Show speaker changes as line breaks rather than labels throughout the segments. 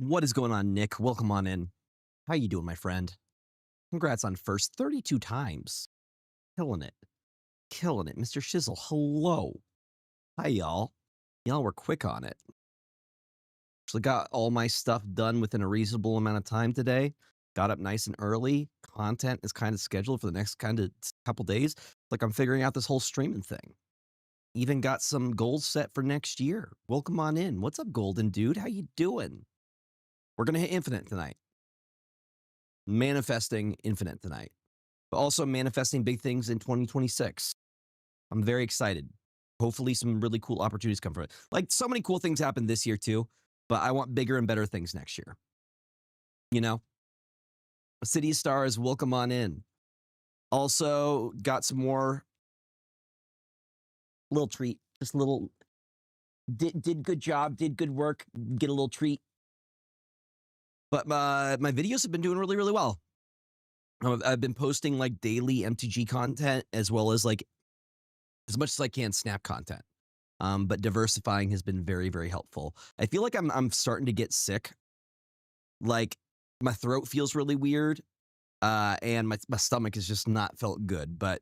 What is going on, Nick? Welcome on in. How you doing, my friend? Congrats on first 32 times. Killing it. Killing it. Mr. Shizzle, hello. Hi, y'all. Y'all were quick on it. Actually got all my stuff done within a reasonable amount of time today. Got up nice and early. Content is kind of scheduled for the next kind of couple days. Like I'm figuring out this whole streaming thing. Even got some goals set for next year. Welcome on in. What's up, Golden Dude? How you doing? We're going to hit infinite tonight. Manifesting infinite tonight, but also manifesting big things in 2026. I'm very excited. Hopefully some really cool opportunities come from it. Like so many cool things happen this year too, but I want bigger and better things next year. You know, City Stars, welcome on in. Also got some more little treat, just a little did good job, did good work, get a little treat. But my videos have been doing really, really well. I've been posting like daily MTG content as well as like as much as I can Snap content. But diversifying has been very, very helpful. I feel like I'm starting to get sick. Like my throat feels really weird. And my stomach has just not felt good. But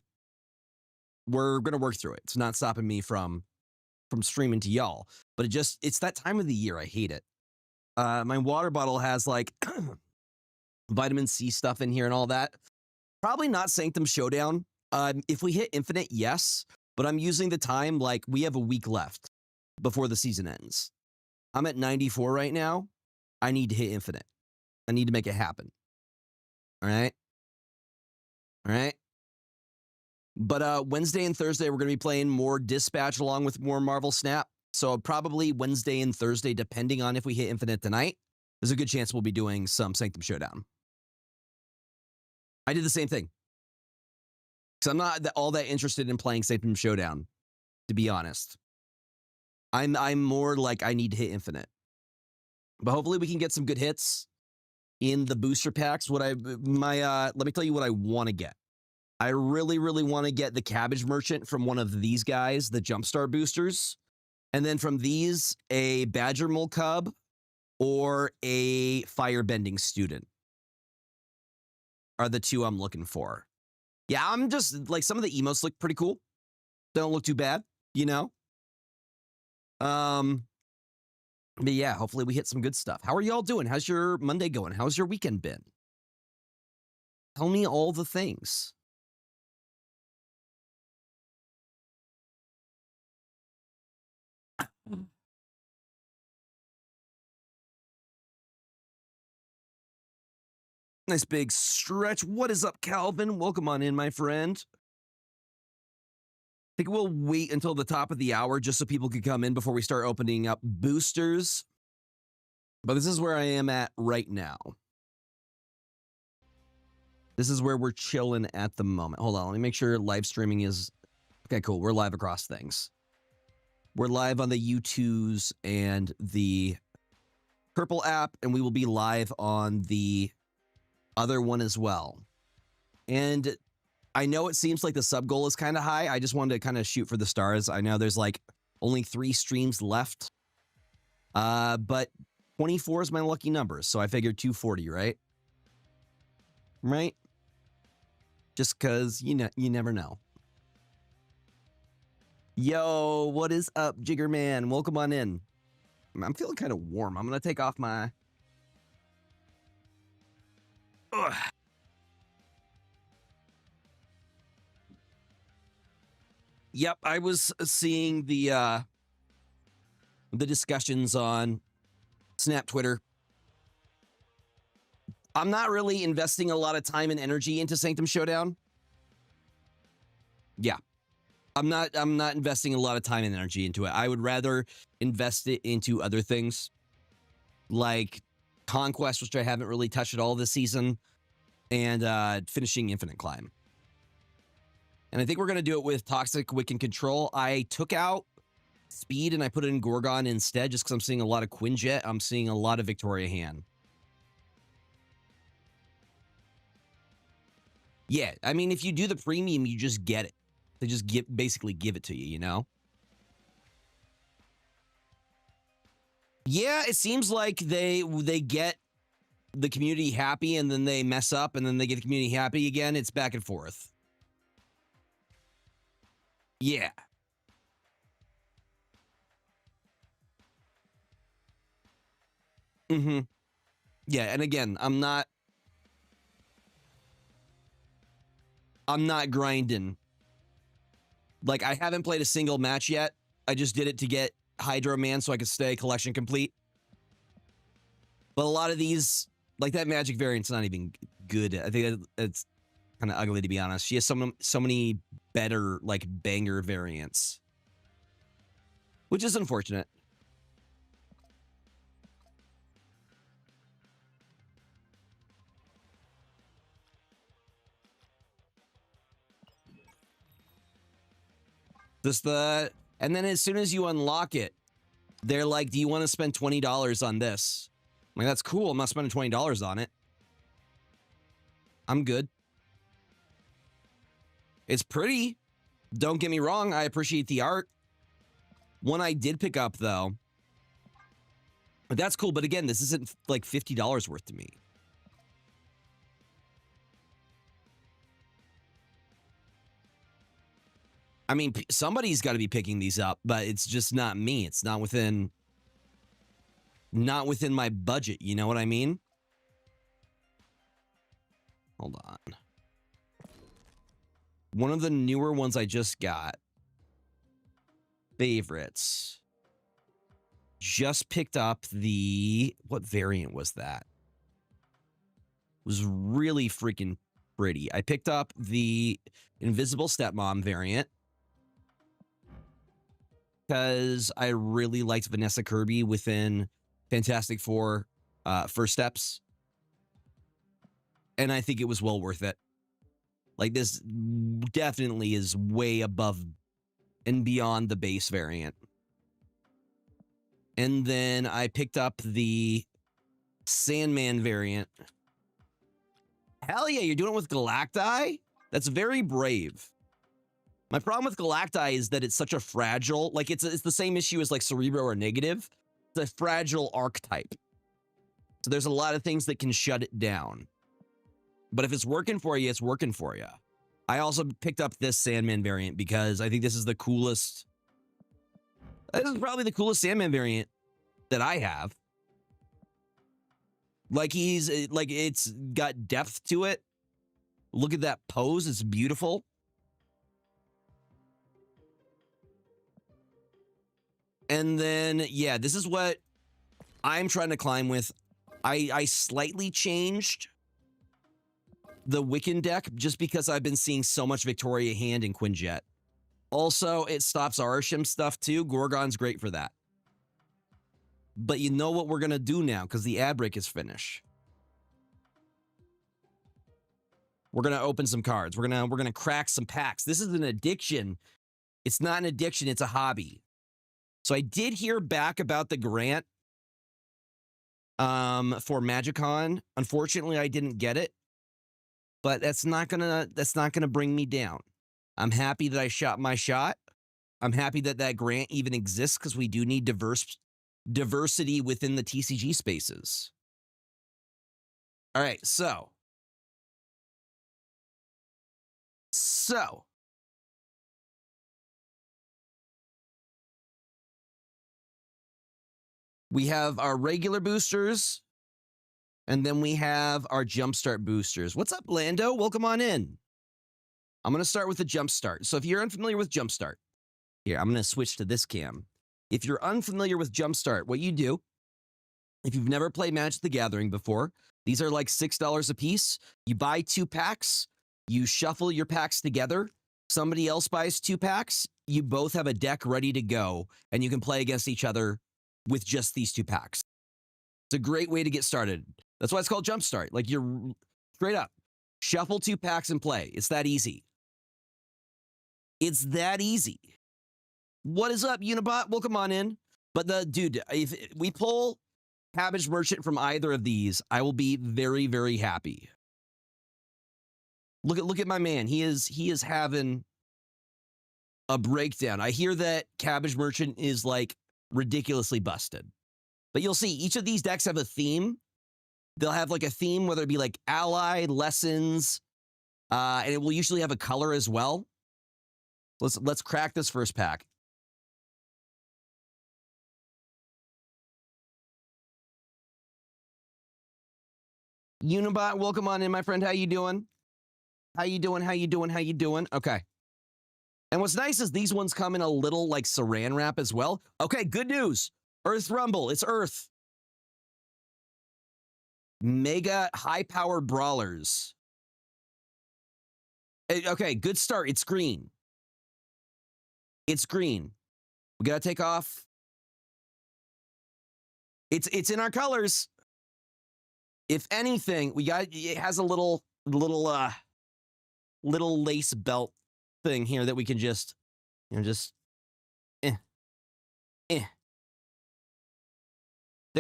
we're gonna work through it. It's not stopping me from streaming to y'all. But it's that time of the year. I hate it. My water bottle has like vitamin C stuff in here and all that. Probably not Sanctum Showdown. If we hit infinite, yes. But I'm using the time like we have a week left before the season ends. I'm at 94 right now. I need to hit infinite. I need to make it happen. All right. All right. But Wednesday and Thursday, we're going to be playing more Dispatch along with more Marvel Snap. So probably Wednesday and Thursday, depending on if we hit infinite tonight, there's a good chance we'll be doing some Sanctum Showdown. I did the same thing. Because I'm not all that interested in playing Sanctum Showdown, to be honest. I'm more like I need to hit infinite. But hopefully we can get some good hits in the booster packs. Let me tell you what I want to get. I really, really want to get the Cabbage Merchant from one of these guys, the Jumpstart boosters. And then from these, a Badger Mole Cub or a Firebending Student are the two I'm looking for. Yeah, I'm just like some of the emotes look pretty cool. Don't look too bad, you know? But yeah, hopefully we hit some good stuff. How are y'all doing? How's your Monday going? How's your weekend been? Tell me all the things. Nice big stretch. What is up, Calvin? Welcome on in, my friend. I think we'll wait until the top of the hour just so people can come in before we start opening up boosters. But this is where I am at right now. This is where we're chilling at the moment. Hold on, let me make sure live streaming is... Okay, cool. We're live across things. We're live on the U2s and the Purple app, and we will be live on the other one as well. And I know it seems like the sub goal is kind of high. I just wanted to kind of shoot for the stars. I know there's like only 3 streams left. But 24 is my lucky number, so I figured 240, right? Right? Just because, you never know. Yo, what is up, Jigger Man? Welcome on in. I'm feeling kind of warm. I'm going to take off my... Ugh. Yep, I was seeing the discussions on Snap Twitter. I'm not really investing a lot of time and energy into Sanctum Showdown. Yeah. I'm not investing a lot of time and energy into it. I would rather invest it into other things like Conquest, which I haven't really touched at all this season, and finishing Infinite Climb. And I think we're going to do it with Toxic Wiccan Control. I took out Speed and I put it in Gorgon instead just because I'm seeing a lot of Quinjet. I'm seeing a lot of Victoria Han. Yeah, I mean, if you do the premium, you just get it. They just basically give it to you, you know? Yeah, it seems like they get the community happy and then they mess up and then they get the community happy again. It's back and forth. Yeah. Mm-hmm. Yeah, and again, I'm not grinding. Like, I haven't played a single match yet. I just did it to get Hydro Man so I could stay collection complete. But a lot of these, like that Magic variant's not even good. I think it's kind of ugly, to be honest. She has so many better, like, banger variants, which is unfortunate. And then as soon as you unlock it, they're like, do you want to spend $20 on this? I'm like, that's cool. I'm not spending $20 on it. I'm good. It's pretty. Don't get me wrong. I appreciate the art. One I did pick up, though. But that's cool. But again, this isn't like $50 worth to me. I mean, somebody's got to be picking these up, but it's just not me. It's not within my budget. You know what I mean? Hold on. One of the newer ones I just got. Favorites. Just picked up the... What variant was that? It was really freaking pretty. I picked up the Invisible Stepmom variant. Because I really liked Vanessa Kirby within Fantastic Four First Steps. And I think it was well worth it. Like, this definitely is way above and beyond the base variant. And then I picked up the Sandman variant. Hell yeah, you're doing it with Galacti? That's very brave. My problem with Galacti is that it's such a fragile, like it's the same issue as like Cerebro or Negative. It's a fragile archetype. So there's a lot of things that can shut it down. But if it's working for you, it's working for you. I also picked up this Sandman variant because I think this is the coolest. This is probably the coolest Sandman variant that I have. Like it's got depth to it. Look at that pose. It's beautiful. And then, yeah, this is what I'm trying to climb with. I slightly changed the Wiccan deck just because I've been seeing so much Victoria Hand and Quinjet. Also, it stops Arishem stuff too. Gorgon's great for that. But you know what we're going to do now because the ad break is finished. We're going to open some cards. We're going to crack some packs. This is an addiction. It's not an addiction, it's a hobby. So I did hear back about the grant for MagicCon. Unfortunately, I didn't get it. But that's not gonna bring me down. I'm happy that I shot my shot. I'm happy that that grant even exists because we do need diversity within the TCG spaces. All right, so we have our regular boosters, and then we have our Jumpstart boosters. What's up, Lando? Welcome on in. I'm going to start with the Jumpstart. So if you're unfamiliar with Jumpstart, here, I'm going to switch to this cam. If you're unfamiliar with Jumpstart, what you do, if you've never played Magic the Gathering before, these are like $6 a piece. You buy 2 packs, you shuffle your packs together. Somebody else buys 2 packs. You both have a deck ready to go, and you can play against each other with just these 2 packs. It's a great way to get started. That's why it's called Jumpstart. Like, you're straight up. Shuffle 2 packs and play. It's that easy. It's that easy. What is up, Unibot? Welcome on in. But dude, if we pull Cabbage Merchant from either of these, I will be very, very happy. Look at my man. He is having a breakdown. I hear that Cabbage Merchant is like ridiculously busted. But you'll see each of these decks have a theme. They'll have like a theme, whether it be like ally, lessons, and it will usually have a color as well. Let's crack this first pack. Unibot, welcome on in, my friend. How you doing? How you doing? How you doing? How you doing? Okay. And what's nice is these ones come in a little like saran wrap as well. Okay, good news. Earth Rumble, it's Earth. Mega high power brawlers. Okay, good start. It's green. It's green. We gotta take off. It's in our colors. If anything, it has a little lace belt thing here that we can just, There's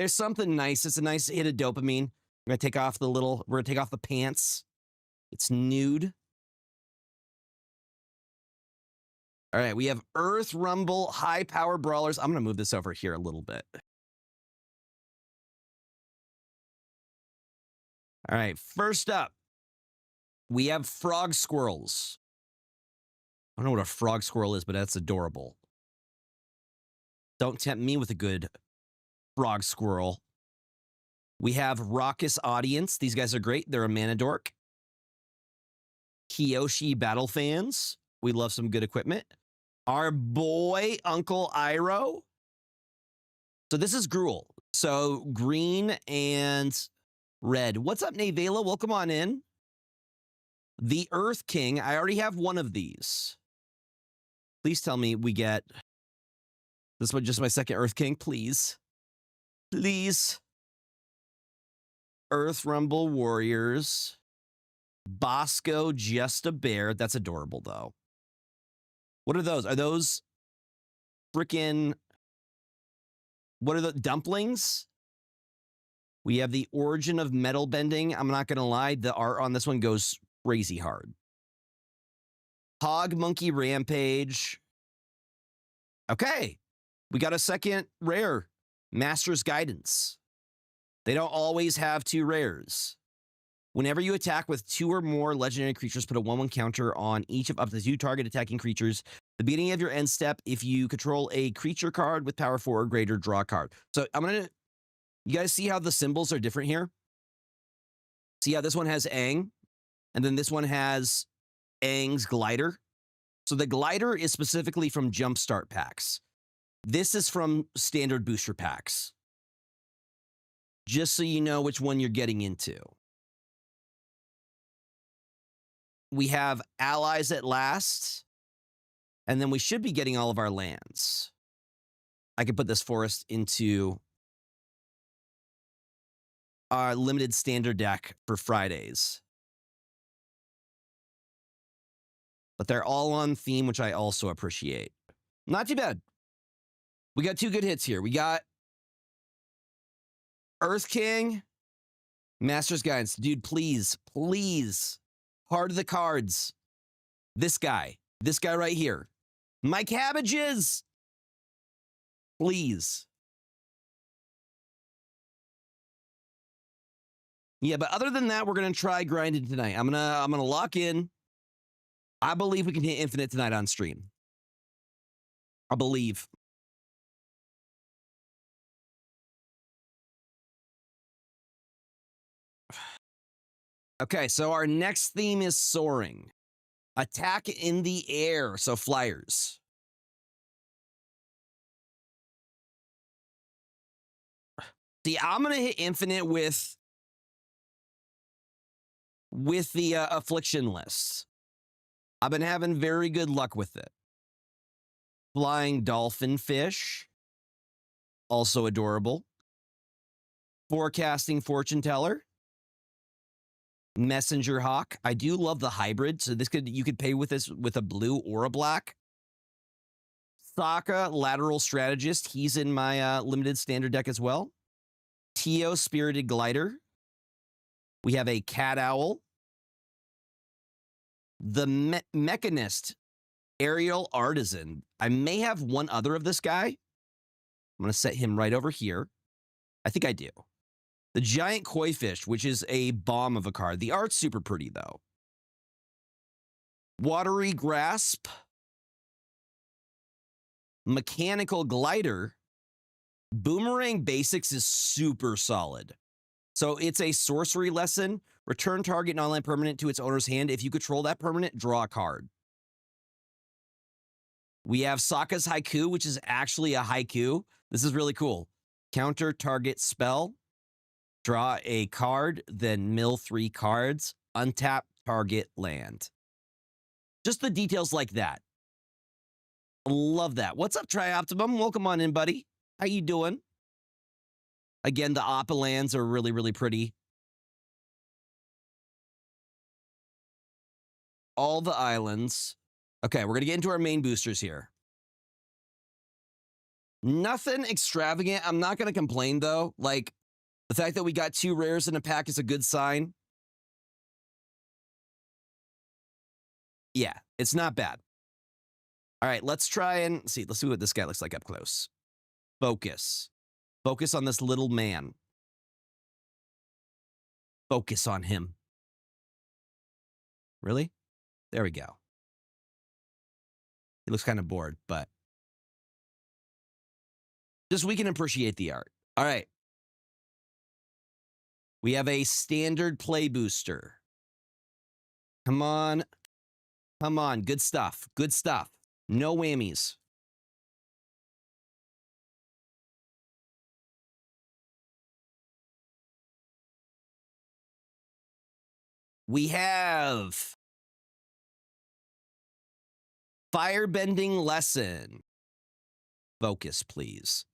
something nice. It's a nice hit of dopamine. We're gonna take off the pants. It's nude. All right, we have Earth Rumble, high power brawlers. I'm gonna move this over here a little bit. All right, first up, we have frog squirrels. I don't know what a frog squirrel is, but that's adorable. Don't tempt me with a good frog squirrel. We have Raucous Audience. These guys are great. They're a mana dork. Kiyoshi Battle Fans. We love some good equipment. Our boy, Uncle Iroh. So this is Gruul. So green and red. What's up, Nevela? Welcome on in. The Earth King. I already have one of these. Please tell me we get this one, just my second Earth King, please. Please. Earth Rumble Warriors. Bosco Just a Bear. That's adorable, though. What are those? Are those freaking... What are the dumplings? We have the Origin of Metal Bending. I'm not going to lie. The art on this one goes crazy hard. Hog Monkey Rampage. Okay. We got a second rare. Master's Guidance. They don't always have two rares. Whenever you attack with two or more legendary creatures, put a 1/1 counter on each of up to 2 target attacking creatures. The beginning of your end step, if you control a creature card with power 4 or greater, draw a card. So you guys see how the symbols are different here? See how this one has Aang, and then this one has Aang's glider. So the glider is specifically from Jumpstart packs. This is from standard booster packs. Just so you know which one you're getting into. We have Allies at Last. And then we should be getting all of our lands. I could put this forest into our limited standard deck for Fridays. But they're all on theme, which I also appreciate. Not too bad. We got 2 good hits here. We got Earth King, Master's Guidance. Dude, please, please. Heart of the cards. This guy right here. My cabbages. Please. Yeah, but other than that, we're gonna try grinding tonight. I'm gonna lock in. I believe we can hit infinite tonight on stream. I believe. Okay, so our next theme is soaring. Attack in the air, so flyers. See, I'm going to hit infinite with the affliction list. I've been having very good luck with it. Flying dolphin fish, also adorable. Forecasting fortune teller. Messenger Hawk. I do love the hybrid, so you could pay with this with a blue or a black. Sokka, Lateral Strategist. He's in my limited standard deck as well. Tio, Spirited Glider. We have a Cat Owl. The Mechanist, Aerial Artisan. I may have one other of this guy. I'm going to set him right over here. I think I do. The Giant Koi Fish, which is a bomb of a card. The art's super pretty, though. Watery Grasp. Mechanical Glider. Boomerang Basics is super solid. So it's a sorcery lesson. Return target non-land permanent to its owner's hand. If you control that permanent, draw a card. We have Sokka's Haiku, which is actually a haiku. This is really cool. Counter target spell. Draw a card, then mill 3 cards. Untap target land. Just the details like that. Love that. What's up, Trioptimum? Welcome on in, buddy. How you doing? Again, the Appa lands are really, really pretty. All the islands. Okay, we're going to get into our main boosters here. Nothing extravagant. I'm not going to complain, though. Like, the fact that we got 2 rares in a pack is a good sign. Yeah, it's not bad. All right, let's try and see. Let's see what this guy looks like up close. Focus. Focus on this little man. Focus on him. Really? There we go. He looks kind of bored, but just we can appreciate the art. All right. We have a standard play booster. Come on. Come on. Good stuff. Good stuff. No whammies. We have Firebending Lesson. Focus, please.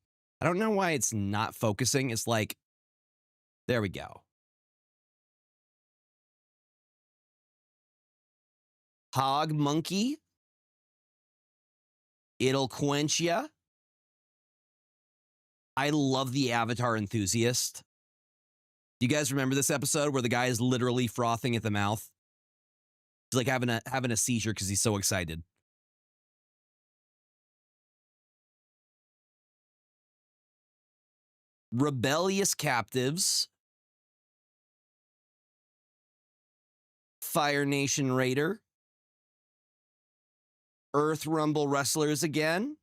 I don't know why it's not focusing. It's like, there we go. Hog Monkey. It'll quench ya. I love the Avatar Enthusiast. Do you guys remember this episode where the guy is literally frothing at the mouth? He's like having a seizure because he's so excited. Rebellious Captives. Fire Nation Raider. Earth Rumble Wrestlers again.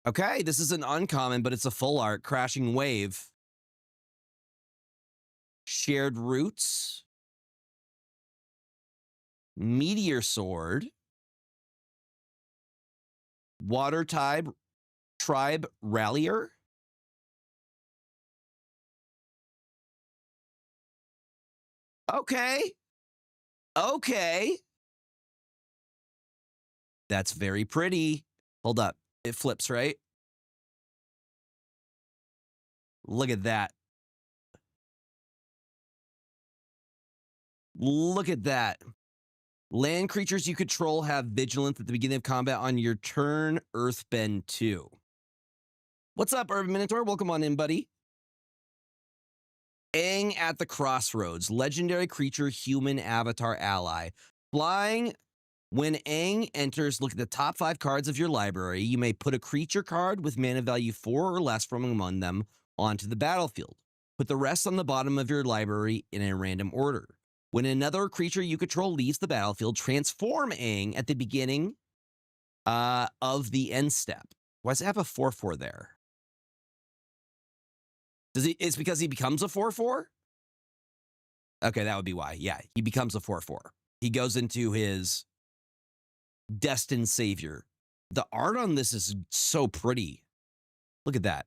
Okay, this is an uncommon, but it's a full art. Crashing Wave. Shared Roots. Meteor Sword. Water Tribe Rallier. Okay. Okay. That's very pretty. Hold up. It flips, right? Look at that. Look at that. Land creatures you control have vigilance at the beginning of combat on your turn. Earthbend 2. What's up, Urban Minotaur? Welcome on in, buddy. Aang at the Crossroads. Legendary creature, human avatar ally. Flying. When Aang enters, look at the top 5 cards of your library. You may put a creature card with mana value 4 or less from among them onto the battlefield. Put the rest on the bottom of your library in a random order. When another creature you control leaves the battlefield, transform Aang at the beginning of the end step. Why does it have a 4/4 there? It's because he becomes a 4/4? Okay, that would be why. Yeah, he becomes a 4/4. He goes into his Destined Savior. The art on this is so pretty. Look at that.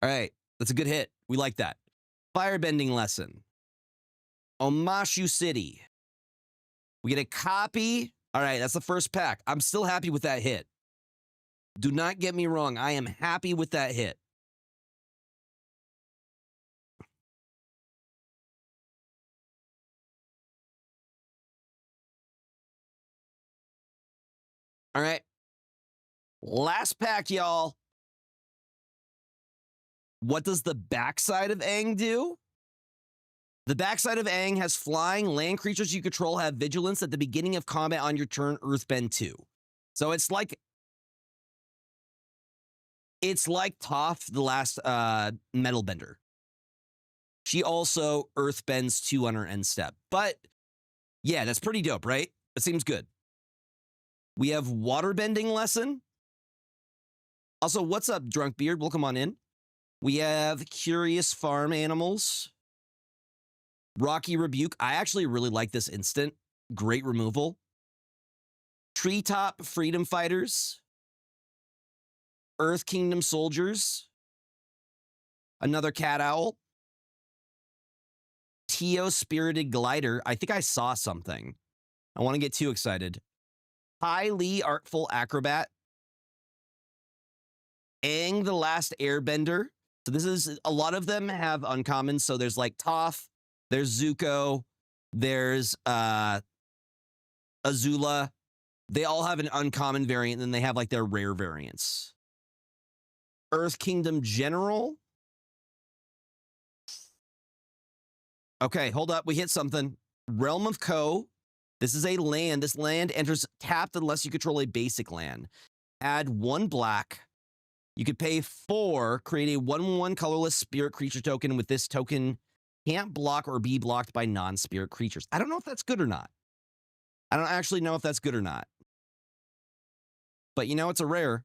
All right, that's a good hit. We like that. Firebending Lesson. Omashu City. We get a copy. All right, that's the first pack. I'm still happy with that hit. Do not get me wrong. I am happy with that hit. All right. Last pack, y'all. What does the backside of Aang do? The backside of Aang has flying. Land creatures you control have vigilance at the beginning of combat on your turn. Earthbend 2. So it's like It's like Toph, the last metal bender. She also earth bends 2 on her end step. But yeah, that's pretty dope, right? It seems good. We have water bending lesson. Also, what's up, Drunk Beard? Welcome on in. We have curious farm animals. Rocky Rebuke. I actually really like this instant. Great removal. Treetop Freedom Fighters. Earth Kingdom Soldiers. Another Cat Owl. Tio Spirited Glider. I think I saw something. I want to get too excited. Hi Lee Artful Acrobat. Aang the Last Airbender. So this is, a lot of them have uncommon. So there's like Toph, there's Zuko, there's Azula. They all have an uncommon variant, and then they have like their rare variants. Earth Kingdom General. Okay, hold up. We hit something. Realm of Ko. This is a land. This land enters tapped unless you control a basic land. Add 1 black. You could pay 4, create a 1/1 colorless spirit creature token with this token. Can't block or be blocked by non-spirit creatures. I don't know if that's good or not. I don't actually know if that's good or not. But you know, it's a rare.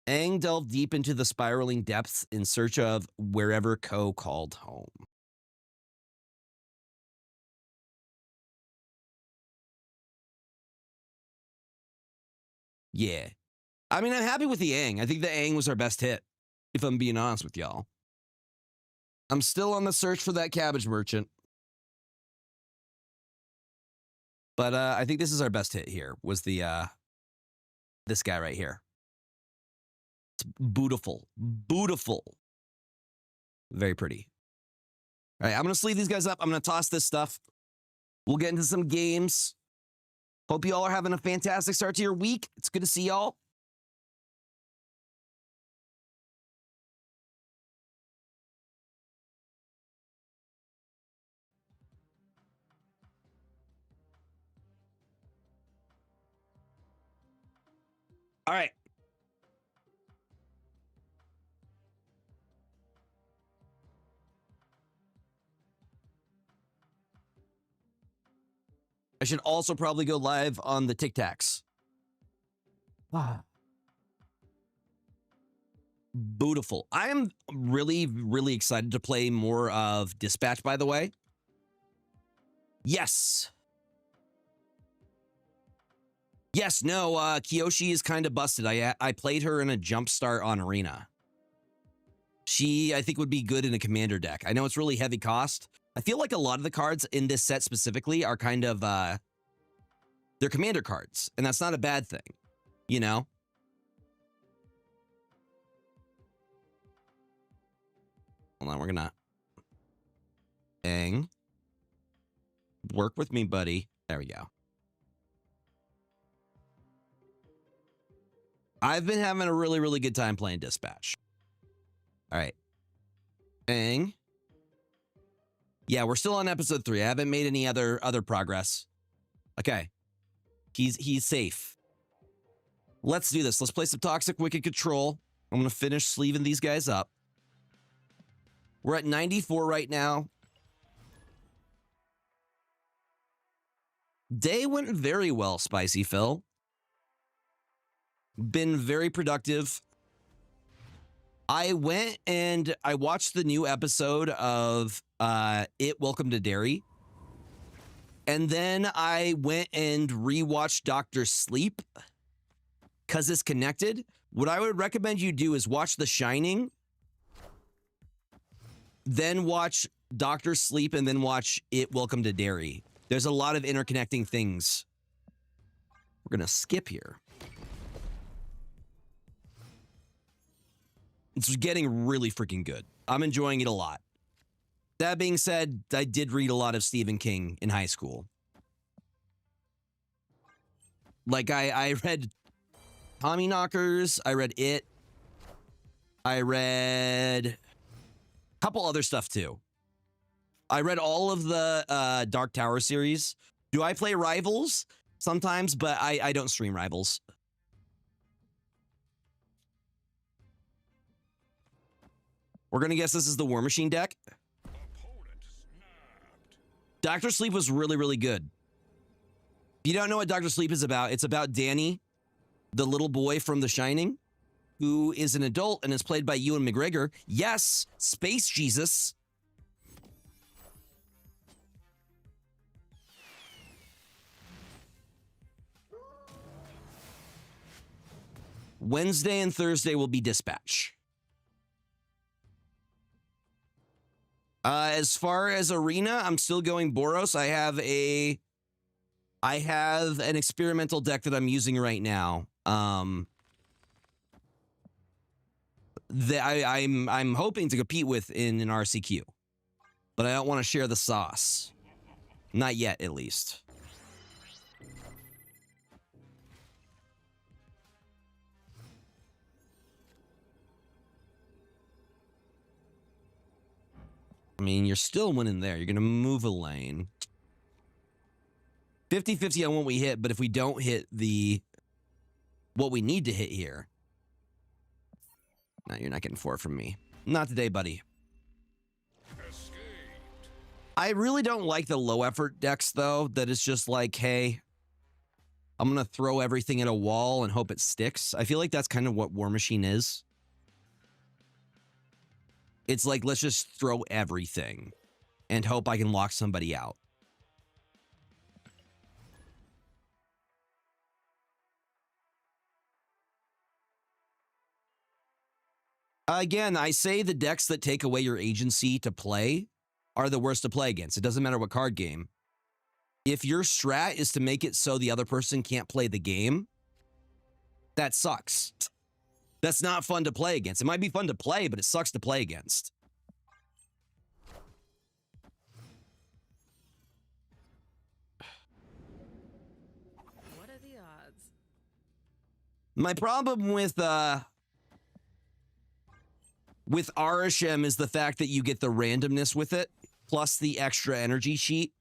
Aang delved deep into the spiraling depths in search of wherever Ko called home. Yeah. I mean, I'm happy with the Aang. I think the Aang was our best hit, if I'm being honest with y'all. I'm still on the search for that cabbage merchant. But I think this is our best hit here, was the this guy right here. It's beautiful. Beautiful. Very pretty. All right, I'm going to sleeve these guys up. I'm going to toss this stuff. We'll get into some games. Hope you all are having a fantastic start to your week. It's good to see y'all. All right. I should also probably go live on the Tic Tacs. Beautiful. I am really, really excited to play more of Dispatch, by the way. Yes. Yes, no, Kyoshi is kind of busted. I played her in a jumpstart on Arena. She, I think, would be good in a commander deck. I know it's really heavy cost. I feel like a lot of the cards in this set specifically are kind of, they're commander cards, and that's not a bad thing, you know? Hold on, we're gonna... Aang. Work with me, buddy. There we go. I've been having a really, really good time playing Dispatch. All right. Aang. Yeah, we're still on episode 3. I haven't made any other progress. Okay. He's safe. Let's do this. Let's play some Toxic Wicked Control. I'm going to finish sleeving these guys up. We're at 94 right now. Day went very well, Spicy Phil. Been very productive. I went and I watched the new episode of It Welcome to Derry. And then I went and rewatched Dr. Sleep because it's connected. What I would recommend you do is watch The Shining, then watch Dr. Sleep, and then watch It Welcome to Derry. There's a lot of interconnecting things. We're going to skip here. It's getting really freaking good. I'm enjoying it a lot. That being said, I did read a lot of Stephen King in high school. Like, I read Tommyknockers, I read It, I read a couple other stuff too. I read all of the Dark Tower series. Do I play Rivals? Sometimes, but I don't stream Rivals. We're going to guess this is the War Machine deck. Dr. Sleep was really, really good. If you don't know what Dr. Sleep is about, it's about Danny, the little boy from The Shining, who is an adult and is played by Ewan McGregor. Yes, Space Jesus. Wednesday and Thursday will be Dispatch. As far as Arena, I'm still going Boros. I have an experimental deck that I'm using right now. I'm hoping to compete with in an RCQ, but I don't want to share the sauce. Not yet, at least. I mean, you're still winning there. You're going to move a lane. 50-50 on what we hit, but if we don't hit what we need to hit here. No, you're not getting 4 from me. Not today, buddy. Escaped. I really don't like the low effort decks, though, that is just like, hey, I'm going to throw everything at a wall and hope it sticks. I feel like that's kind of what War Machine is. It's like, let's just throw everything and hope I can lock somebody out. Again, I say the decks that take away your agency to play are the worst to play against. It doesn't matter what card game. If your strat is to make it so the other person can't play the game, that sucks. That's not fun to play against. It might be fun to play, but it sucks to play against.
What are the odds?
My problem with Arishem is the fact that you get the randomness with it, plus the extra energy sheet.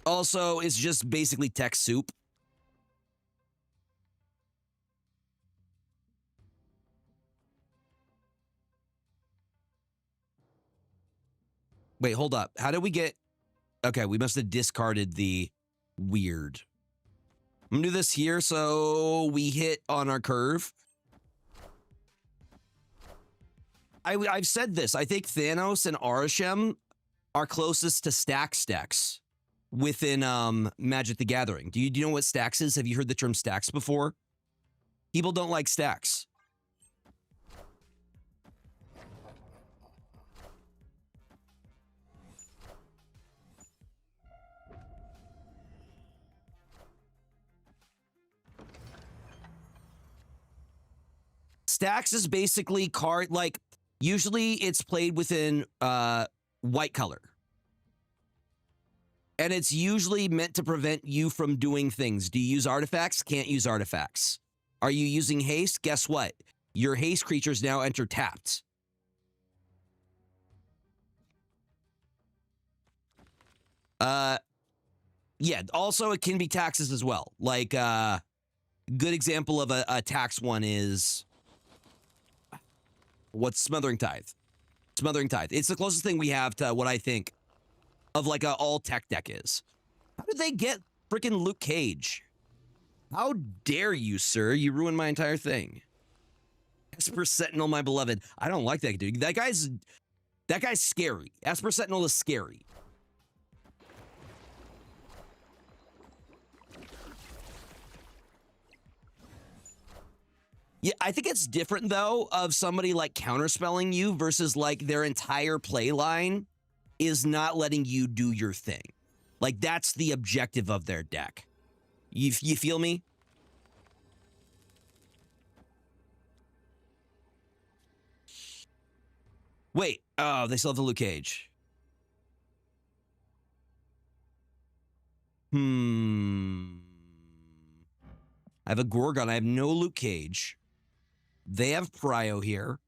Also, it's just basically tech soup. Wait, hold up. How did we get... Okay, we must have discarded the weird. I'm gonna do this here so we hit on our curve. I've said this. I think Thanos and Arishem are closest to Stax decks within Magic the Gathering. Do you know what Stax is? Have you heard the term Stax before? People don't like Stax. Stax is basically card, like, usually it's played within white color. And it's usually meant to prevent you from doing things. Do you use artifacts? Can't use artifacts. Are you using haste? Guess what? Your haste creatures now enter tapped. Yeah, also it can be taxes as well. Like, good example of a tax one is... What's Smothering Tithe? Smothering Tithe. It's the closest thing we have to what I think of like a all-tech deck is. How did they get freaking Luke Cage? How dare you, sir? You ruined my entire thing. Esper Sentinel, my beloved. I don't like that dude. That guy's scary. Esper Sentinel is scary. Yeah, I think it's different, though, of somebody, like, counterspelling you versus, like, their entire play line is not letting you do your thing. Like, that's the objective of their deck. You feel me? Wait. Oh, they still have the Luke Cage. I have a Gorgon. I have no Luke Cage. They have Prio here.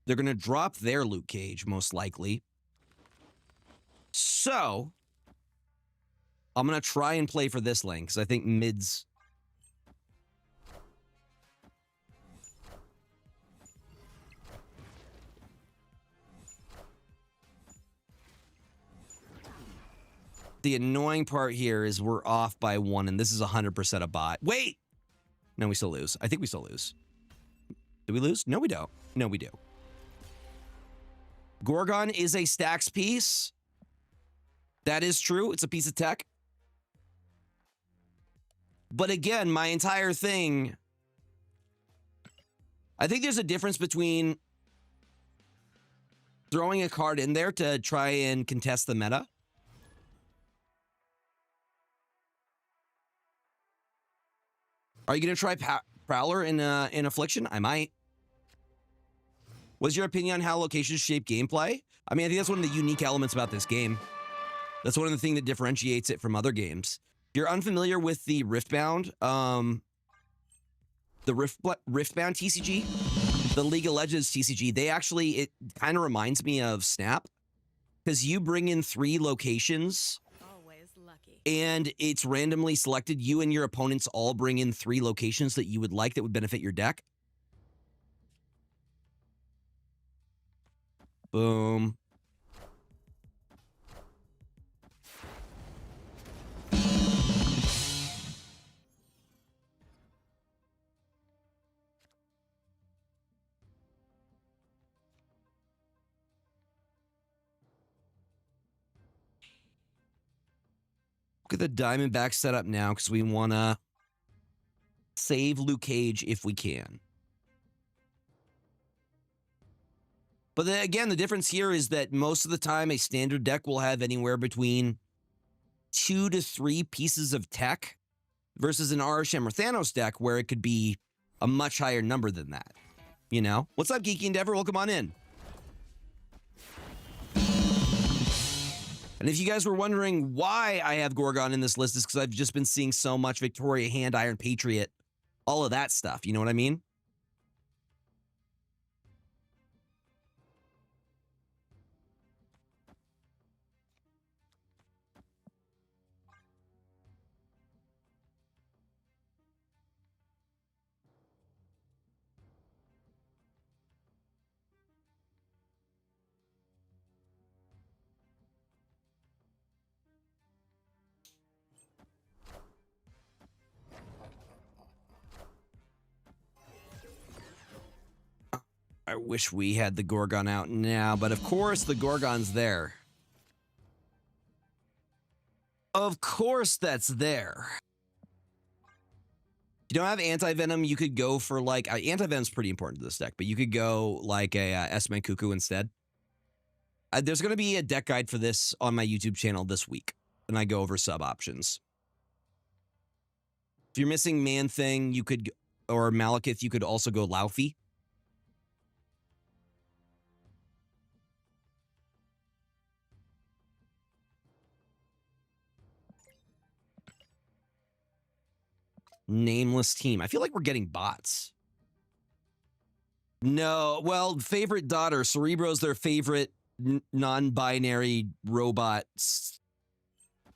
They're going to drop their Luke Cage, most likely. So, I'm going to try and play for this lane, because I think mid's... The annoying part here is we're off by 1, and this is 100% a bot. Wait! No, we still lose. I think we still lose. Do we lose? No, we don't. No, we do. Gorgon is a stacks piece. That is true. It's a piece of tech. But again, my entire thing... I think there's a difference between throwing a card in there to try and contest the meta. Are you going to try Prowler in Affliction? I might. What's your opinion on how locations shape gameplay? I mean, I think that's one of the unique elements about this game. That's one of the things that differentiates it from other games. If you're unfamiliar with the Riftbound, Riftbound TCG, the League of Legends TCG, it kind of reminds me of Snap, because you bring in 3 locations.
Always lucky.
And it's randomly selected. You and your opponents all bring in 3 locations that you would like that would benefit your deck. Boom. Look at the Diamondback setup now because we want to save Luke Cage if we can. But then again, the difference here is that most of the time a standard deck will have anywhere between 2 to 3 pieces of tech versus an Arasham or Thanos deck where it could be a much higher number than that. You know? What's up, Geeky Endeavor? Welcome on in. And if you guys were wondering why I have Gorgon in this list, is because I've just been seeing so much Victoria Hand, Iron Patriot, all of that stuff. You know what I mean? I wish we had the Gorgon out now, but of course the Gorgon's there. Of course that's there. If you don't have Anti-Venom, you could go for like... Anti-Venom's pretty important to this deck, but you could go like a Esme Cuckoo instead. There's going to be a deck guide for this on my YouTube channel this week, and I go over sub options. If you're missing Man-Thing, you could... Or Malekith, you could also go Laufey. Nameless team. I feel like we're getting bots. No, well, favorite daughter. Cerebro's their favorite non-binary robot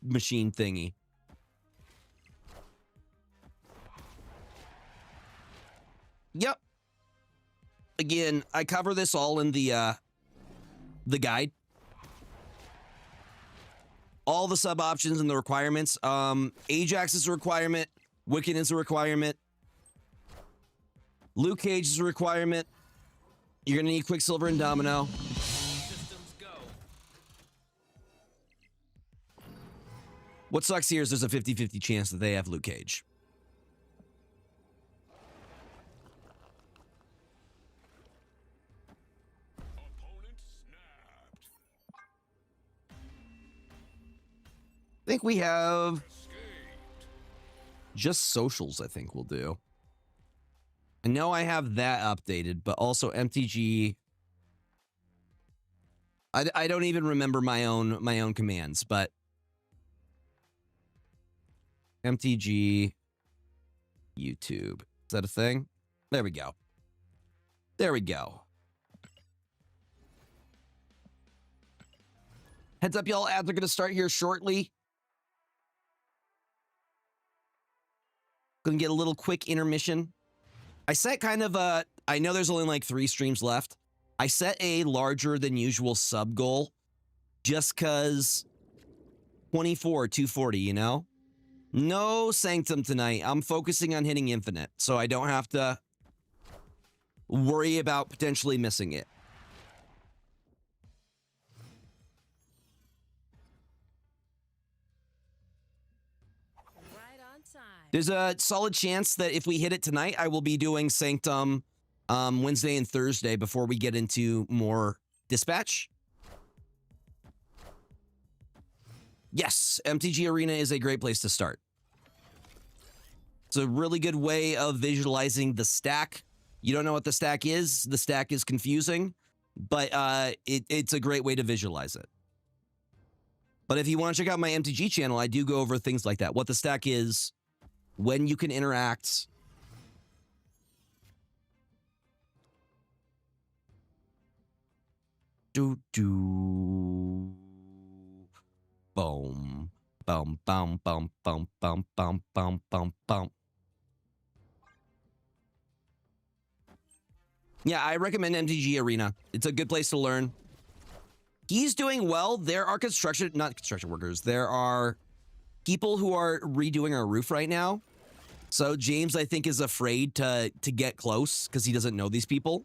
machine thingy. Yep. Again, I cover this all in the guide. All the sub options and the requirements. Ajax is a requirement. Wiccan is a requirement. Luke Cage is a requirement. You're going to need Quicksilver and Domino.
Systems go.
What sucks here is there's a 50-50 chance that they have Luke Cage.
Opponent snapped.
I think we have
Escaped.
just socials, I think we'll do. I know I have that updated, but also MTG. I don't even remember my own commands, but MTG YouTube. Is that a thing? There we go. There we go. Heads up, y'all. Ads are going to start here shortly. Gonna get a little quick intermission. I set kind of a... I know there's only like 3 streams left. I set a larger than usual sub goal just because 24, 240, you know? No Sanctum tonight. I'm focusing on hitting Infinite, so I don't have to worry about potentially missing it.
Right on time.
There's a solid chance that if we hit it tonight, I will be doing Sanctum Wednesday and Thursday before we get into more dispatch. Yes, MTG Arena is a great place to start. It's a really good way of visualizing the stack. You don't know what the stack is confusing, but it's a great way to visualize it. But if you want to check out my MTG channel, I do go over things like that. What the stack is, when you can interact. Do. Boom. Bum, bum, bum, bum, bum, bum, bum, bum, bum. Yeah, I recommend MTG Arena. It's a good place to learn. He's doing well. There are not construction workers. There are people who are redoing our roof right now. So James, I think, is afraid to get close because he doesn't know these people.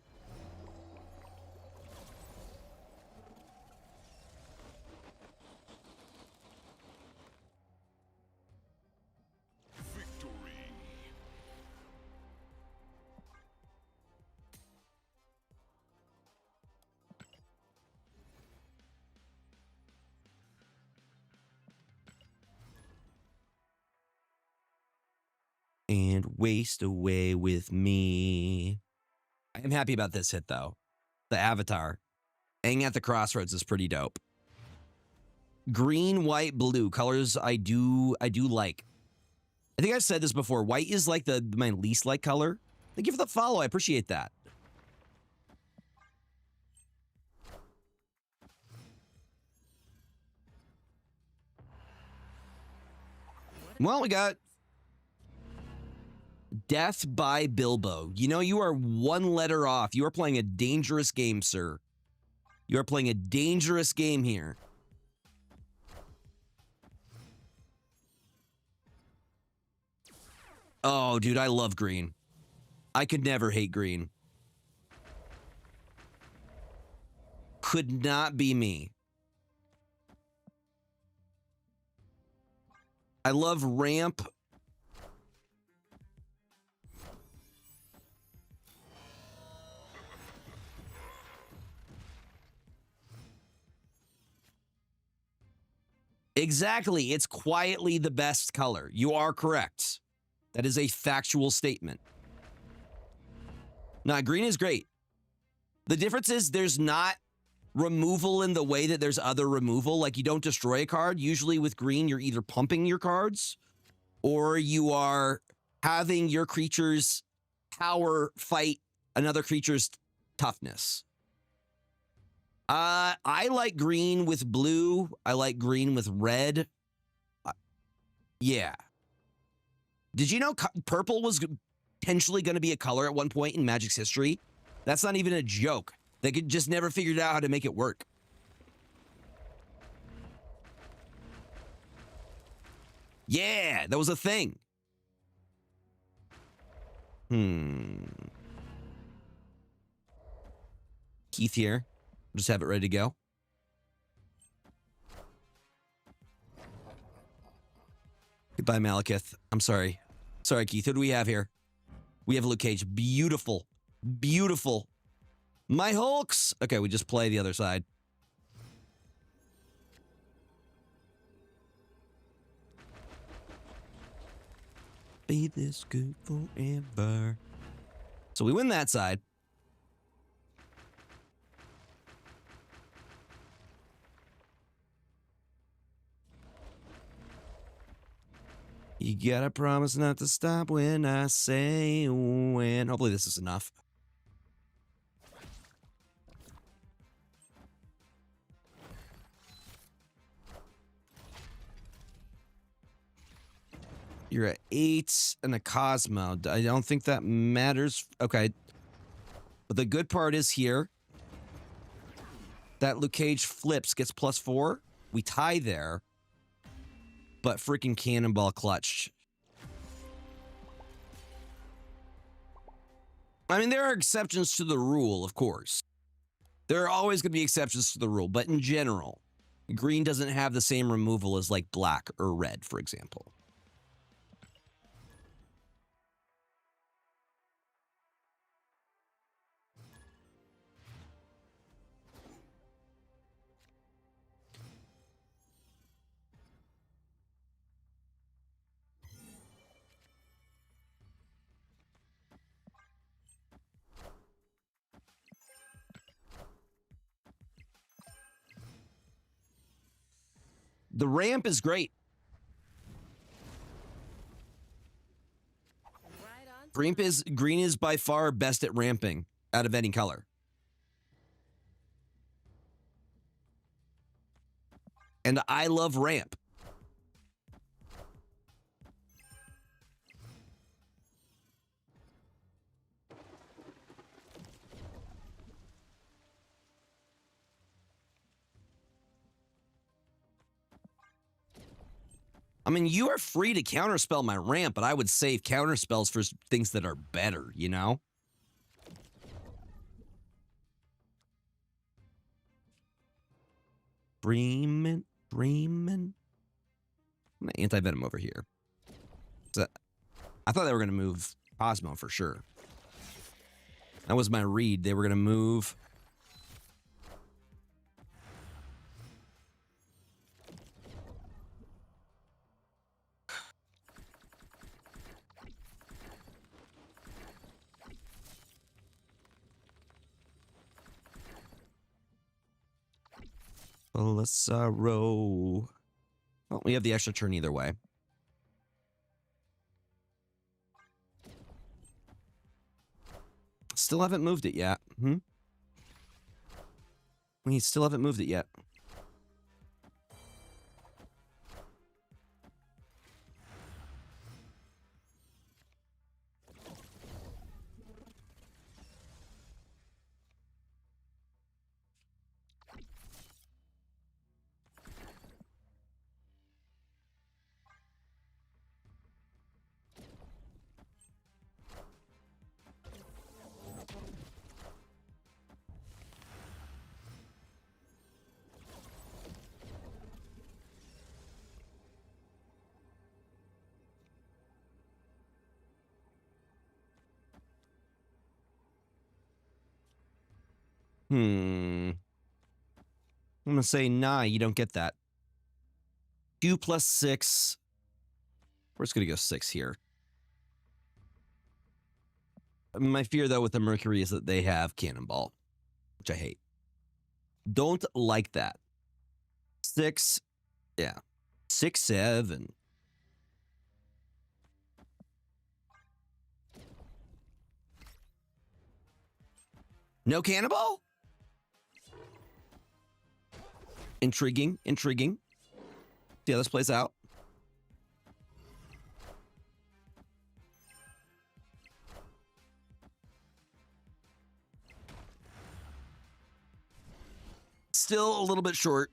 Victory.
And waste away with me. I am happy about this hit, though. The Avatar. Hanging at the Crossroads is pretty dope. Green, white, blue. Colors I do like. I think I've said this before. White is like my least like color. Thank you for the follow. I appreciate that. Well, we got Death by Bilbo. You know, you are one letter off. You are playing a dangerous game, sir. You are playing a dangerous game here. Oh, dude, I love green. I could never hate green. Could not be me. I love ramp. Exactly. It's quietly the best color. You are correct. That is a factual statement. Nah, green is great. The difference is there's not removal in the way that there's other removal. Like, you don't destroy a card. Usually with green, you're either pumping your cards or you are having your creature's power fight another creature's toughness. I like green with blue. I like green with red. Yeah. Did you know purple was potentially going to be a color at one point in Magic's history? That's not even a joke. They could just never figured out how to make it work. Yeah, that was a thing. Keith here. Just have it ready to go. Goodbye, Malekith. I'm sorry. Sorry, Keith. Who do we have here? We have Luke Cage. Beautiful. Beautiful. My Hulks. Okay, we just play the other side. Be this good forever. So we win that side. You gotta promise not to stop when I say when. Hopefully this is enough. You're at 8 and a Cosmo. I don't think that matters. Okay. But the good part is here. That Luke Cage flips, gets +4. We tie there. but freaking Cannonball clutched. I mean, there are exceptions to the rule, of course. There are always going to be exceptions to the rule, but in general, green doesn't have the same removal as like black or red, for example. The ramp is great.
Right on.
Green is by far best at ramping out of any color. And I love ramp. I mean, you are free to counterspell my ramp, but I would save counterspells for things that are better, you know? Bremen. I'm gonna anti-venom over here. I thought they were gonna move Cosmo for sure. That was my read. They were gonna move. Belisaro. Well, we have the extra turn either way. Still haven't moved it yet. We still haven't moved it yet. I'm gonna say, nah, you don't get that. 2 plus 6. We're just gonna go 6 here. My fear, though, with the Mercury is that they have Cannonball, which I hate. Don't like that. 6, yeah. 6, 7. No Cannonball? Intriguing. See how this plays out. Still a little bit short.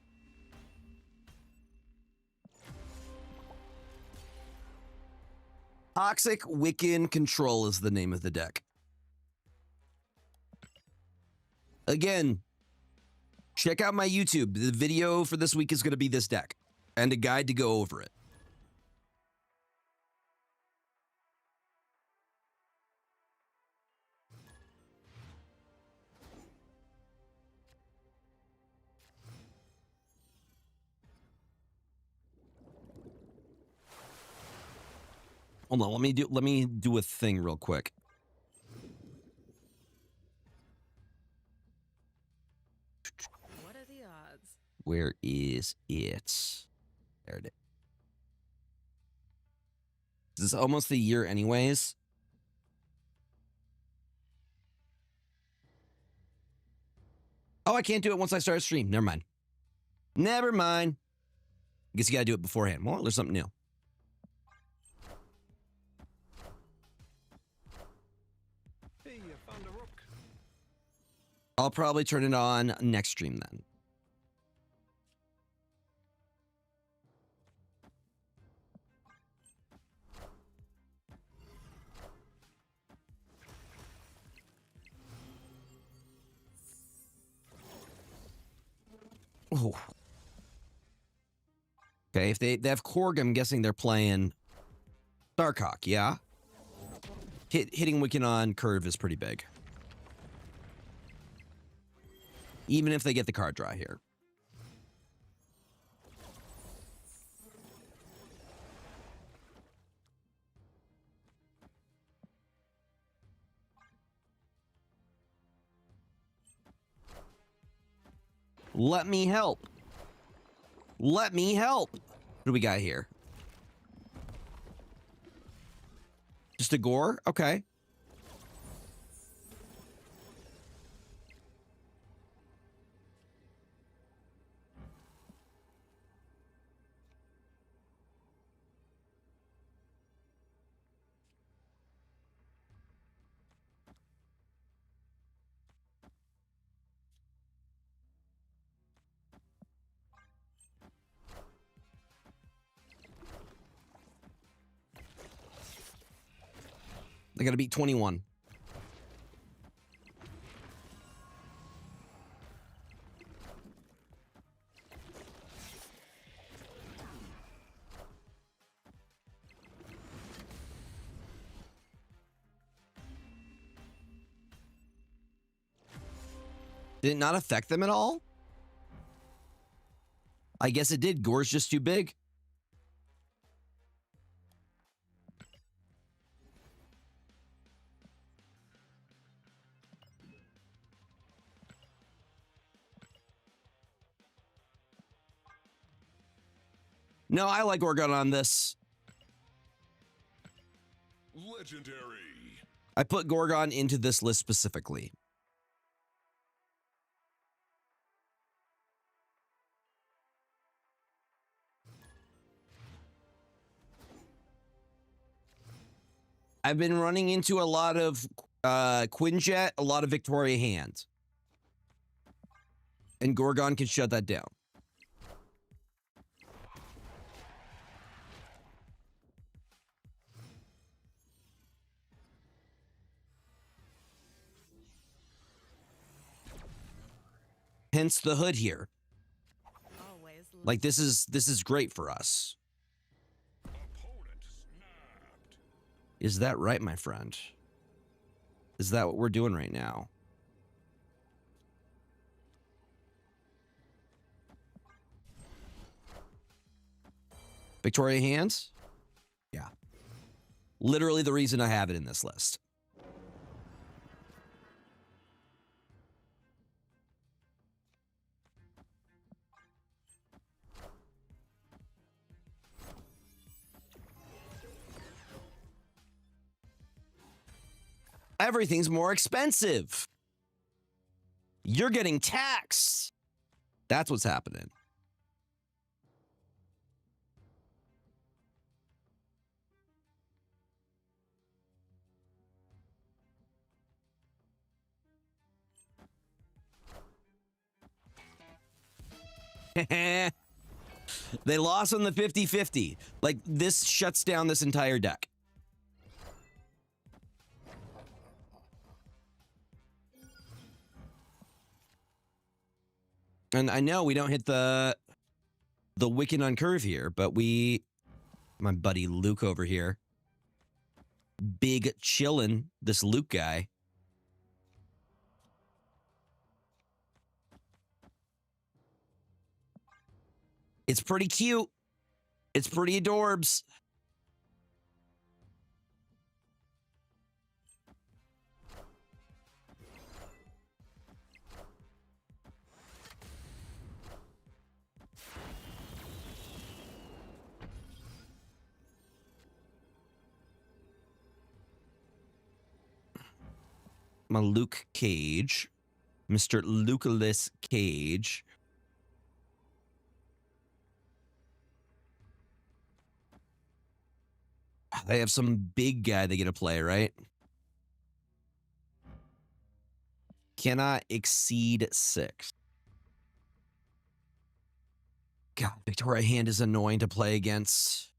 Toxic Wiccan Control is the name of the deck. Again, check out my YouTube. The video for this week is going to be this deck and a guide to go over it. Hold on, let me do a thing real quick.
What are the odds?
Where is it? There it is. This is almost the year anyways. Oh, I can't do it once I start a stream. Never mind. Never mind. I guess you gotta do it beforehand. Well, there's something new.
Hey, you found a rook.
I'll probably turn it on next stream then. Oh. Okay, if they have Korg, I'm guessing they're playing Starkhawk, yeah? Hitting Wiccan on curve is pretty big. Even if they get the card draw here. Let me help. Let me help. What do we got here? Just a gore? Okay. They got to beat 21. Did it not affect them at all? I guess it did. Gore's just too big. No, I like Gorgon on this.
Legendary.
I put Gorgon into this list specifically. I've been running into a lot of Quinjet, a lot of Victoria Hand. And Gorgon can shut that down. Hence the hood here.
Always
Like this is great for us.
Opponent snapped.
Is that right, my friend? Is that what we're doing right now? Victoria Hands? Yeah. Literally the reason I have it in this list. Everything's more expensive. You're getting taxed. That's what's happening. They lost on the 50-50. Like, this shuts down this entire deck. And I know we don't hit the Wiccan on curve here, but my buddy Luke over here, big chillin', this Luke guy. It's pretty cute. It's pretty adorbs. My Luke Cage, Mr. Lucalis Cage. They have some big guy they get to play, right? Cannot exceed 6. God, Victoria Hand is annoying to play against.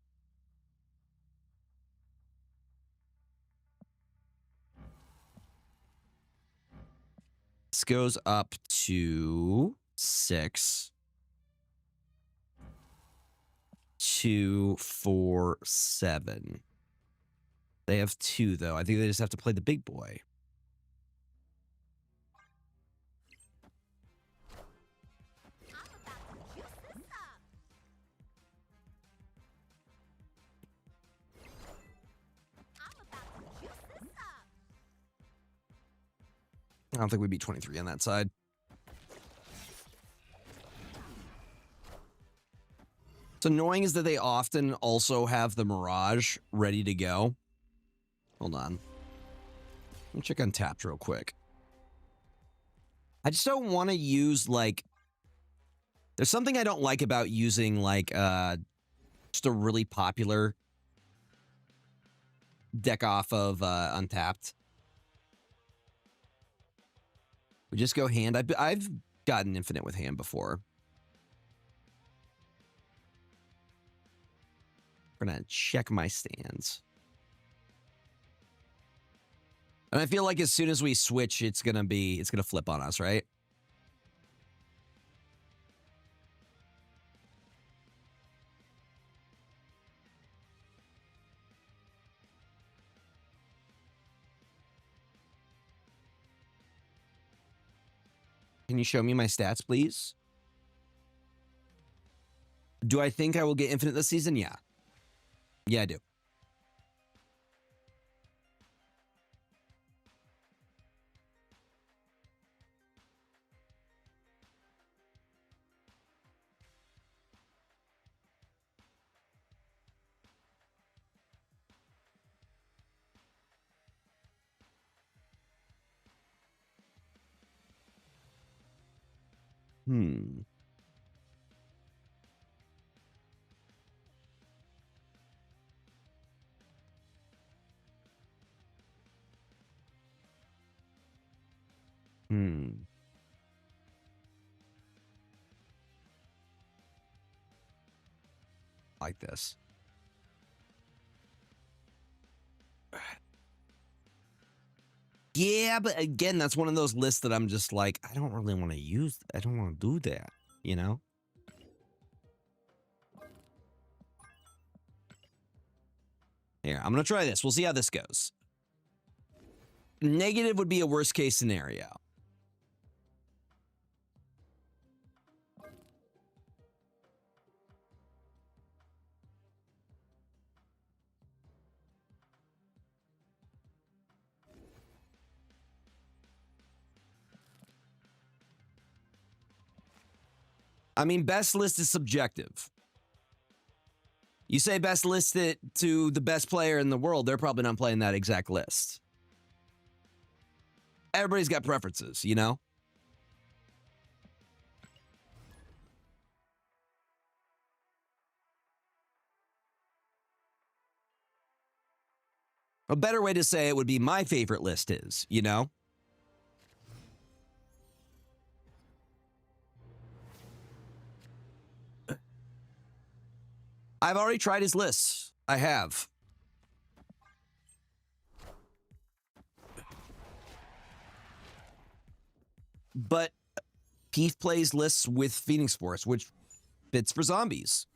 This goes up to 6. 2, 4, 7. They have 2, though. I think they just have to play the big boy. I don't think we beat 23 on that side. What's annoying is that they often also have the Mirage ready to go. Hold on. Let me check on Tapped real quick. I just don't want to use, like... There's something I don't like about using, like, just a really popular deck off of Untapped. We just go hand. I've gotten Infinite with hand before. We're gonna check my stands. And I feel like as soon as we switch, it's gonna flip on us, right? Can you show me my stats, please? Do I think I will get Infinite this season? Yeah. Yeah, I do. Hmm. Like this. Yeah, but again, that's one of those lists that I'm just like, I don't really want to use. I don't want to do that, you know? Here, I'm going to try this. We'll see how this goes. Negative would be a worst case scenario. I mean, best list is subjective. You say best list it to the best player in the world, they're probably not playing that exact list. Everybody's got preferences, you know? A better way to say it would be my favorite list is, you know? I've already tried his lists. I have. But Keith plays lists with Phoenix Force, which fits for zombies.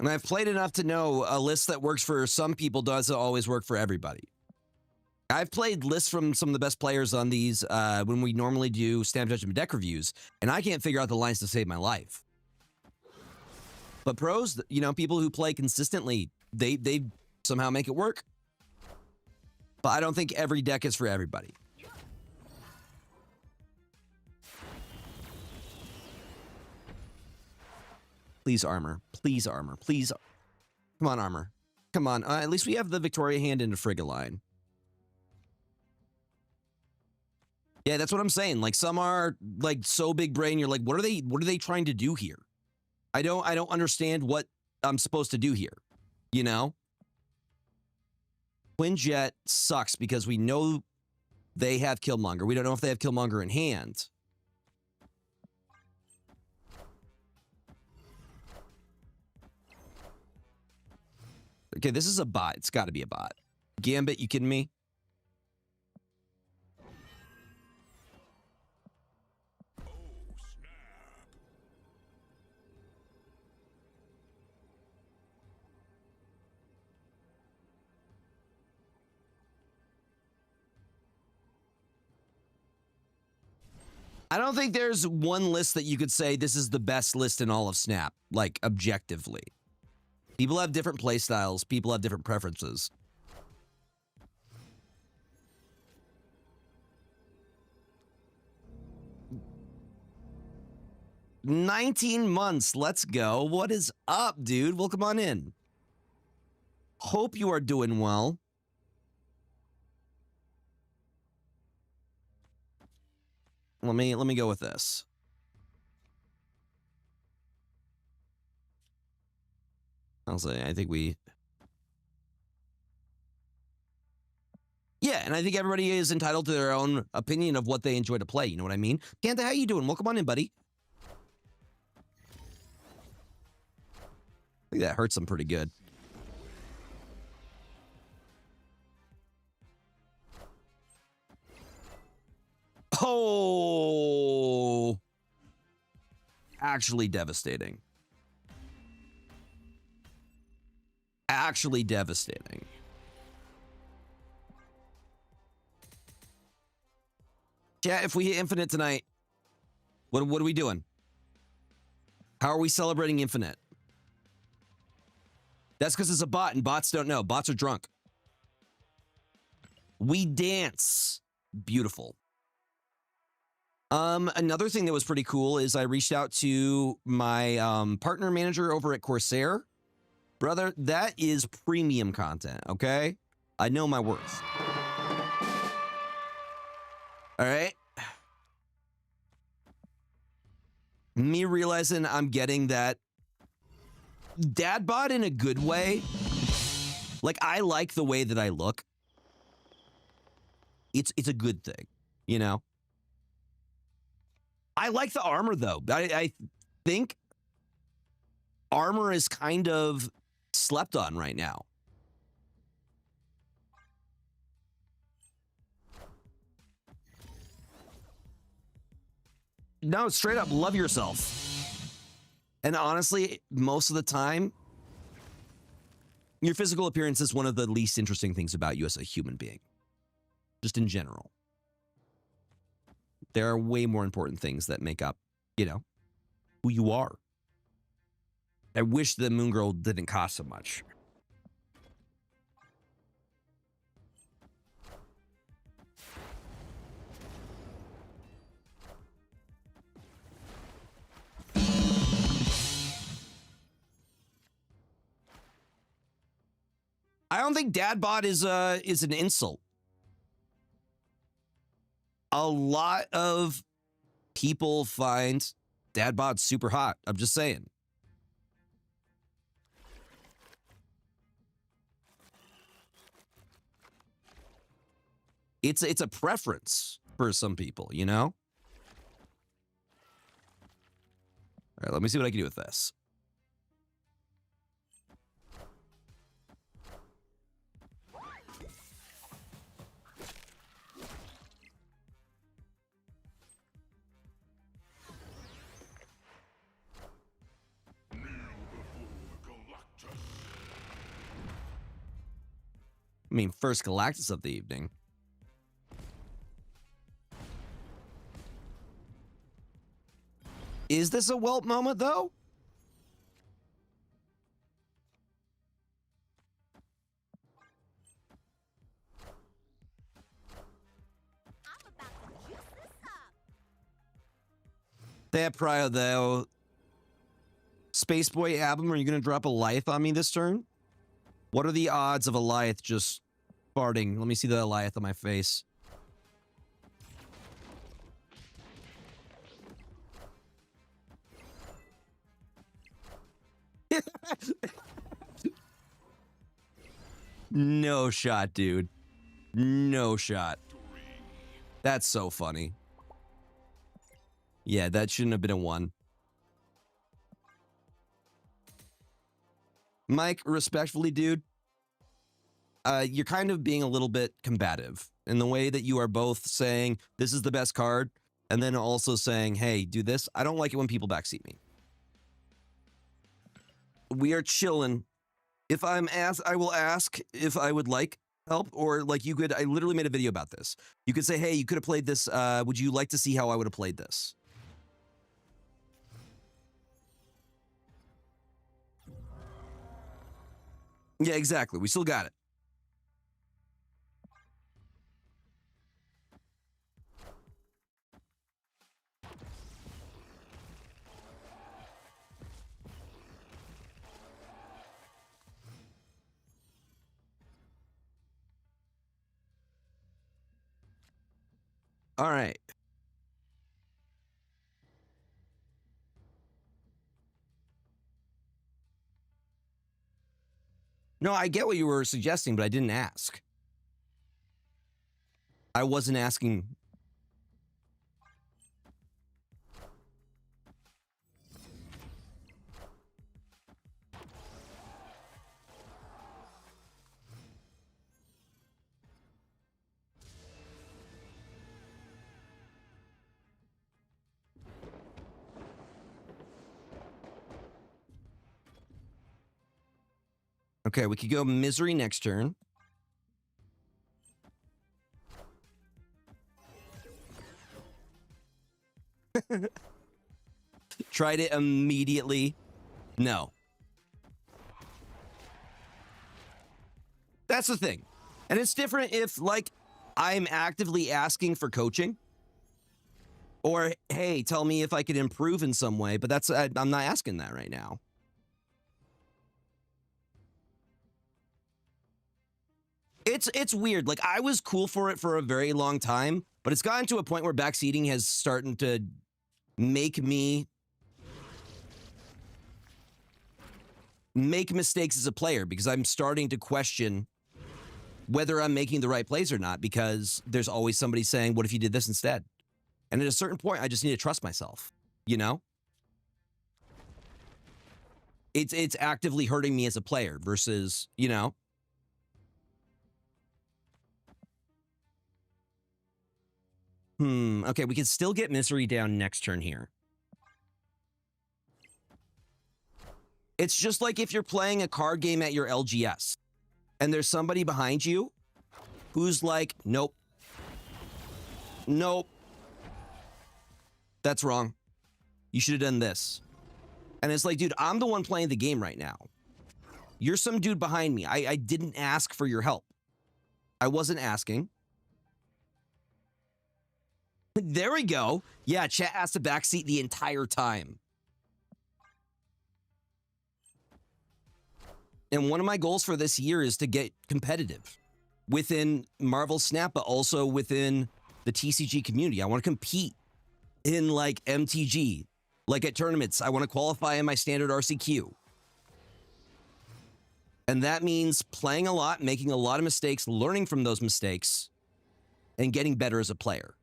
And I've played enough to know a list that works for some people doesn't always work for everybody. I've played lists from some of the best players on these when we normally do Stamp Judgment deck reviews, and I can't figure out the lines to save my life. But pros, you know, people who play consistently, they somehow make it work. But I don't think every deck is for everybody. Please, armor. Please, armor. Please. Come on, armor. Come on. At least we have the Victoria hand into Frigga line. Yeah, that's what I'm saying. Like, some are, like, so big brain, you're like, what are they trying to do here? I don't understand what I'm supposed to do here. You know? Quinjet sucks because we know they have Killmonger. We don't know if they have Killmonger in hand. Okay, this is a bot. It's got to be a bot. Gambit, you kidding me?
Oh, snap.
I don't think there's one list that you could say this is the best list in all of Snap, like objectively. People have different play styles. People have different preferences. "19 months. Let's go. What is up, dude? Welcome on in. Hope you are doing well. Let me go with this. I'll say, I think we... Yeah, and I think everybody is entitled to their own opinion of what they enjoy to play, you know what I mean? Kanta, how you doing? Welcome on in, buddy. I think that hurts them pretty good. Oh! Actually devastating. Actually devastating. Yeah, if we hit Infinite tonight, what are we doing? How are we celebrating Infinite? That's because it's a bot, and bots don't know. Bots are drunk. We dance. Beautiful. Another thing that was pretty cool is I reached out to my partner manager over at Corsair. Brother, that is premium content, okay? I know my worth. All right? Me realizing I'm getting that dad bod in a good way. Like, I like the way that I look. It's a good thing, you know? I like the armor, though. I think armor is kind of slept on right now. No, straight up, love yourself. And honestly, most of the time, your physical appearance is one of the least interesting things about you as a human being. Just in general. There are way more important things that make up, you know, who you are. I wish the Moon Girl didn't cost so much. I don't think dad bod is an insult. A lot of people find dad bod super hot. I'm just saying. It's a preference for some people, you know? All right, let me see what I can do with this. I mean, first Galactus of the evening. Is this a whelp moment, though?
I'm about to juice this up.
That Prio, though. Space Boy Abum, are you going to drop a Lyth on me this turn? What are the odds of a Lyth just farting? Let me see the Lyth on my face. No shot, dude. No shot. That's so funny. Yeah, that shouldn't have been a 1. Mike, respectfully, dude, you're kind of being a little bit combative in the way that you are both saying this is the best card and then also saying, hey, do this. I don't like it when people backseat me. We are chilling. If I'm asked, I will ask if I would like help, or like you could, I literally made a video about this. You could say, hey, you could have played this. Would you like to see how I would have played this? Yeah, exactly. We still got it. All right. No, I get what you were suggesting, but I didn't ask. I wasn't asking. Okay, we could go Misery next turn. Tried it immediately. No. That's the thing. And it's different if, like, I'm actively asking for coaching. Or, hey, tell me if I could improve in some way. But that's, I'm not asking that right now. It's weird. Like, I was cool for it for a very long time, but it's gotten to a point where backseating has started to make me make mistakes as a player, because I'm starting to question whether I'm making the right plays or not, because there's always somebody saying, what if you did this instead? And at a certain point, I just need to trust myself, you know? It's actively hurting me as a player versus, you know? Okay, we can still get Misery down next turn here. It's just like if you're playing a card game at your LGS and there's somebody behind you who's like, nope. Nope. That's wrong. You should have done this. And it's like, dude, I'm the one playing the game right now. You're some dude behind me. I didn't ask for your help. I wasn't asking. There we go. Yeah, chat has to backseat the entire time. And one of my goals for this year is to get competitive within Marvel Snap, but also within the TCG community. I want to compete in like MTG, like at tournaments. I want to qualify in my standard RCQ. And that means playing a lot, making a lot of mistakes, learning from those mistakes, and getting better as a player.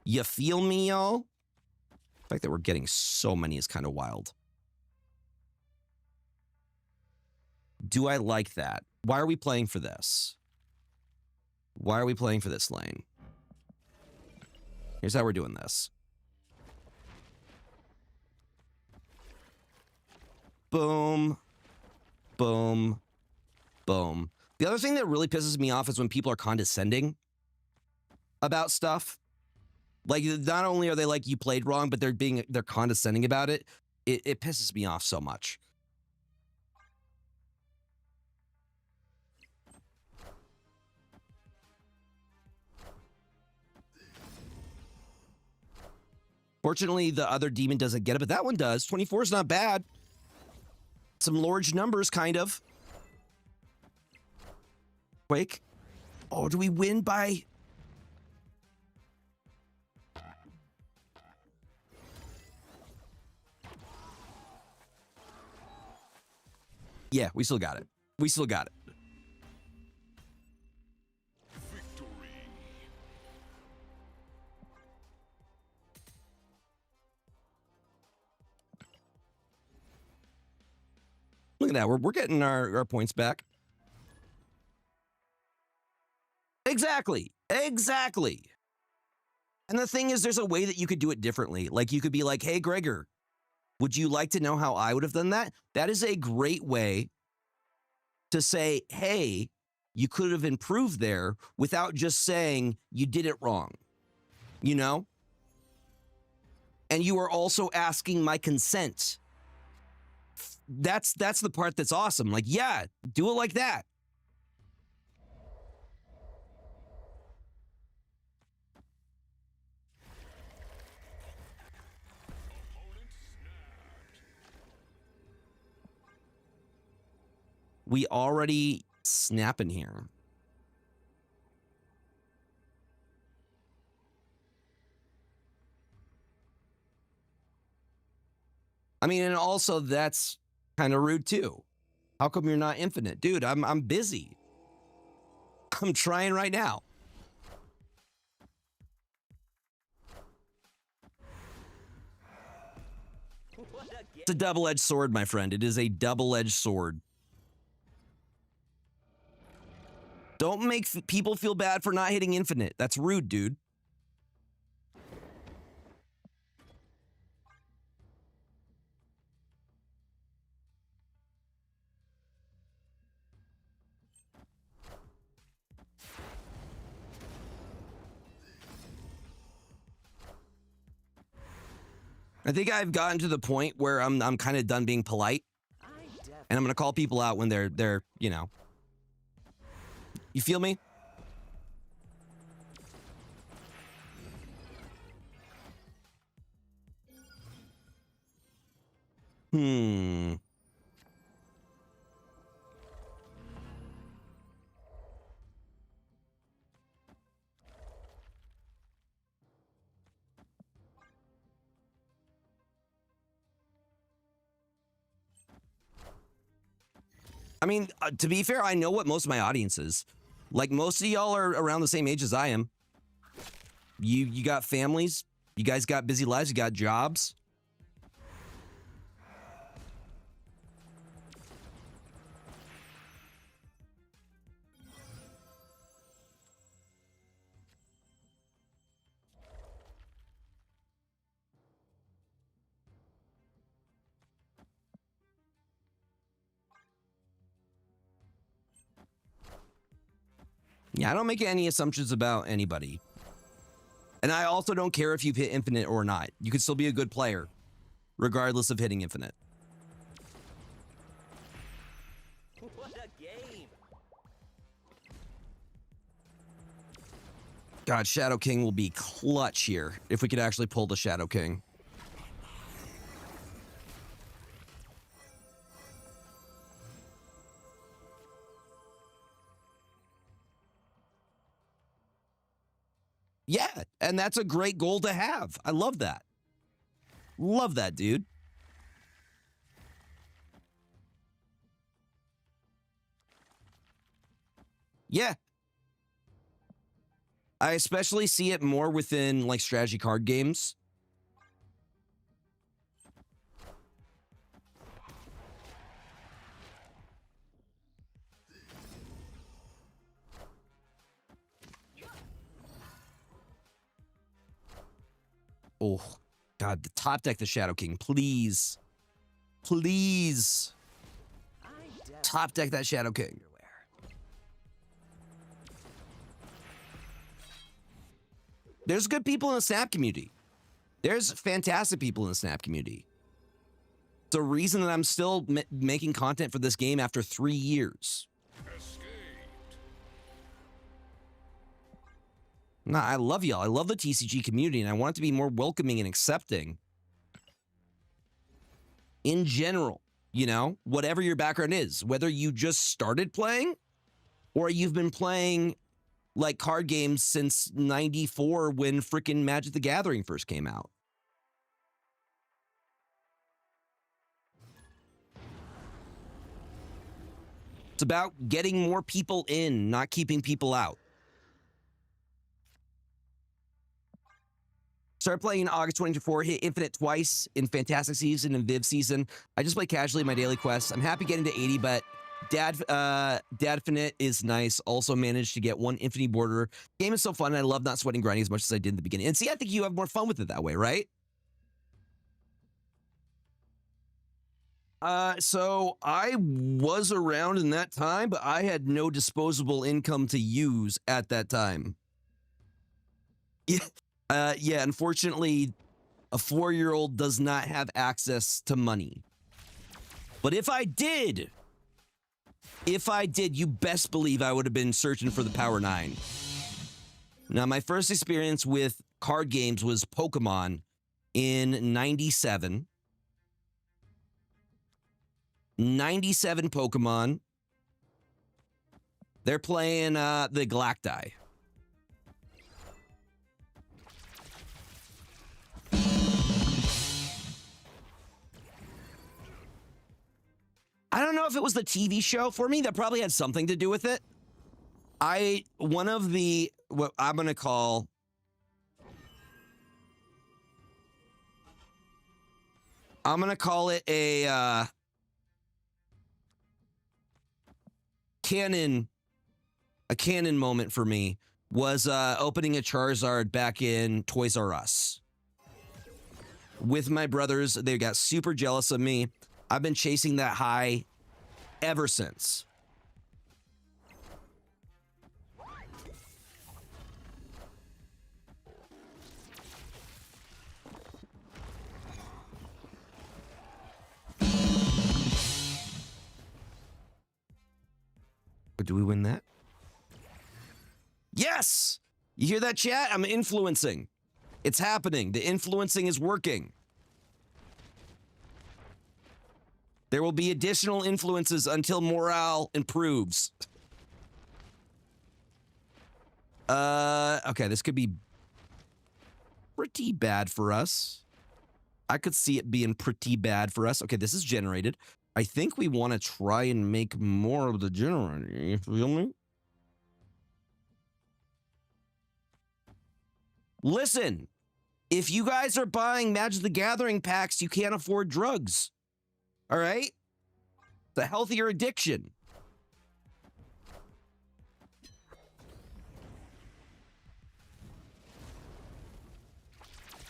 You feel me, y'all? The fact that we're getting so many is kind of wild. Do I like that? Why are we playing for this? Why are we playing for this lane? Here's how we're doing this. Boom. Boom. Boom. The other thing that really pisses me off is when people are condescending about stuff. Like, not only are they like, you played wrong, but they're condescending about it. It pisses me off so much. Fortunately, the other demon doesn't get it, but that one does. 24 is not bad. Some large numbers, kind of. Quake. Oh, do we win by... Yeah, we still got it. We still got it.
Victory.
Look at that. We're getting our points back. Exactly. Exactly. And the thing is, there's a way that you could do it differently. Like you could be like, hey, Gregor, would you like to know how I would have done that? That is a great way to say, hey, you could have improved there without just saying you did it wrong, you know? And you are also asking my consent. That's the part that's awesome. Like, yeah, do it like that. We already snapping here. I mean, and also that's kind of rude too. How come you're not infinite? Dude, I'm busy. I'm trying right now. It's a double-edged sword, my friend. It is a double-edged sword. Don't make people feel bad for not hitting infinite. That's rude, dude. I think I've gotten to the point where I'm kind of done being polite, and I'm gonna call people out when they're you know. You feel me? I mean, to be fair, I know what most of my audience is. Like, most of y'all are around the same age as I am. You got families. You guys got busy lives. You got jobs. Yeah, I don't make any assumptions about anybody. And I also don't care if you've hit infinite or not. You could still be a good player, regardless of hitting infinite.
What a game!
God, Shadow King will be clutch here if we could actually pull the Shadow King. Yeah, and that's a great goal to have. I love that. Love that, dude. Yeah. I especially see it more within like strategy card games. Oh, God, the top deck the Shadow King, please. Please. Top deck that Shadow King. There's good people in the Snap community. There's fantastic people in the Snap community. It's a reason that I'm still making content for this game after 3 years.
Escaped.
No, I love y'all. I love the TCG community, and I want it to be more welcoming and accepting. In general, you know, whatever your background is, whether you just started playing or you've been playing like card games since 94 when freaking Magic the Gathering first came out. It's about getting more people in, not keeping people out. Started playing in August 2024, hit Infinite twice in Fantastic Season and Viv Season. I just play casually my daily quests. I'm happy getting to 80, but Dadfinite is nice. Also managed to get one Infinity Border. Game is so fun, and I love not sweating grinding as much as I did in the beginning. And see, I think you have more fun with it that way, right? So I was around in that time, but I had no disposable income to use at that time. Yeah, unfortunately, a 4-year-old does not have access to money. But if I did, you best believe I would have been searching for the Power 9. Now, my first experience with card games was Pokemon in 97. 97 Pokemon. They're playing the Galacti. I don't know if it was the TV show. For me, that probably had something to do with it. One of the, what I'm going to call, it a canon moment for me was opening a Charizard back in Toys R Us. With my brothers, they got super jealous of me. I've been chasing that high ever since. But do we win that? Yes! You hear that, chat? I'm influencing. It's happening. The influencing is working. There will be additional influences until morale improves. Okay, this could be pretty bad for us. I could see it being pretty bad for us. Okay, this is generated. I think we want to try and make more of the generator. You feel me? Listen, if you guys are buying Magic the Gathering packs, you can't afford drugs. All right? It's a healthier addiction.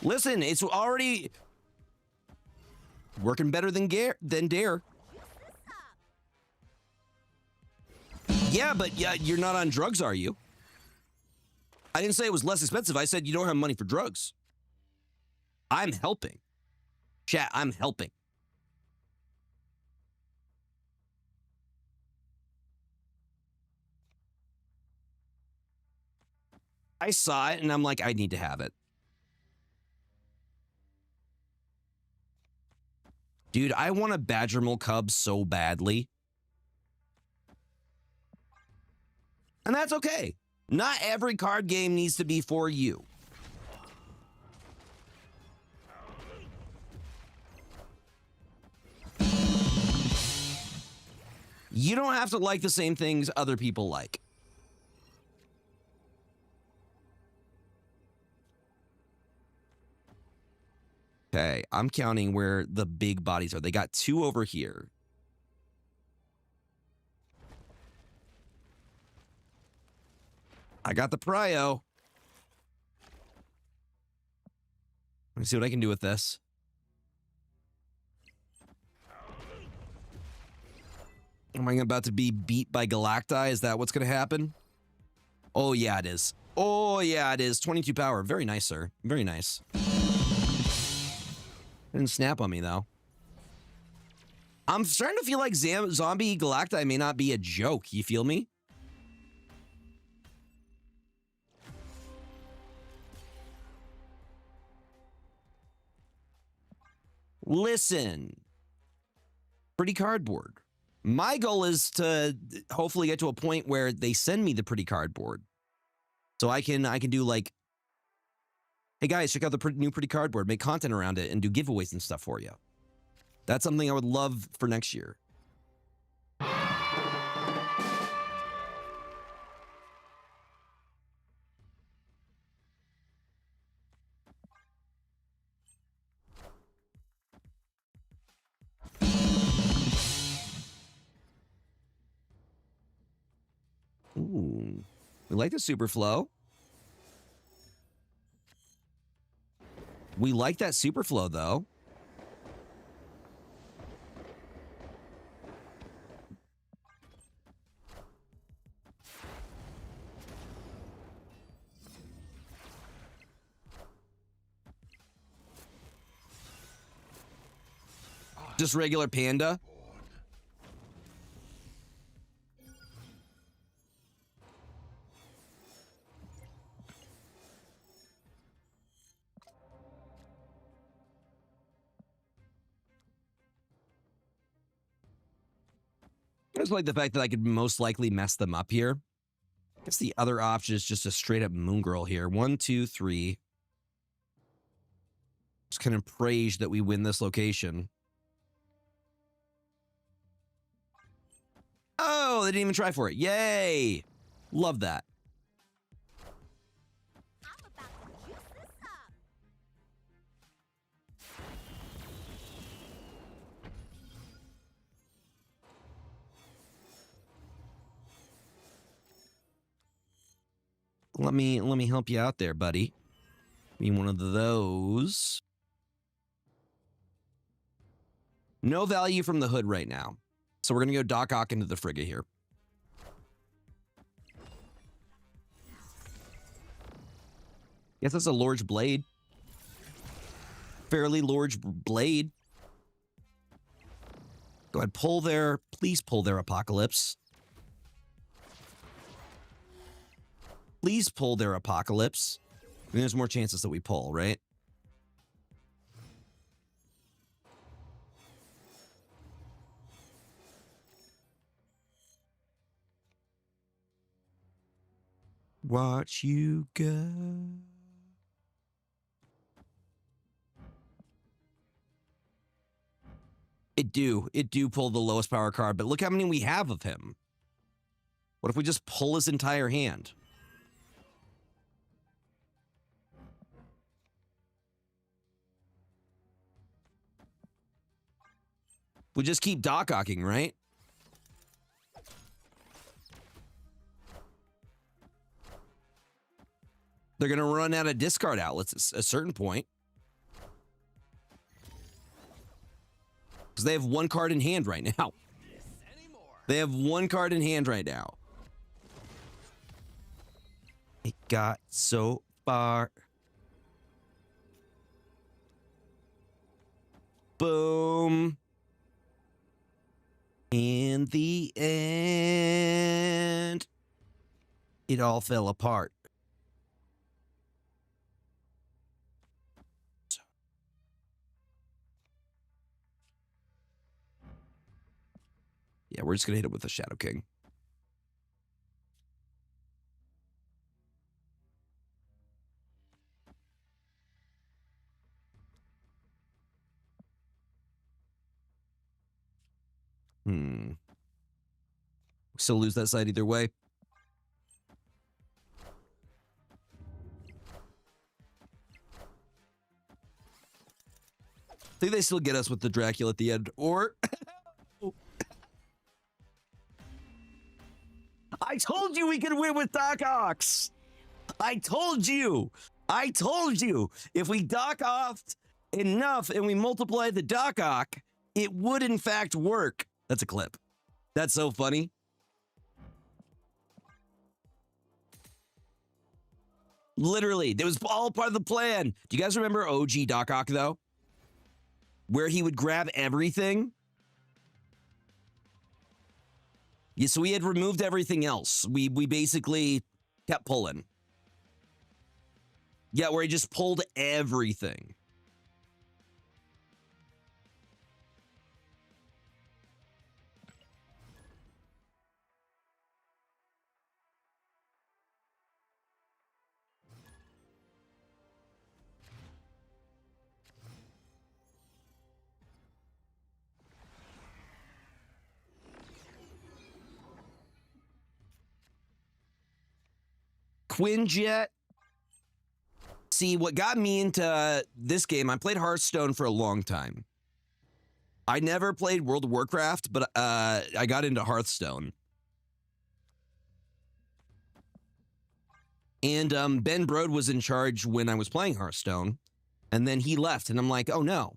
Listen, it's already working better than Dare. Yeah, but yeah, you're not on drugs, are you? I didn't say it was less expensive. I said you don't have money for drugs. I'm helping. Chat, I'm helping. I saw it and I'm like, I need to have it. Dude, I want a Badgermole Cub so badly. And that's okay. Not every card game needs to be for you. You don't have to like the same things other people like. Okay, I'm counting where the big bodies are. They got 2 over here. I got the Prio. Let me see what I can do with this. Am I about to be beat by Galacti? Is that what's going to happen? Oh, yeah, it is. Oh, yeah, it is. 22 power. Very nice, sir. Very nice. Didn't snap on me, though. I'm starting to feel like Zombie Galacti may not be a joke. You feel me? Listen. Pretty cardboard. My goal is to hopefully get to a point where they send me the pretty cardboard. So I can do like, hey guys, check out the new pretty cardboard, make content around it, and do giveaways and stuff for you. That's something I would love for next year. We like the super flow. We like that super flow, though. Just regular panda. I just like the fact that I could most likely mess them up here. I guess the other option is just a straight up Moon Girl here. 1, 2, 3. Just kind of praise that we win this location. Oh, they didn't even try for it. Yay! Love that.
I'm about to juice this up.
Let me help you out there, buddy. Be one of those. No value from the hood right now. So we're gonna go Doc Ock into the Frigga here. Guess that's a large blade. Fairly large blade. Go ahead, pull their, please pull their Apocalypse. Please pull their Apocalypse. I mean, there's more chances that we pull, right? Watch you go. It do pull the lowest power card, but look how many we have of him. What if we just pull his entire hand? We just keep Doc-ocking, right? They're going to run out of discard outlets at a certain point. Because they have one card in hand right now. They have one card in hand right now. It got so far. Boom. In the end, it all fell apart. Yeah, we're just going to hit it with the Shadow King. We still lose that side either way. I think they still get us with the Dracula at the end, or... I told you we could win with Doc Ox. I told you. I told you. If we Doc off enough and we multiply the Doc Ock, it would in fact work. That's a clip. That's so funny. Literally, it was all part of the plan. Do you guys remember OG Doc Ock though? Where he would grab everything? Yeah, so we had removed everything else. We basically kept pulling. Yeah, where he just pulled everything. Quinjet. See, what got me into this game, I played Hearthstone for a long time. I never played World of Warcraft, but I got into Hearthstone. And Ben Brode was in charge when I was playing Hearthstone, and then he left, and I'm like, oh no.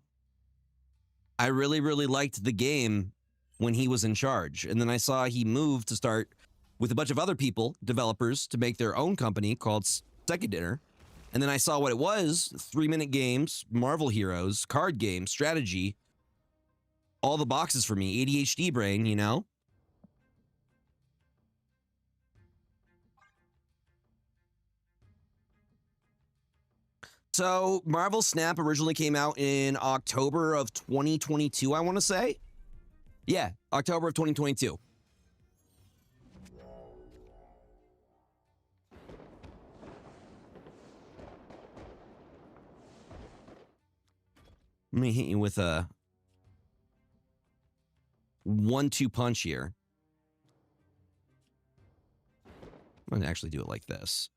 I really, really liked the game when he was in charge. And then I saw he moved to start with a bunch of other people, developers, to make their own company called Second Dinner. And then I saw what it was, 3-minute games, Marvel Heroes, card games, strategy, all the boxes for me, ADHD brain, you know? So Marvel Snap originally came out in October of 2022, I want to say. Yeah, October of 2022. Let me hit you with a 1-2 punch here. I'm gonna actually do it like this.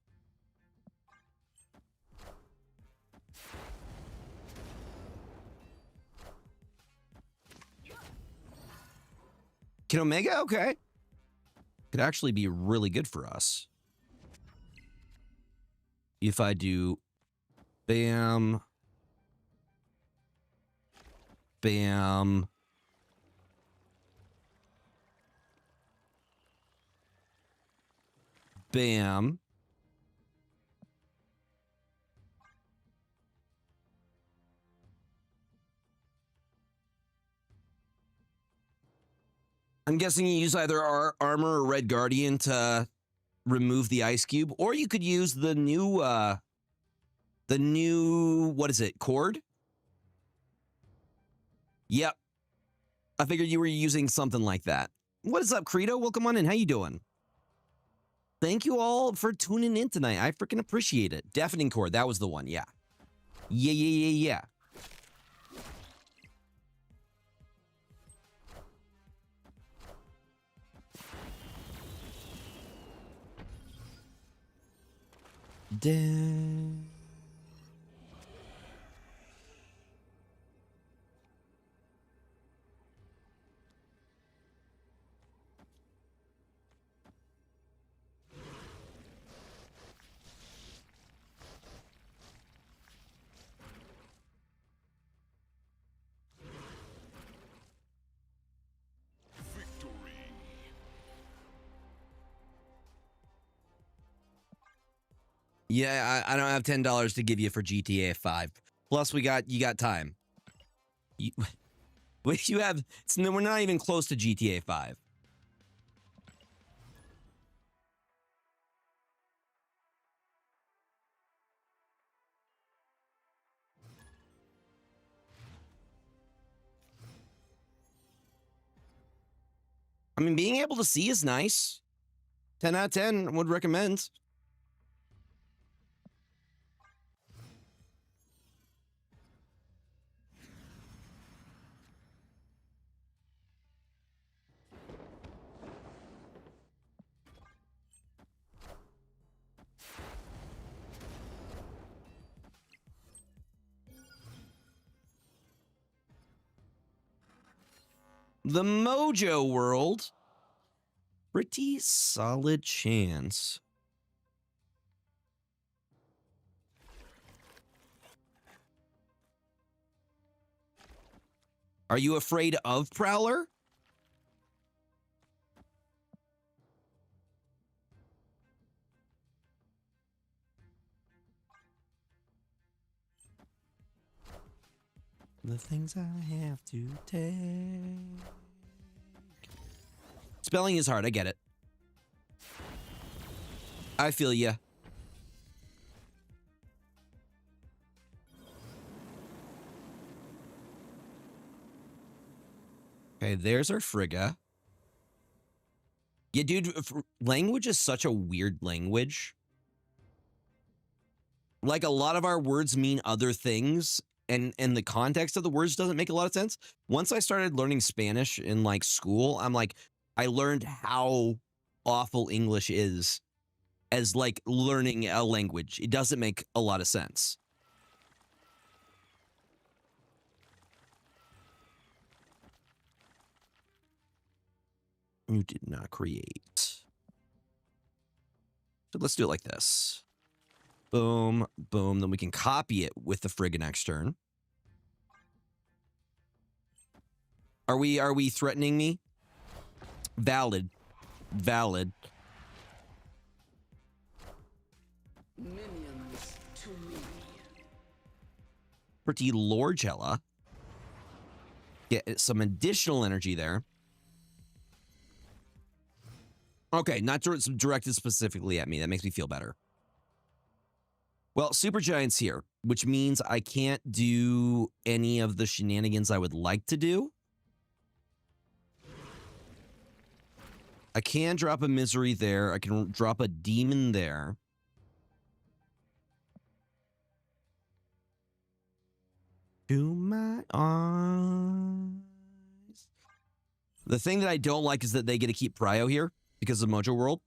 Kid Omega, okay. Could actually be really good for us. If I do bam, bam, bam. I'm guessing you use either Armor or Red Guardian to remove the Ice Cube, or you could use the new, what is it, Cord? Yep. I figured you were using something like that. What is up, Credo? Welcome on in. How you doing? Thank you all for tuning in tonight. I freaking appreciate it. Deafening Cord, that was the one, yeah. Yeah. Damn.
Victory.
Yeah, I don't have $10 to give you for GTA 5. Plus, you got time. You have. We're not even close to GTA 5. I mean, being able to see is nice. 10 out of 10 would recommend. The Mojo World. Pretty solid chance. Are you afraid of Prowler? The things I have to take. Spelling is hard, I get it. I feel ya. Okay, there's our Frigga. Yeah, dude, language is such a weird language. Like, a lot of our words mean other things, and the context of the words doesn't make a lot of sense. Once I started learning Spanish in, like, school, I'm like, I learned how awful English is as, like, learning a language. It doesn't make a lot of sense. You did not create. So let's do it like this. Boom, boom. Then we can copy it with the friggin' next turn. Are we threatening me? Valid. Valid.
Minions to me.
Pretty Lorgella. Get some additional energy there. Okay, not directed specifically at me. That makes me feel better. Well, Super Giant's here, which means I can't do any of the shenanigans I would like to do. I can drop a Misery there. I can drop a Demon there. To my eyes. The thing that I don't like is that they get to keep Prio here because of Mojo World.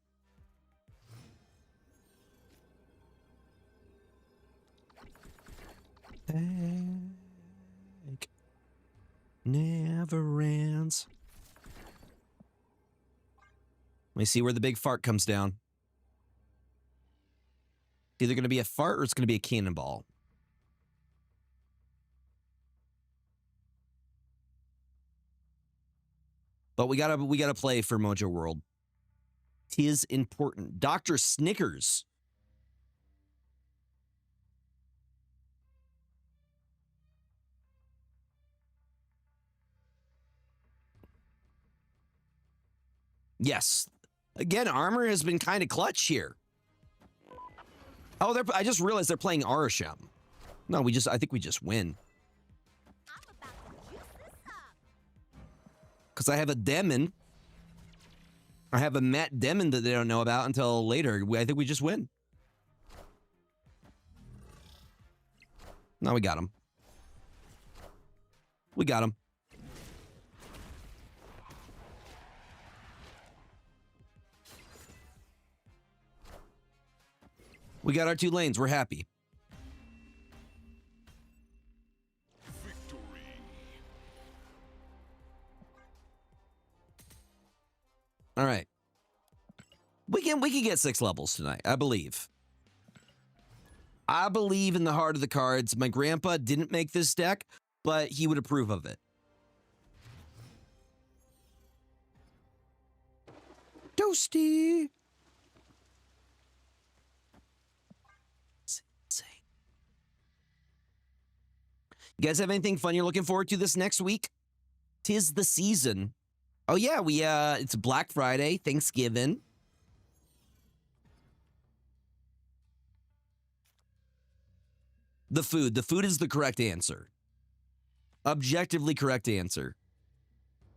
Take never ends. Let me see where the big fart comes down. It's either going to be a fart or it's going to be a cannonball. But we gotta play for Mojo World. 'Tis important. Dr. Snickers. Yes. Again, armor has been kind of clutch here. Oh, I just realized they're playing Arasham. No, I think we just win.
I'm about to juice this up.
Because I have a Demon. I have a Matt Demon that they don't know about until later. I think we just win. No, we got him. We got him. We got our 2 lanes. We're happy.
Victory.
All right. We can get 6 levels tonight, I believe. I believe in the heart of the cards. My grandpa didn't make this deck, but he would approve of it. Toasty. You guys have anything fun you're looking forward to this next week? 'Tis the season. Oh yeah, it's Black Friday, Thanksgiving. The food is the correct answer. Objectively correct answer.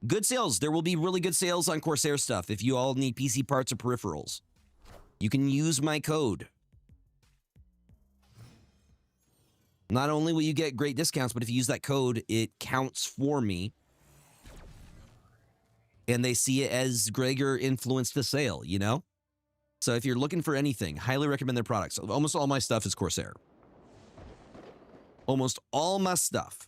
Good sales. There will be really good sales on Corsair stuff if you all need PC parts or peripherals. You can use my code. Not only will you get great discounts, but if you use that code, it counts for me. And they see it as Gregor influenced the sale, you know? So if you're looking for anything, highly recommend their products. Almost all my stuff is Corsair. Almost all my stuff.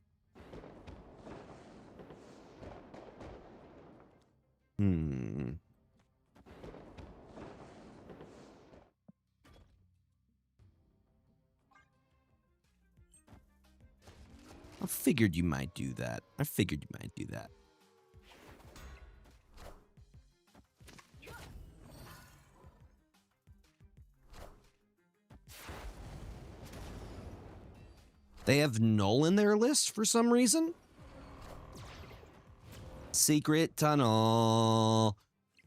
I figured you might do that. They have Null in their list for some reason. Secret tunnel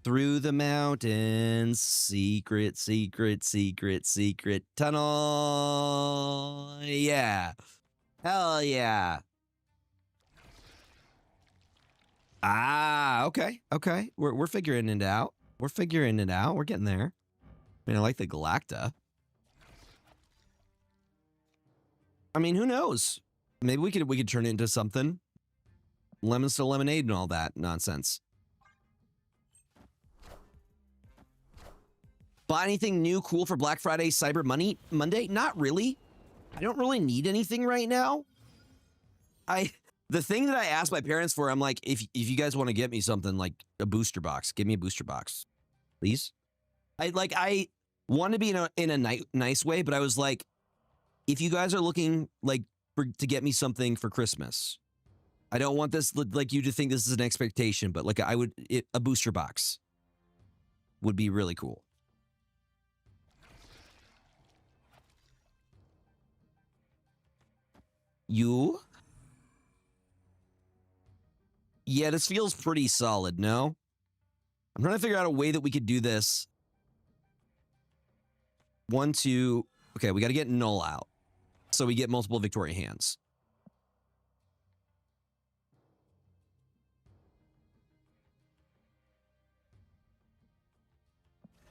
through the mountains. Secret tunnel. Yeah. Hell yeah. Ah, okay. We're figuring it out. We're getting there. I mean, I like the Galacta. I mean, who knows? Maybe we could turn it into something. Lemons to lemonade and all that nonsense. Buy anything new cool for Black Friday, Cyber Monday? Not really. I don't really need anything right now. The thing that I asked my parents for, I'm like, if you guys want to get me something like a booster box, give me a booster box, please. Want to be in a nice way, but I was like, if you guys are looking like to get me something for Christmas, I don't want this like you to think this is an expectation, but like a booster box would be really cool. You? Yeah, this feels pretty solid, no? I'm trying to figure out a way that we could do this. 1, 2. Okay, we got to get Null out. So we get multiple Victoria hands.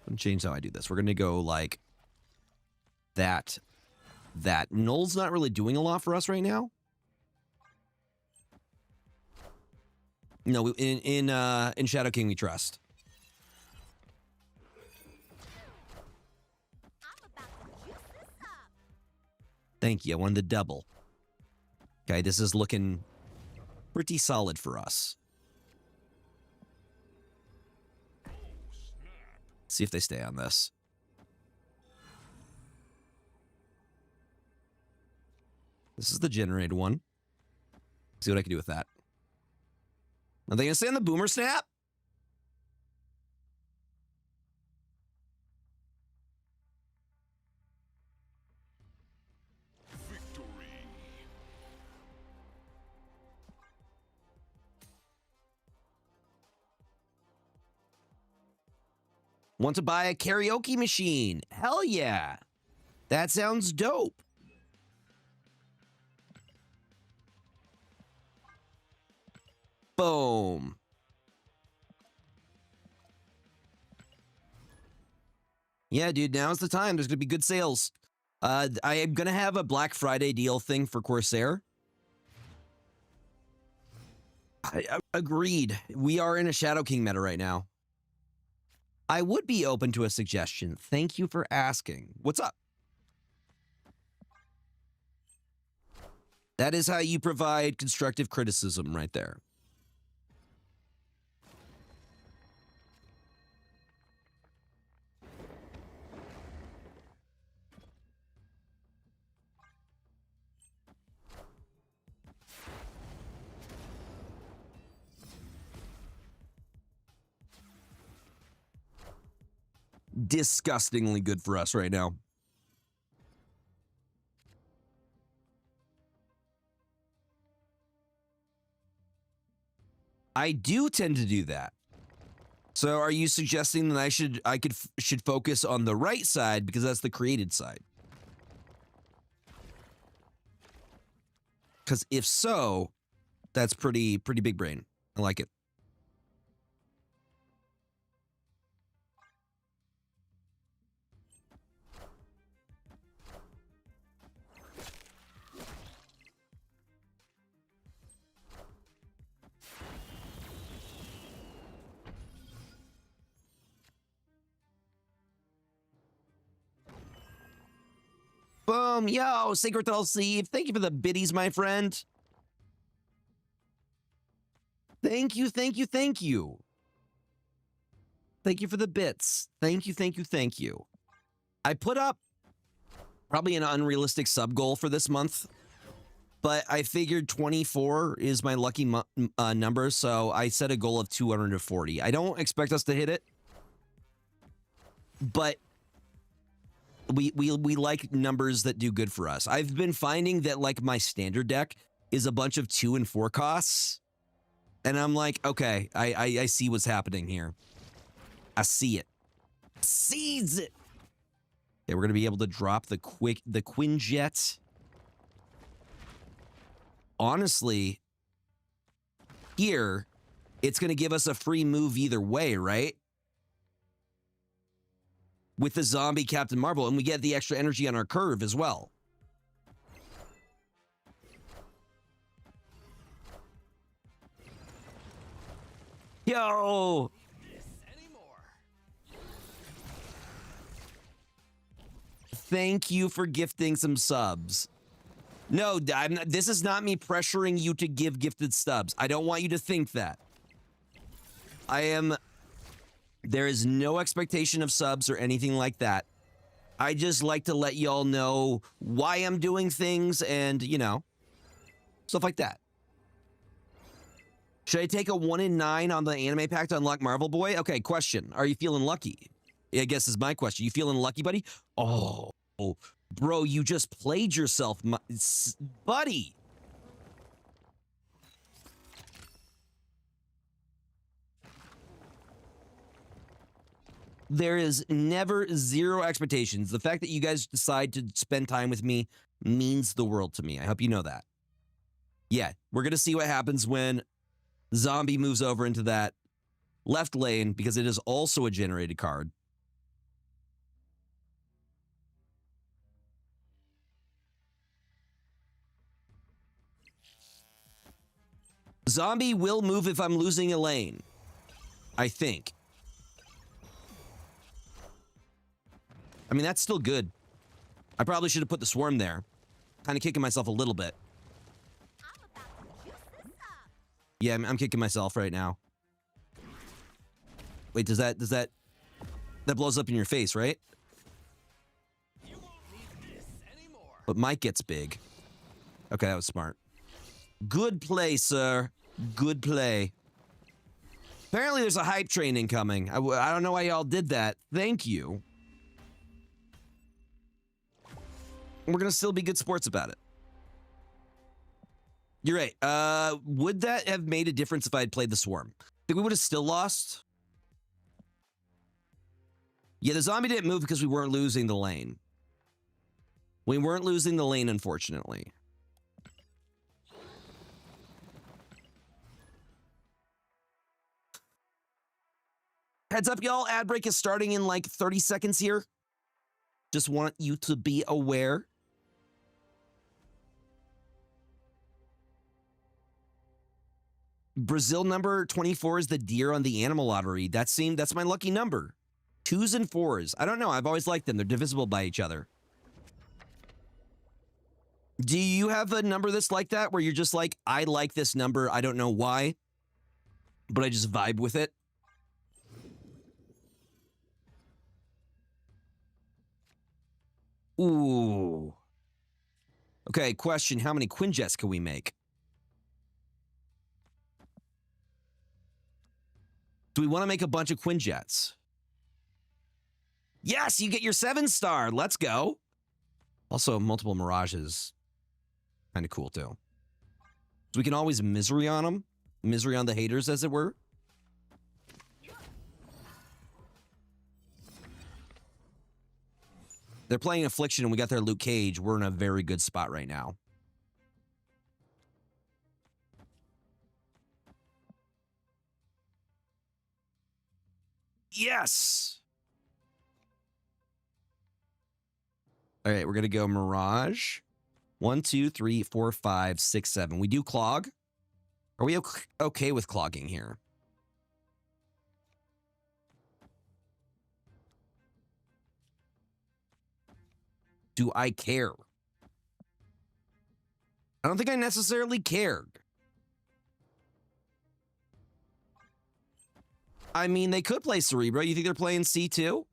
I'm gonna change how I do this. We're going to go like that. Null's not really doing a lot for us right now. No, in Shadow King we trust.
I'm about to juice this up.
Thank you. I wanted the double. Okay, this is looking pretty solid for us. See if they stay on this. This is the generated one. See what I can do with that. Are they going to stay on the Boomer Snap?
Victory.
Want to buy a karaoke machine? Hell yeah. That sounds dope. Boom. Yeah, dude, now's the time. There's going to be good sales. I am going to have a Black Friday deal thing for Corsair. I agreed. We are in a Shadow King meta right now. I would be open to a suggestion. Thank you for asking. What's up? That is how you provide constructive criticism right there. Disgustingly good for us right now. I do tend to do that. So are you suggesting that I should focus on the right side because that's the created side? Because if so, that's pretty big brain. I like it. Boom. Yo, Sacred Tunnel Sleeve. Thank you for the biddies, my friend. Thank you, thank you, thank you. Thank you for the bits. Thank you, thank you, thank you. I put up probably an unrealistic sub goal for this month, but I figured 24 is my lucky number, so I set a goal of 240. I don't expect us to hit it, but we like numbers that do good for us. I've been finding that like my standard deck is a bunch of 2 and 4 costs. And I'm like, okay, I see what's happening here. I see it. Sees it. Okay, we're gonna be able to drop the Quinjet. Honestly, here, it's gonna give us a free move either way, right? With the zombie Captain Marvel, and we get the extra energy on our curve as well. Yo! Thank you for gifting some subs. No, this is not me pressuring you to give gifted subs. I don't want you to think that. There is no expectation of subs or anything like that. I just like to let y'all know why I'm doing things and, you know, stuff like that. Should I take a 1 in 9 on the anime pack to unlock Marvel Boy? Okay, question. Are you feeling lucky? I guess is my question. You feeling lucky, buddy? Oh, bro, you just played yourself, buddy. There is never zero expectations. The fact that you guys decide to spend time with me means the world to me. I hope you know that. Yeah, we're going to see what happens when Zombie moves over into that left lane because it is also a generated card. Zombie will move if I'm losing a lane, I think. I mean, that's still good. I probably should have put the swarm there. Kind of kicking myself a little bit.
I'm about to juice this up.
Yeah, I'm kicking myself right now. Wait, does that blows up in your face, right?
You won't need this anymore.
But Mike gets big. Okay, that was smart. Good play, sir. Good play. Apparently there's a hype train incoming. I don't know why y'all did that. Thank you. We're gonna still be good sports about it. You're right. Would that have made a difference if I had played the swarm? Think we would have still lost? Yeah, the zombie didn't move because we weren't losing the lane. We weren't losing the lane, unfortunately. Heads up, y'all. Ad break is starting in like 30 seconds here. Just want you to be aware. Brazil number 24 is the deer on the animal lottery. That's my lucky number. 2s and 4s. I don't know. I've always liked them. They're divisible by each other. Do you have a number that's like that where you're just like, I like this number. I don't know why, but I just vibe with it? Ooh. Okay, question. How many Quinjets can we make? Do we want to make a bunch of Quinjets? Yes, you get your 7-star. Let's go. Also, multiple Mirages. Kind of cool, too. So we can always misery on them. Misery on the haters, as it were. They're playing Affliction, and we got their Luke Cage. We're in a very good spot right now. Yes! All right, we're going to go Mirage. 1, 2, 3, 4, 5, 6, 7. We do clog. Are we okay with clogging here? Do I care? I don't think I necessarily cared. I mean, they could play Cerebro. You think they're playing C2?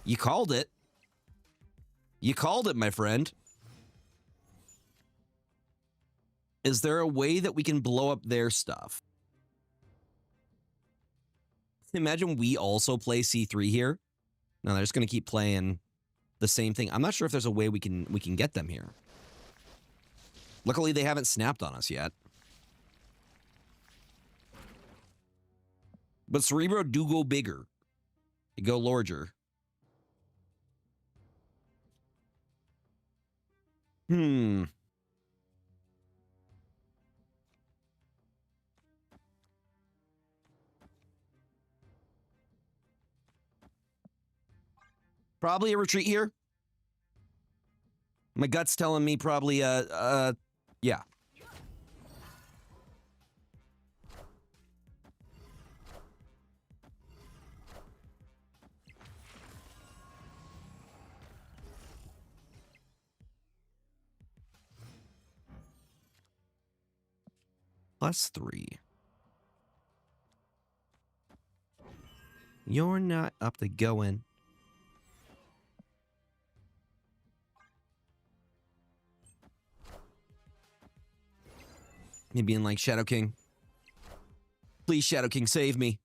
You called it. You called it, my friend. Is there a way that we can blow up their stuff? Imagine we also play C3 here. No, they're just going to keep playing the same thing. I'm not sure if there's a way we can get them here. Luckily, they haven't snapped on us yet. But Cerebro do go bigger. They go larger. Probably a retreat here. My gut's telling me probably, yeah. +3. You're not up to going. Me being like, Shadow King. Please, Shadow King, save me.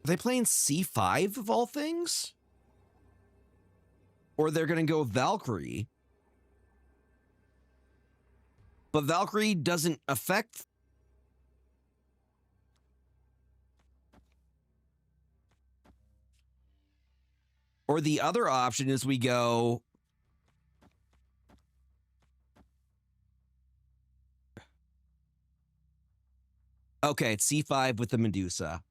Are they playing C5 of all things? Or they're going to go Valkyrie. But Valkyrie doesn't affect. Or the other option is we go. Okay, it's C5 with the Medusa.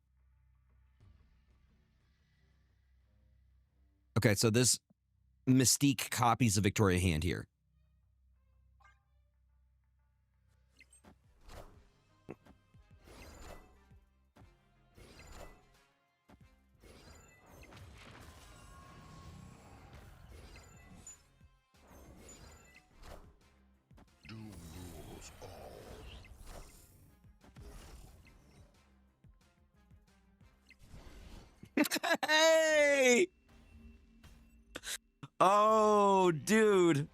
Okay, so this Mystique copies the Victoria hand here.
Doom rules all.
Hey! Oh, dude.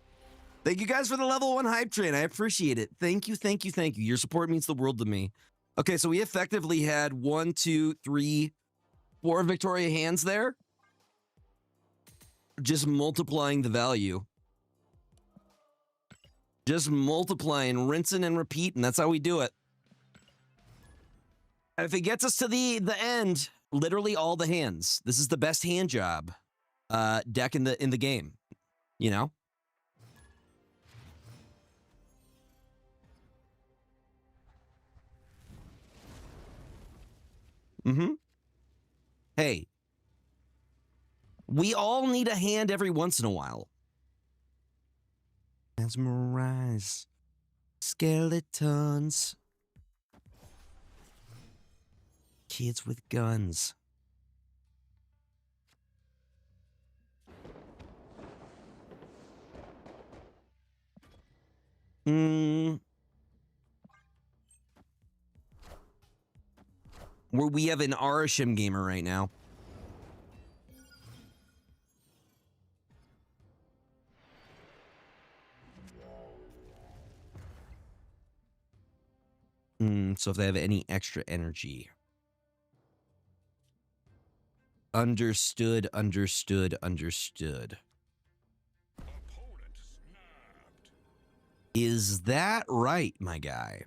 Thank you guys for the level 1 hype train. I appreciate it. Thank you, thank you, thank you. Your support means the world to me. Okay, so we effectively had 1, 2, 3, 4 Victoria hands there. Just multiplying the value. Just multiplying, rinsing and repeat, and that's how we do it. And if it gets us to the end, literally all the hands. This is the best hand job deck in the game. You know? Mm-hmm. Hey. We all need a hand every once in a while. Mesmerize. Skeletons. Kids with guns. We have an Arashim gamer right now. So if they have any extra energy. Understood, understood, understood.
Opponent snapped.
Is that right, my guy?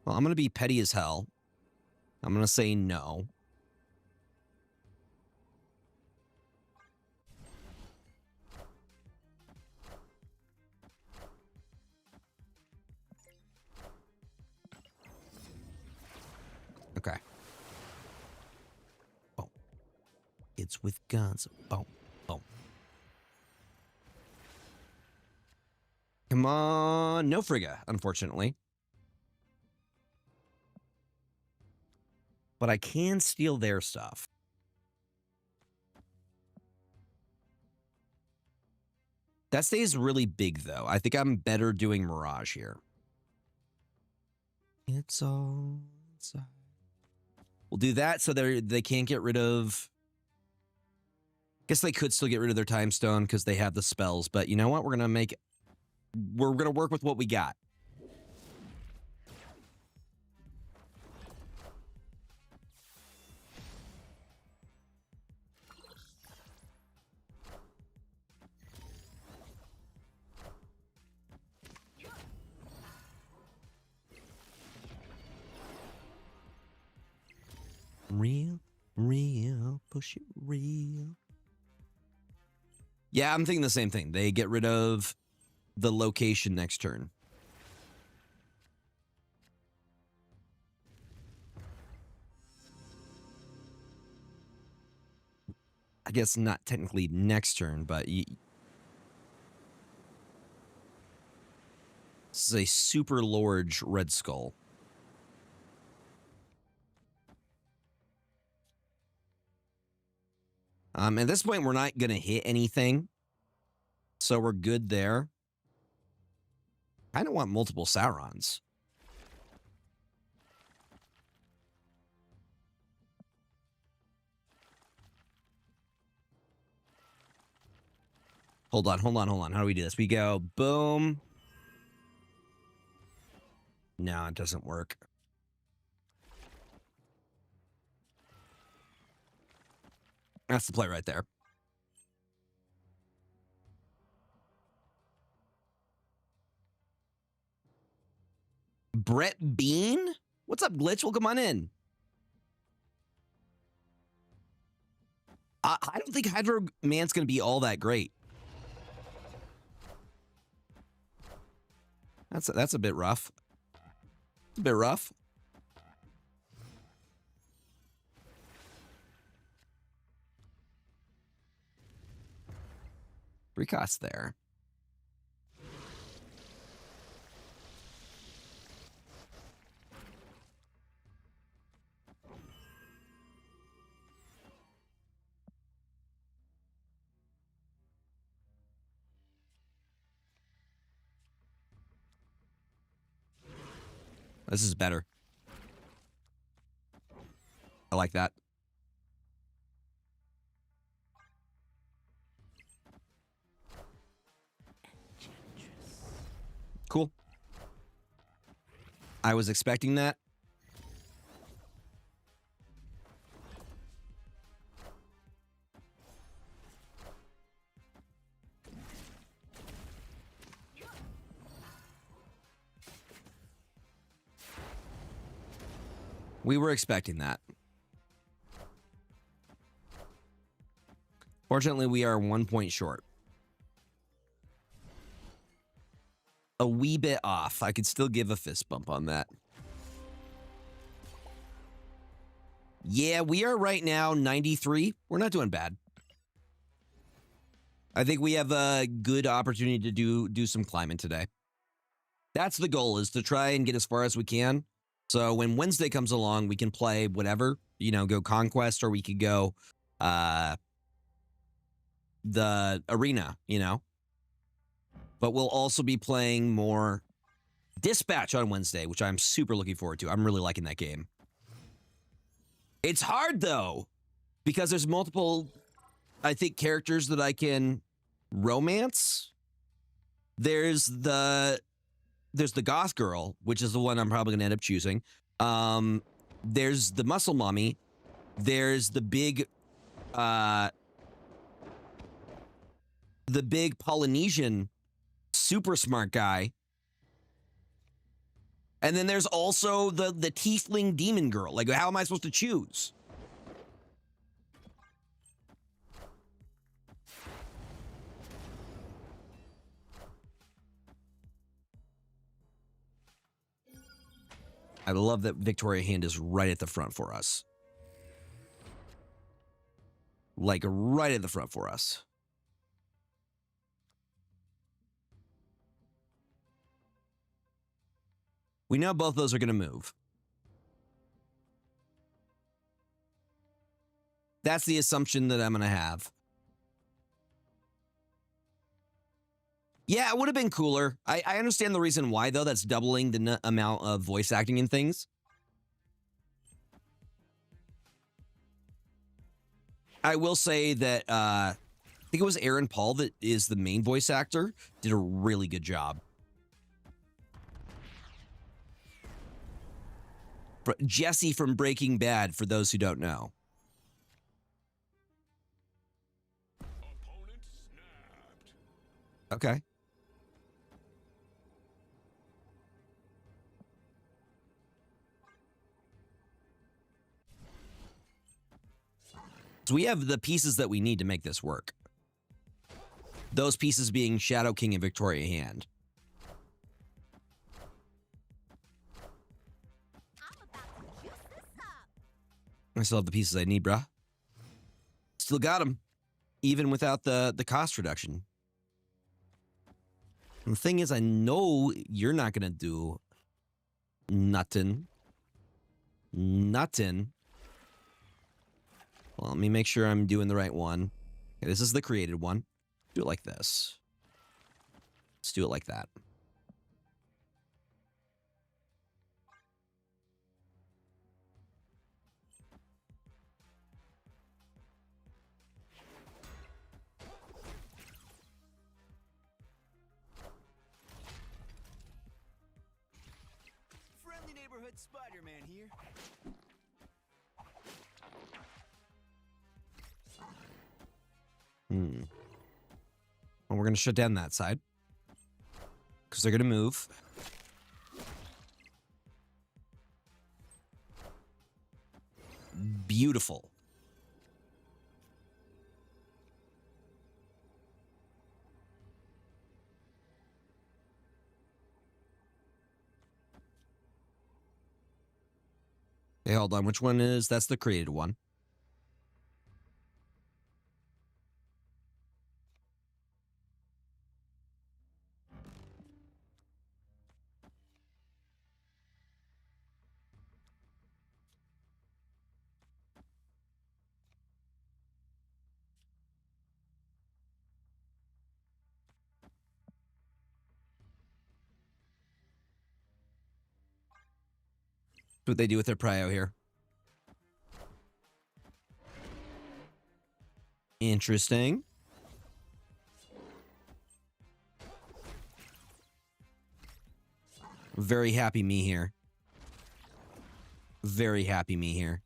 Well, I'm going to be petty as hell. I'm going to say no. Okay. Boom. Kids with guns. Boom. Boom. Come on. No Frigga, unfortunately. But I can steal their stuff. That stays really big, though. I think I'm better doing Mirage here. It's all inside. We'll do that so they can't get rid of... Guess they could still get rid of their Time Stone because they have the spells. But you know what? We're going to work with what we got. Real, push it real. Yeah, I'm thinking the same thing. They get rid of the location next turn. I guess not technically next turn, but this is a super large Red Skull. At this point, we're not going to hit anything. So we're good there. I don't want multiple Saurons. Hold on. How do we do this? We go boom. No, it doesn't work. That's the play right there. Brett Bean? What's up, Glitch? Welcome on in. I don't think Hydro Man's going to be all that great. That's a bit rough. It's a bit rough. Recast there. This is better. I like that. Cool. I was expecting that. We were expecting that. Fortunately, we are 1 point short. A wee bit off. I could still give a fist bump on that. Yeah, we are right now 93. We're not doing bad. I think we have a good opportunity to do some climbing today. That's the goal, is to try and get as far as we can. So when Wednesday comes along, we can play whatever, go Conquest, or we could go the arena, But we'll also be playing more Dispatch on Wednesday, which I'm super looking forward to. I'm really liking that game. It's hard, though, because there's multiple, I think, characters that I can romance. There's the goth girl, which is the one I'm probably going to end up choosing. There's the muscle mommy. There's the big Polynesian super smart guy. And then there's also the tiefling demon girl. Like, how am I supposed to choose? I love that Victoria Hand is right at the front for us. Like, right at the front for us. We know both those are going to move. That's the assumption that I'm going to have. Yeah, it would have been cooler. I understand the reason why, though. That's doubling the amount of voice acting in things. I will say that I think it was Aaron Paul that is the main voice actor. Did a really good job. Jesse from Breaking Bad, for those who don't know.
Opponent snapped.
Okay. So we have the pieces that we need to make this work. Those pieces being Shadow King and Victoria Hand.
I'm about to juice this up.
I still have the pieces I need, bruh. Still got them. Even without the cost reduction. And the thing is, I know you're not going to do nothing. Nothing. Well, let me make sure I'm doing the right one. Okay, this is the created one. Do it like this. Let's do it like that.
Friendly neighborhood Spider-Man here.
Well, we're going to shut down that side. Because they're going to move. Beautiful. Okay, hold on. Which one is... That's the created one. What they do with their prio here. Interesting. Very happy me here. Very happy me here.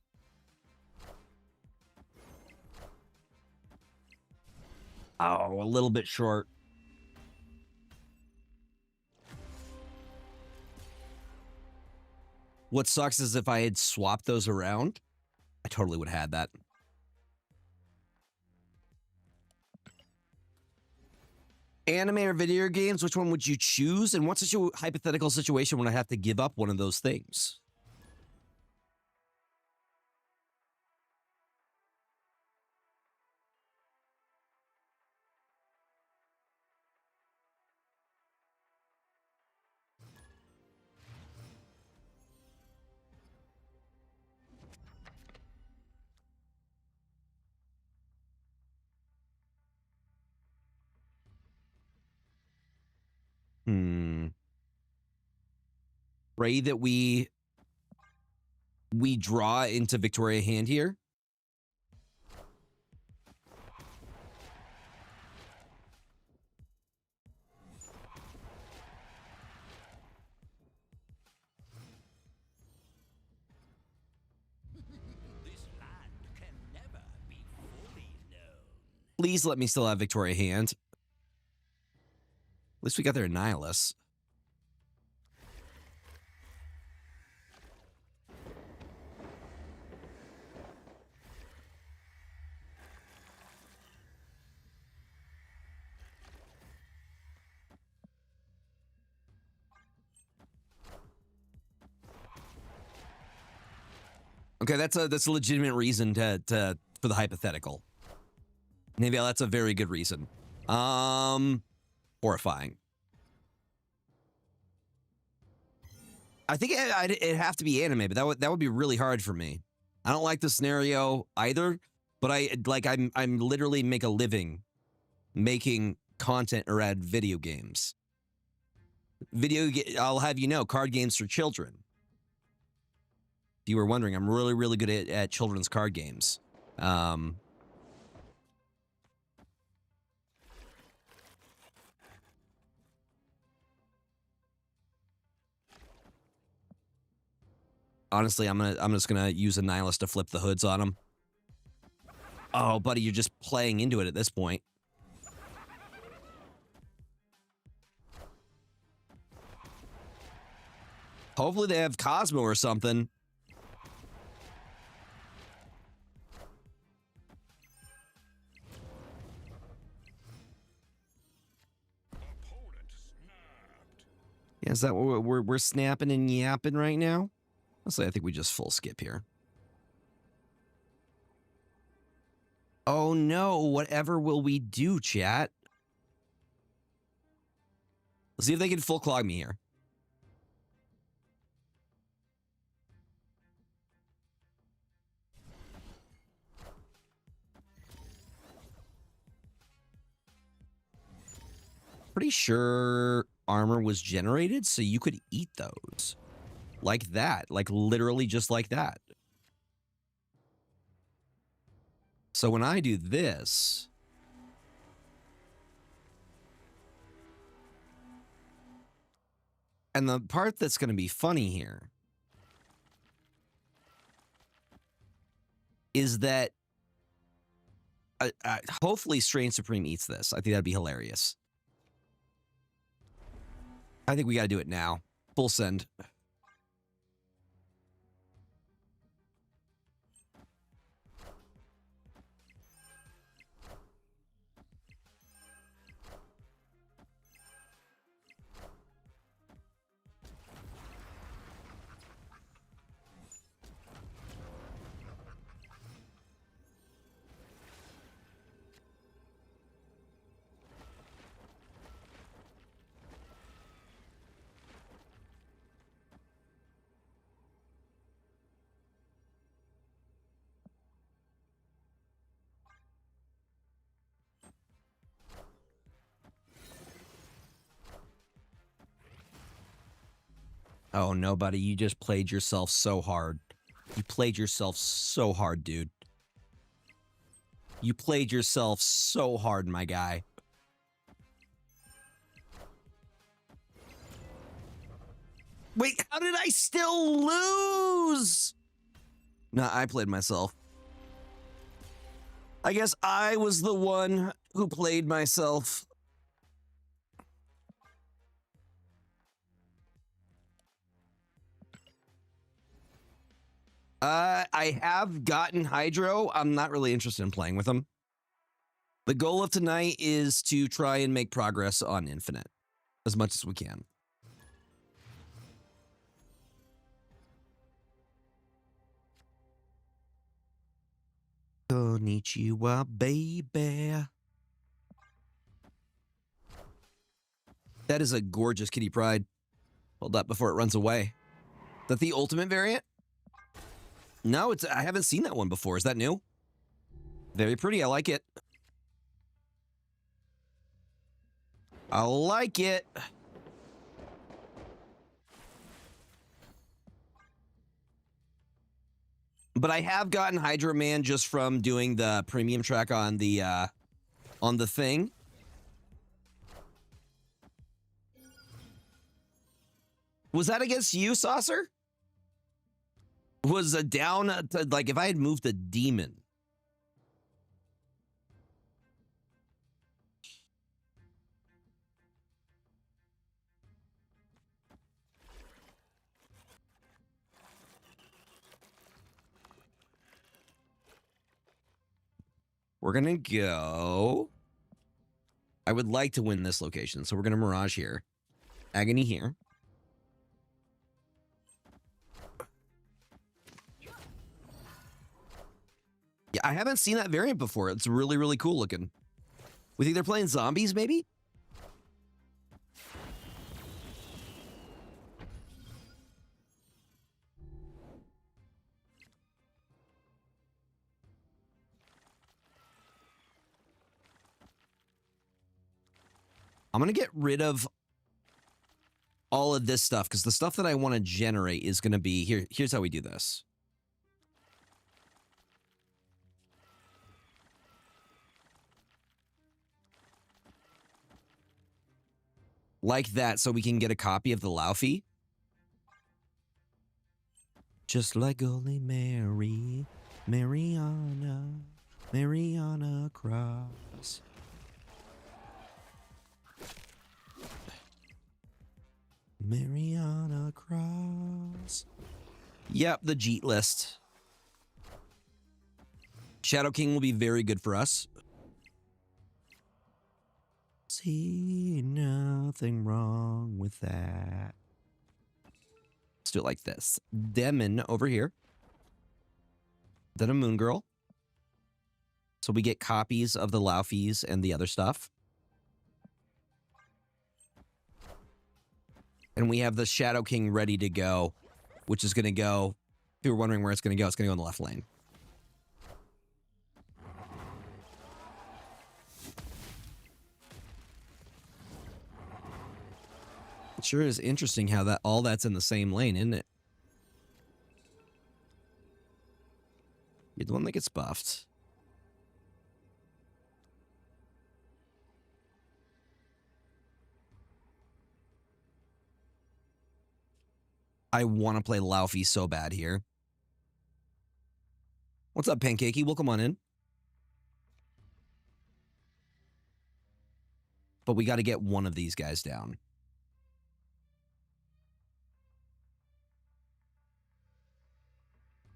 Oh, a little bit short. What sucks is if I had swapped those around, I totally would have had that. Anime or video games, which one would you choose? And what's such a hypothetical situation when I have to give up one of those things? Pray that we draw into Victoria hand here.
This land can never be fully known.
Please let me still have Victoria hand. At least we got their Annihilus. Okay, that's a legitimate reason to for the hypothetical. Maybe that's a very good reason. Horrifying. I think it'd have to be anime, but that would be really hard for me. I don't like the scenario either, but I'm literally make a living making content around video games. I'll have you know, card games for children. If you were wondering, I'm really, really good at children's card games. Honestly, I'm just gonna use Annihilus to flip the hoods on him. Oh, buddy, you're just playing into it at this point. Hopefully they have Cosmo or something.
Opponent snapped.
Yeah, is that what we're snapping and yapping right now? Honestly, I think we just full skip here. Oh no, whatever will we do, chat? Let's see if they can full clog me here. pretty sure armor was generated so you could eat those. Like that. Like literally just like that. So when I do this... And the part that's going to be funny here is that hopefully Strange Supreme eats this. I think that'd be hilarious. I think we got to do it now. Full send. Oh, no, buddy. You just played yourself so hard. You played yourself so hard, dude. You played yourself so hard, my guy. Wait, how did I still lose? Nah, I played myself. I guess I was the one who played myself. I have gotten Hydro. I'm not really interested in playing with him. The goal of tonight is to try and make progress on Infinite as much as we can. Konnichiwa, baby. That is a gorgeous Kitty Pride. Hold up before it runs away. Is that the ultimate variant? No, I haven't seen that one before. Is that new? Very pretty. I like it. I like it. But I have gotten Hydro Man just from doing the premium track on the thing. Was that against you, Saucer? Was a down to, like, if I had moved a demon. We're gonna go. I would like to win this location, so we're gonna Mirage here. Agony here. Yeah, I haven't seen that variant before. It's really, really cool looking. We think they're playing zombies, maybe? I'm going to get rid of all of this stuff because the stuff that I want to generate is going to be here. Here's how we do this. Like that, so we can get a copy of the Laufey. Just like Holy Mary, Mariana Cross. Mariana Cross. Yep, the Jeet list. Shadow King will be very good for us. See nothing wrong with that. Let's do it like this. Demon over here. Then a Moon Girl. So we get copies of the Laufeys and the other stuff. And we have the Shadow King ready to go, which is going to go, if you were wondering where it's going to go in the left lane. It sure is interesting how that all that's in the same lane, isn't it? You're the one that gets buffed. I want to play Laufey so bad here. What's up, Pancakey? Welcome on in. But we got to get one of these guys down.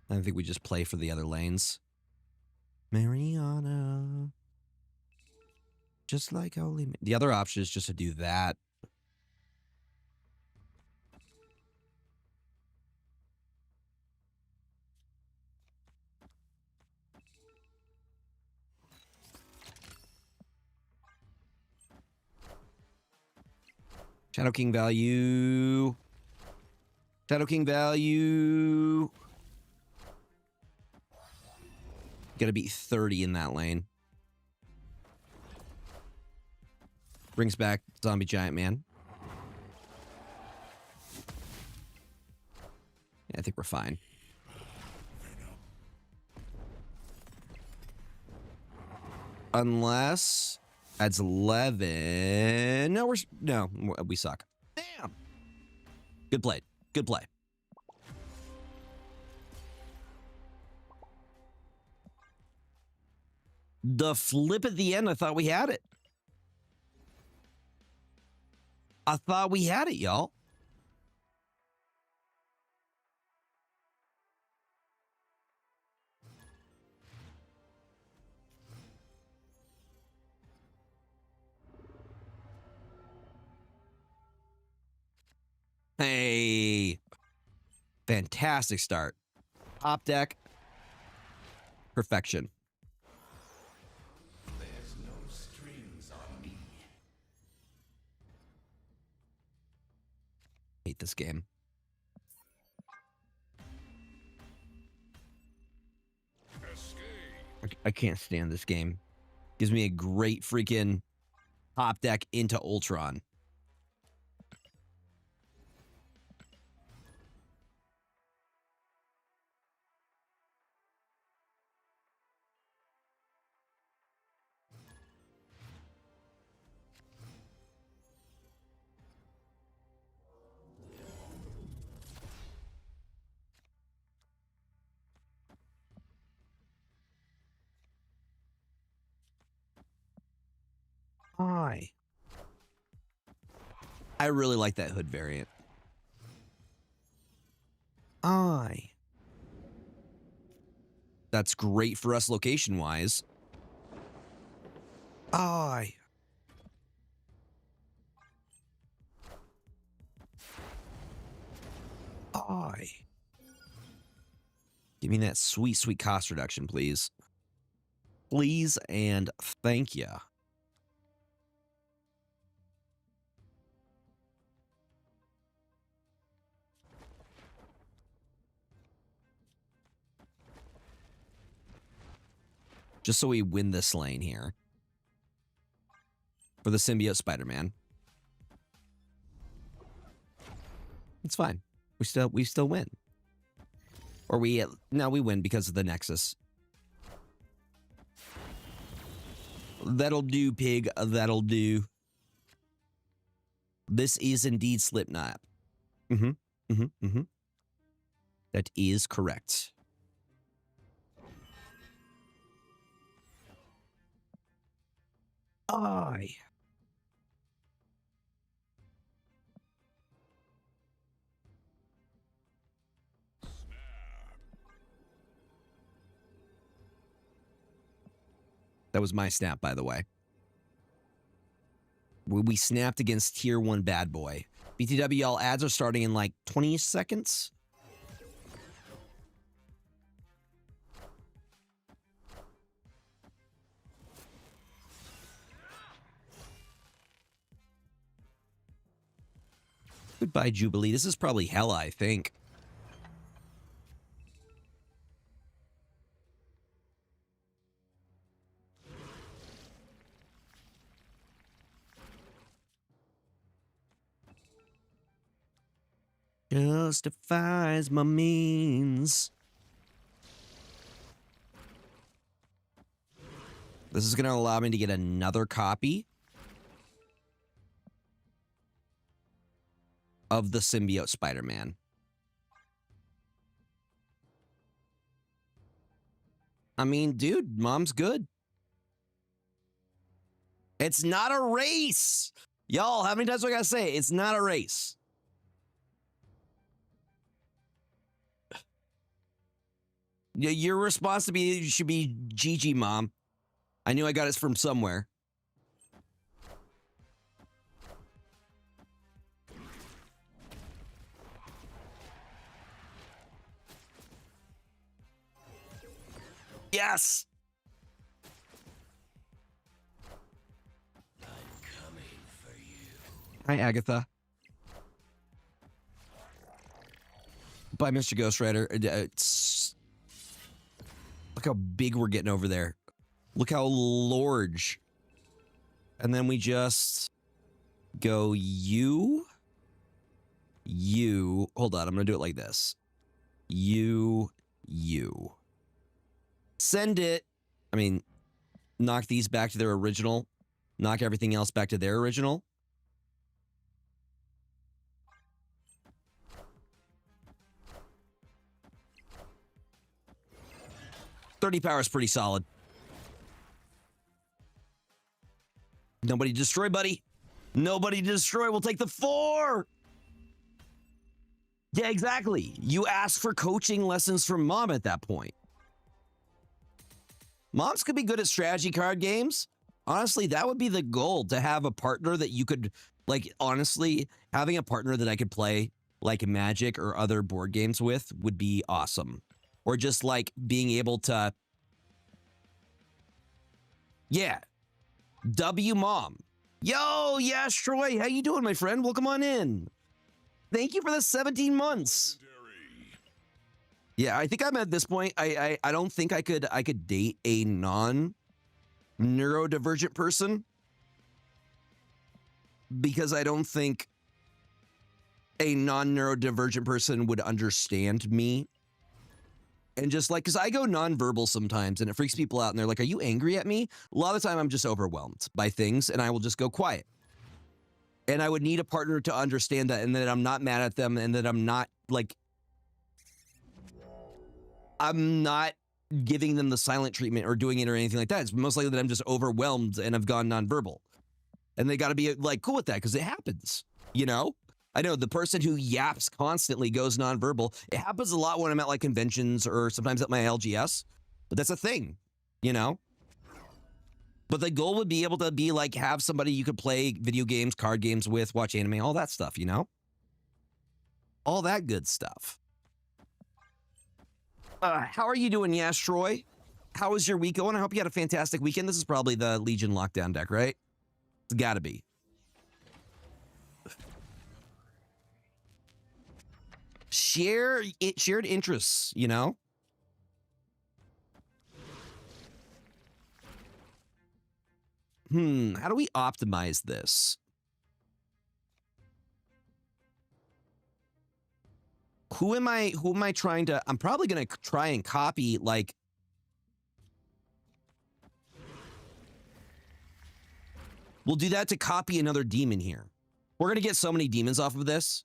I think we just play for the other lanes. Mariana. Just like Holy... The other option is just to do that. Shadow King value. Shadow King value. Gotta beat 30 in that lane. Brings back Zombie Giant Man. Yeah, I think we're fine. Unless adds 11. No, we suck. Damn. Good play. Good play. The flip at the end, I thought we had it. I thought we had it, y'all. Hey. Fantastic start. Top deck. Perfection.
There's no strings on me.
Hate this game.
Escape.
I can't stand this game. Gives me a great freaking top deck into Ultron. I really like that hood variant. That's great for us location-wise. Give me that sweet, sweet cost reduction, please. Please and thank you. Just so we win this lane here. For the symbiote Spider-Man. It's fine. We still win. Or we win because of the Nexus. That'll do, pig. That'll do. This is indeed Slipknot. That is correct. That was my snap, by the way. We snapped against tier 1 bad boy. BTW, all ads are starting in like 20 seconds. Goodbye, Jubilee. This is probably Hela, I think. justifies my means. This is going to allow me to get another copy of the symbiote Spider-Man. I mean, dude, mom's good. It's not a race. Y'all, how many times do I gotta say it's not a race? Your response to me should be GG, Mom. I knew I got it from somewhere. Yes!
I'm coming for you.
Hi, Agatha. Bye, Mr. Ghost Rider. Look how big we're getting over there. Look how large. And then we just go you. Hold on, I'm going to do it like this. You. Send it. I mean, knock these back to their original. Knock everything else back to their original. $30 power is pretty solid. Nobody destroy, buddy. Nobody destroy. We'll take the 4. Yeah, exactly. You ask for coaching lessons from Mom at that point. Moms could be good at strategy card games. Honestly, that would be the goal, to have a partner that you could, like, honestly, having a partner that I could play like Magic or other board games with would be awesome. Or just like being able to, yeah, W Mom. Yo, yes, Troy, how you doing, my friend? Welcome on in. Thank you for the 17 months. Yeah, I think I'm at this point. I don't think I could date a non-neurodivergent person, because I don't think a non-neurodivergent person would understand me. And just like, because I go nonverbal sometimes and it freaks people out and they're like, are you angry at me? A lot of the time I'm just overwhelmed by things and I will just go quiet. And I would need a partner to understand that, and that I'm not mad at them, and that I'm not like, I'm not giving them the silent treatment or doing it or anything like that. It's most likely that I'm just overwhelmed and I've gone nonverbal. And they got to be like cool with that, because it happens, you know? I know the person who yaps constantly goes nonverbal. It happens a lot when I'm at like conventions or sometimes at my LGS, but that's a thing, you know? But the goal would be able to be like, have somebody you could play video games, card games with, watch anime, all that stuff, you know? All that good stuff. How are you doing, Yes, Troy? How was your week going? I hope you had a fantastic weekend. This is probably the Legion lockdown deck, right? It's gotta be. Shared interests, you know? How do we optimize this? Who am I trying to, I'm probably going to try and copy, like, we'll do that to copy another demon here. We're going to get so many demons off of this.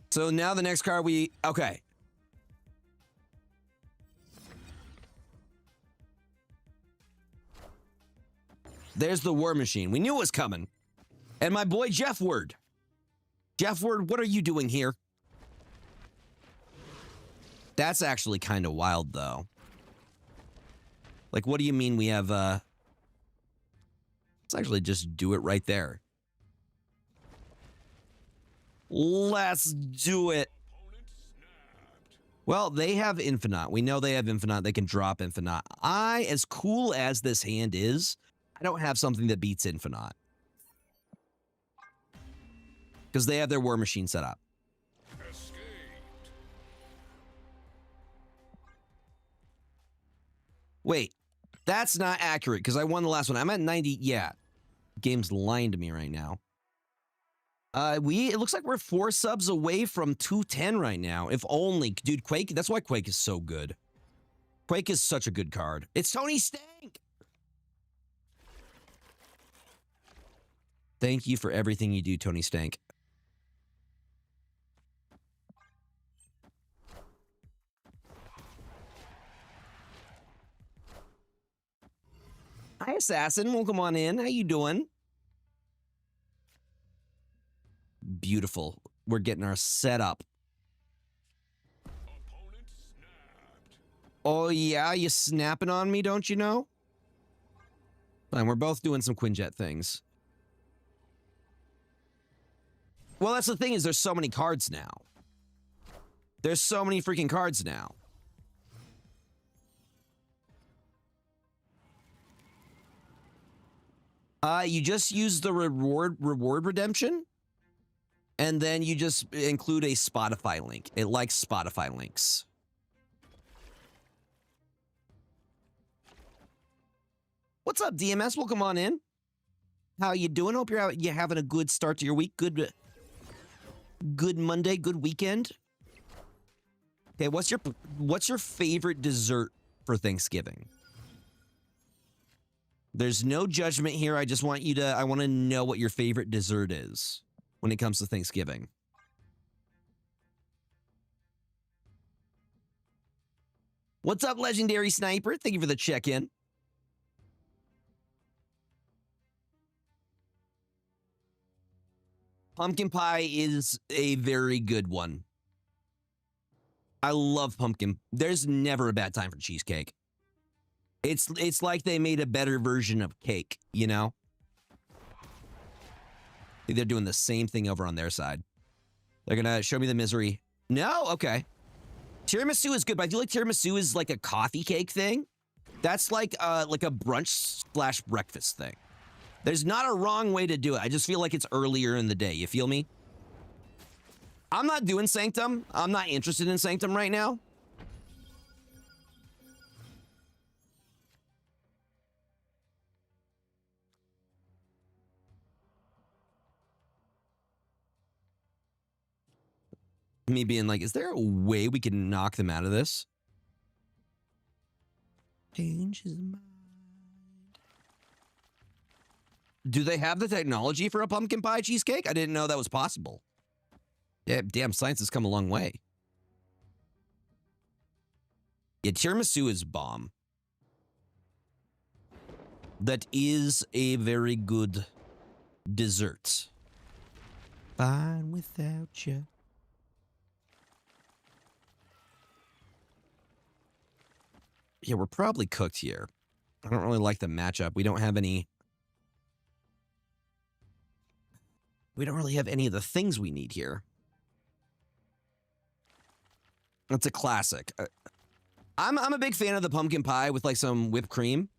So now the next card okay. There's the War Machine. We knew it was coming. And my boy Jeff Word. Jeff Word, what are you doing here? That's actually kind of wild, though. Like, what do you mean we have, let's actually just do it right there. Let's do it. Well, they have Infinite. We know they have Infinite. They can drop Infinite. As cool as this hand is, I don't have something that beats Infinite. because they have their war machine set up.
Escaped.
Wait, that's not accurate because I won the last one. I'm at 90. Yeah, game's lying to me right now. It looks like we're 4 subs away from 210 right now. If only, dude, Quake. That's why Quake is so good. Quake is such a good card. It's Tony Stank. Thank you for everything you do, Tony Stank. Hi, Assassin. Welcome on in. How you doing? Beautiful. We're getting our setup.
Opponent snapped.
Oh, yeah? You snapping on me, don't you know? Fine, we're both doing some Quinjet things. Well, that's the thing is there's so many cards now. There's so many freaking cards now. You just use the reward redemption, and then you just include a Spotify link. It likes Spotify links. What's up, DMS? Welcome on in. How you doing? Hope you're having a good start to your week. Good Monday. Good weekend. Okay, what's your favorite dessert for Thanksgiving? There's no judgment here. I just want you to, I want to know what your favorite dessert is when it comes to Thanksgiving. What's up, Legendary Sniper? Thank you for the check-in. Pumpkin pie is a very good one. I love pumpkin. There's never a bad time for cheesecake. It's like they made a better version of cake, you know? They're doing the same thing over on their side. They're gonna show me the misery. No? Okay. Tiramisu is good, but I feel like tiramisu is like a coffee cake thing. That's like a brunch / breakfast thing. There's not a wrong way to do it. I just feel like it's earlier in the day. You feel me? I'm not doing Sanctum. I'm not interested in Sanctum right now. Me being like, is there a way we can knock them out of this? Change his mind. Do they have the technology for a pumpkin pie cheesecake? I didn't know that was possible. Yeah, damn, science has come a long way. Yeah, tiramisu is bomb. That is a very good dessert. Fine without you. Yeah, we're probably cooked here. I don't really like the matchup. We don't have any... We don't really have any of the things we need here. That's a classic. I'm a big fan of the pumpkin pie with like some whipped cream.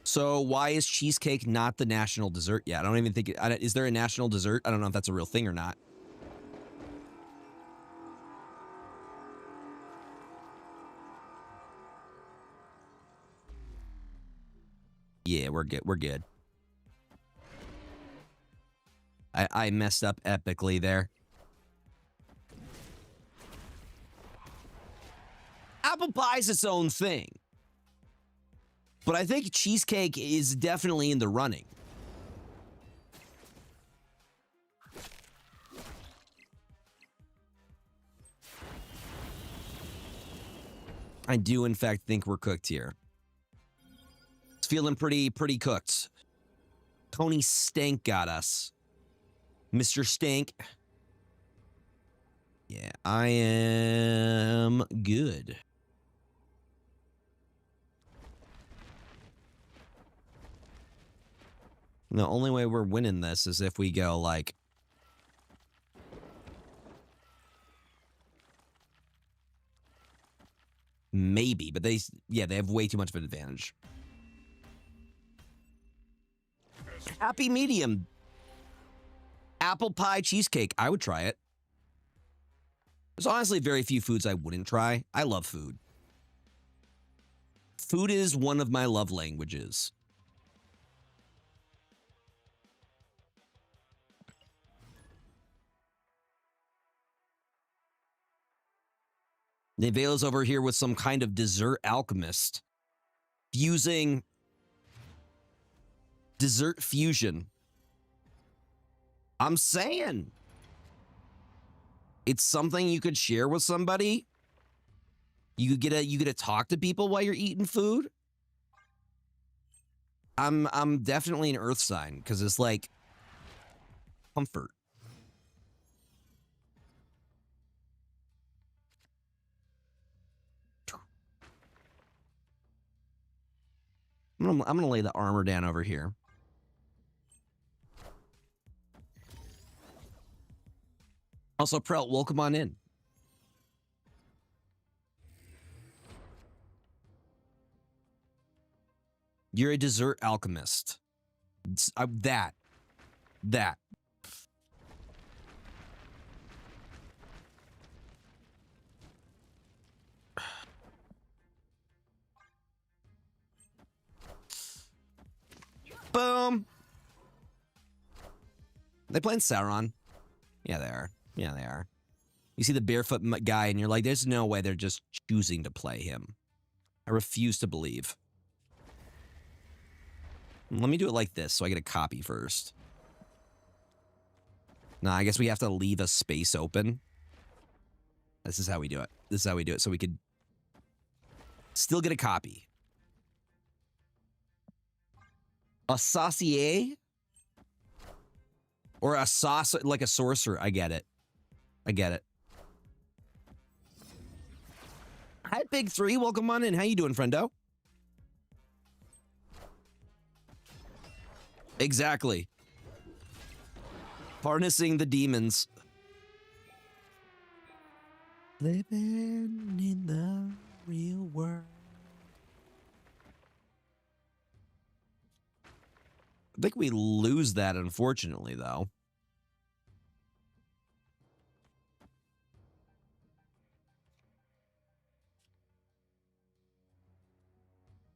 So why is cheesecake not the national dessert yet? I don't even think... Is there a national dessert? I don't know if that's a real thing or not. Yeah, we're good. We're good. I messed up epically there. Apple pie is its own thing. But I think cheesecake is definitely in the running. I do, in fact, think we're cooked here. It's feeling pretty cooked. Tony Stank got us. Mr. Stank. Yeah, I am good. The only way we're winning this is if we go like... Maybe, but they have way too much of an advantage. Happy medium. Apple pie cheesecake. I would try it. There's honestly very few foods I wouldn't try. I love food. Food is one of my love languages. Nevela's over here with some kind of dessert alchemist. Fusing dessert fusion. I'm saying it's something you could share with somebody. You get to talk to people while you're eating food. I'm definitely an earth sign because it's like comfort. I'm gonna lay the armor down over here. Also, Prelt, welcome on in. You're a dessert alchemist. That. Boom. They playing Sauron? Yeah, they are. Yeah, they are. You see the barefoot guy and you're like, there's no way they're just choosing to play him. I refuse to believe. Let me do it like this so I get a copy first. Nah, I guess we have to leave a space open. This is how we do it. This is how we do it so we could still get a copy. A saucier? Or a sauce, like a sorcerer. I get it. I get it. Hi, Big Three. Welcome on in. How you doing, friendo? Exactly. Harnessing the demons. Living in the real world. I think we lose that, unfortunately, though.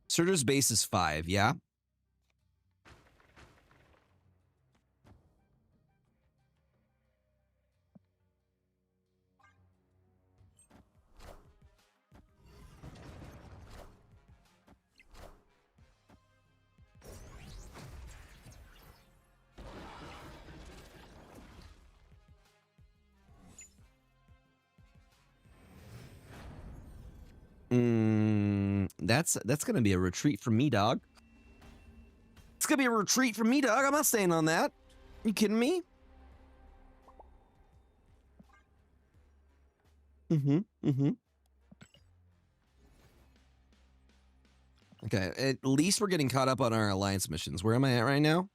Surtur's base is 5, yeah? That's gonna be a retreat from me, dog. It's gonna be a retreat from me, dog. I'm not staying on that. You kidding me? Okay, at least we're getting caught up on our alliance missions. Where am I at right now?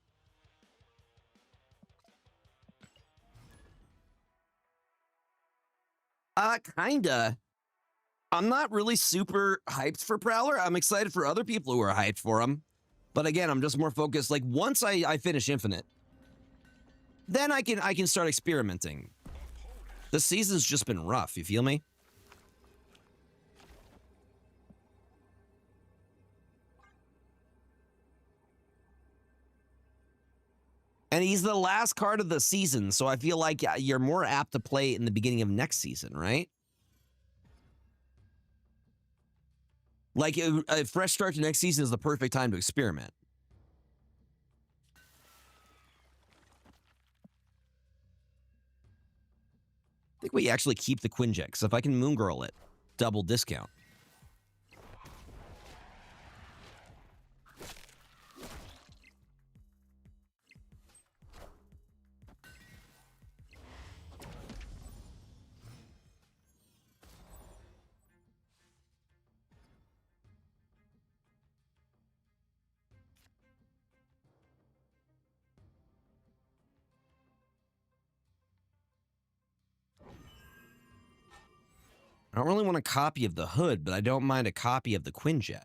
Kinda. I'm not really super hyped for Prowler. I'm excited for other people who are hyped for him. But again, I'm just more focused. Like, once I finish Infinite, then I can start experimenting. The season's just been rough, you feel me? And he's the last card of the season, so I feel like you're more apt to play in the beginning of next season, right? Like, a fresh start to next season is the perfect time to experiment. I think we actually keep the Quinjet, because if I can Moon Girl it, double discount. I don't really want a copy of the Hood, but I don't mind a copy of the Quinjet.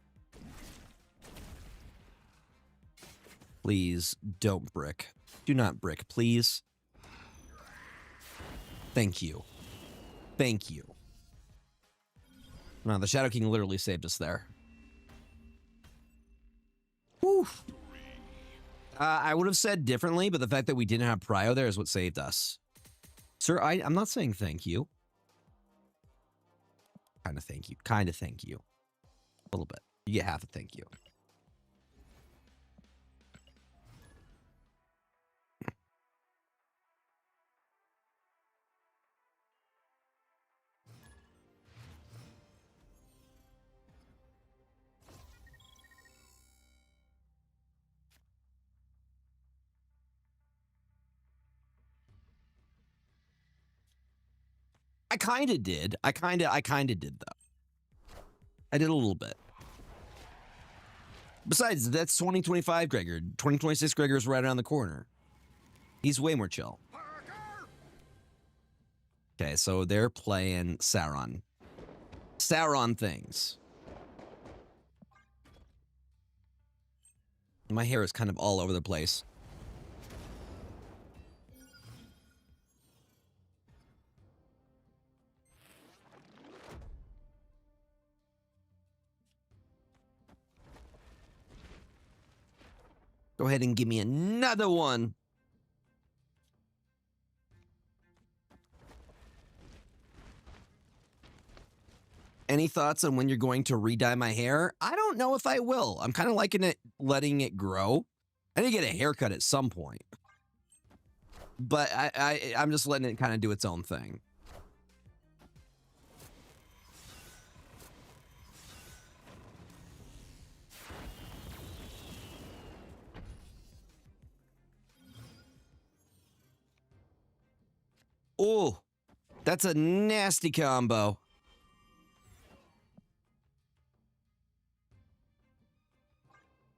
Please don't brick. Do not brick, please. Thank you. Thank you. No, the Shadow King literally saved us there. Whew. I would have said differently, but the fact that we didn't have Prio there is what saved us. Sir, I'm not saying thank you. Kind of thank you. Kind of thank you. A little bit. You get half a thank you. I kind of did. I kind of did, though. I did a little bit. Besides, that's 2025 Gregor. 2026 Gregor is right around the corner. He's way more chill. Okay, so they're playing Sauron. Sauron things. My hair is kind of all over the place. Go ahead and give me another one. Any thoughts on when you're going to re-dye my hair? I don't know if I will. I'm kind of liking it, letting it grow. I need to get a haircut at some point. But I'm just letting it kind of do its own thing. Oh, that's a nasty combo.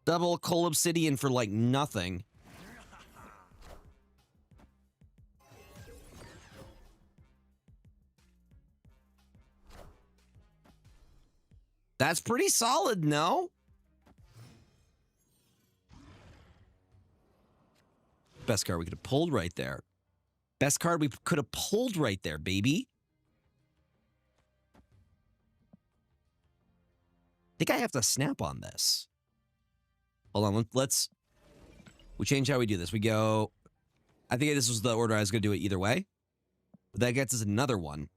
Double coal obsidian for like nothing. That's pretty solid, no? Best card we could have pulled right there. Best card we could have pulled right there, baby. I think I have to snap on this. Hold on, we change how we do this. We go, I think this was the order I was going to do it either way. But that gets us another one.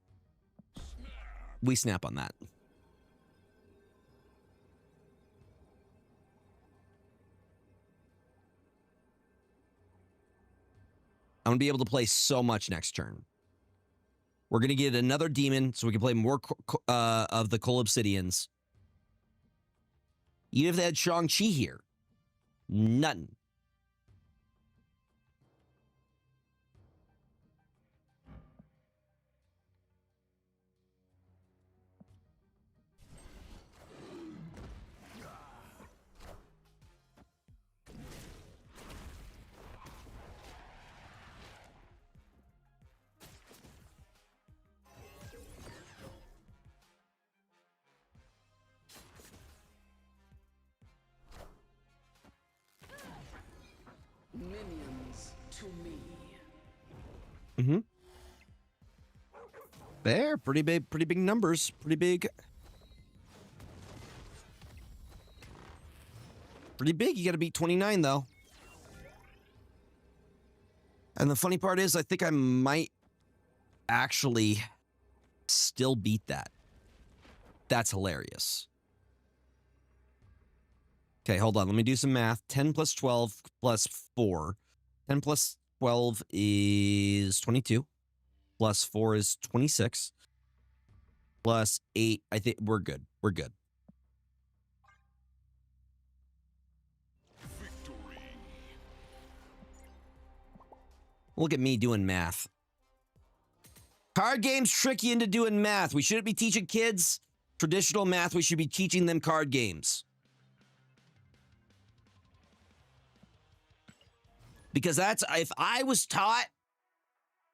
We snap on that. I'm going to be able to play so much next turn. We're going to get another demon so we can play more of the Coal Obsidians. Even if they had Shang-Chi here. Nothing.
Minions to me.
Mm-hmm. There, pretty big numbers. Pretty big. Pretty big. You got to beat 29, though. And the funny part is, I think I might actually still beat that. That's hilarious. Okay, hold on. Let me do some math. 10 plus 12 plus 4. 10 plus 12 is 22. Plus 4 is 26. Plus 8. I think we're good. We're good.
Victory.
Look at me doing math. Card games trick you into doing math. We shouldn't be teaching kids traditional math. We should be teaching them card games. Because that's, if I was taught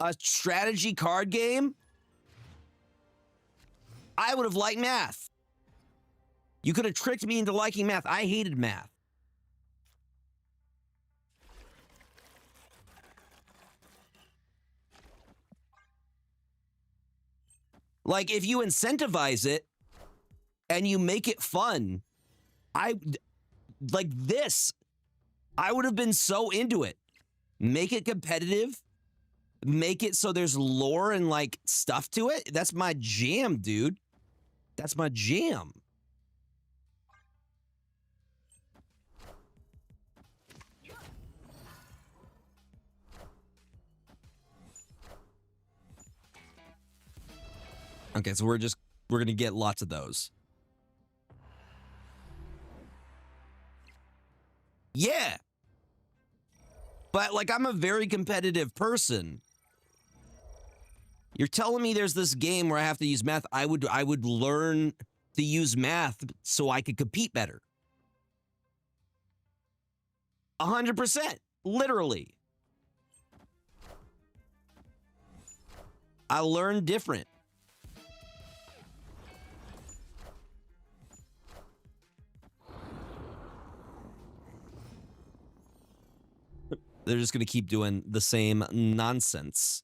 a strategy card game, I would have liked math. You could have tricked me into liking math. I hated math. Like, if you incentivize it and you make it fun, like this, I would have been so into it. Make it competitive. Make it so there's lore and like stuff to it. That's my jam, dude. That's my jam. Okay, so we're gonna get lots of those. Yeah. But like, I'm a very competitive person. You're telling me there's this game where I have to use math. I would learn to use math so I could compete better. 100%. Literally. I learn different. They're just going to keep doing the same nonsense.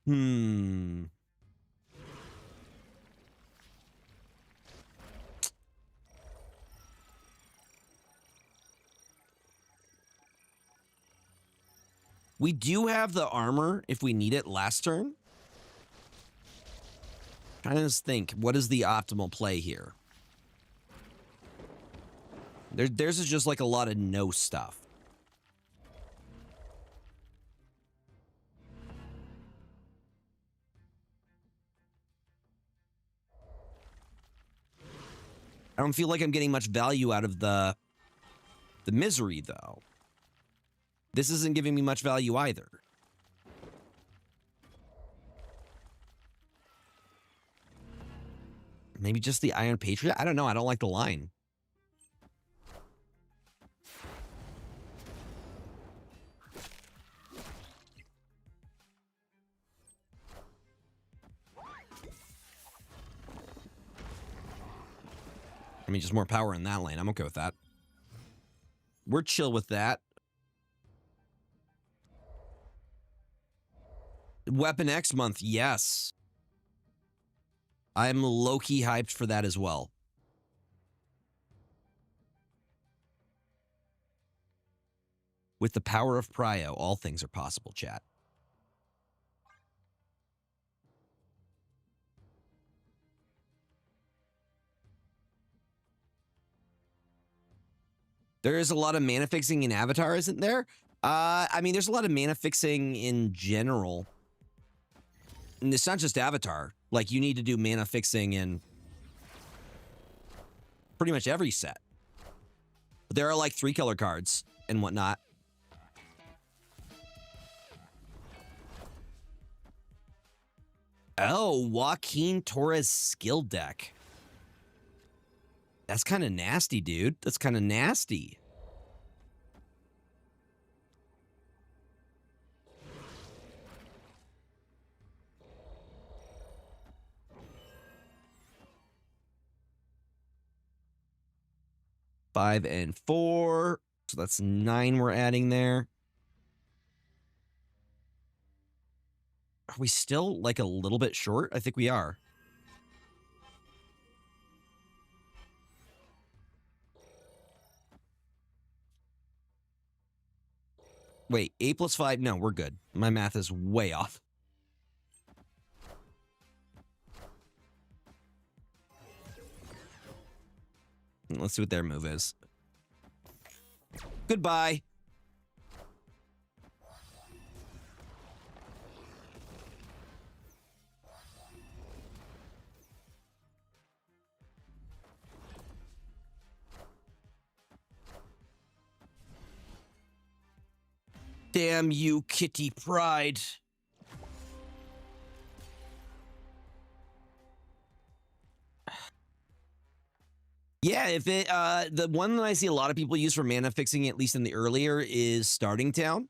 We do have the armor if we need it last turn. Trying to just think, what is the optimal play here? Theirs is just like a lot of no stuff. I don't feel like I'm getting much value out of the misery, though. This isn't giving me much value either. Maybe just the Iron Patriot? I don't know. I don't like the line. I mean, just more power in that lane. I'm okay with that. We're chill with that. Weapon X month, yes. I'm low-key hyped for that as well. With the power of Prio, all things are possible, chat. There is a lot of mana fixing in Avatar, isn't there? I mean, there's a lot of mana fixing in general. And it's not just Avatar. Like, you need to do mana fixing in pretty much every set. But there are like 3-color cards and whatnot. Oh, Joaquin Torres skill deck. That's kind of nasty, dude. That's kind of nasty. Five and 4. So that's 9 we're adding there. Are we still like a little bit short? I think we are. Wait, 8 plus 5? No, we're good. My math is way off. Let's see what their move is. Goodbye. Damn you, Kitty Pryde. Yeah, if it the one that I see a lot of people use for mana fixing, at least in the earlier, is Starting Town.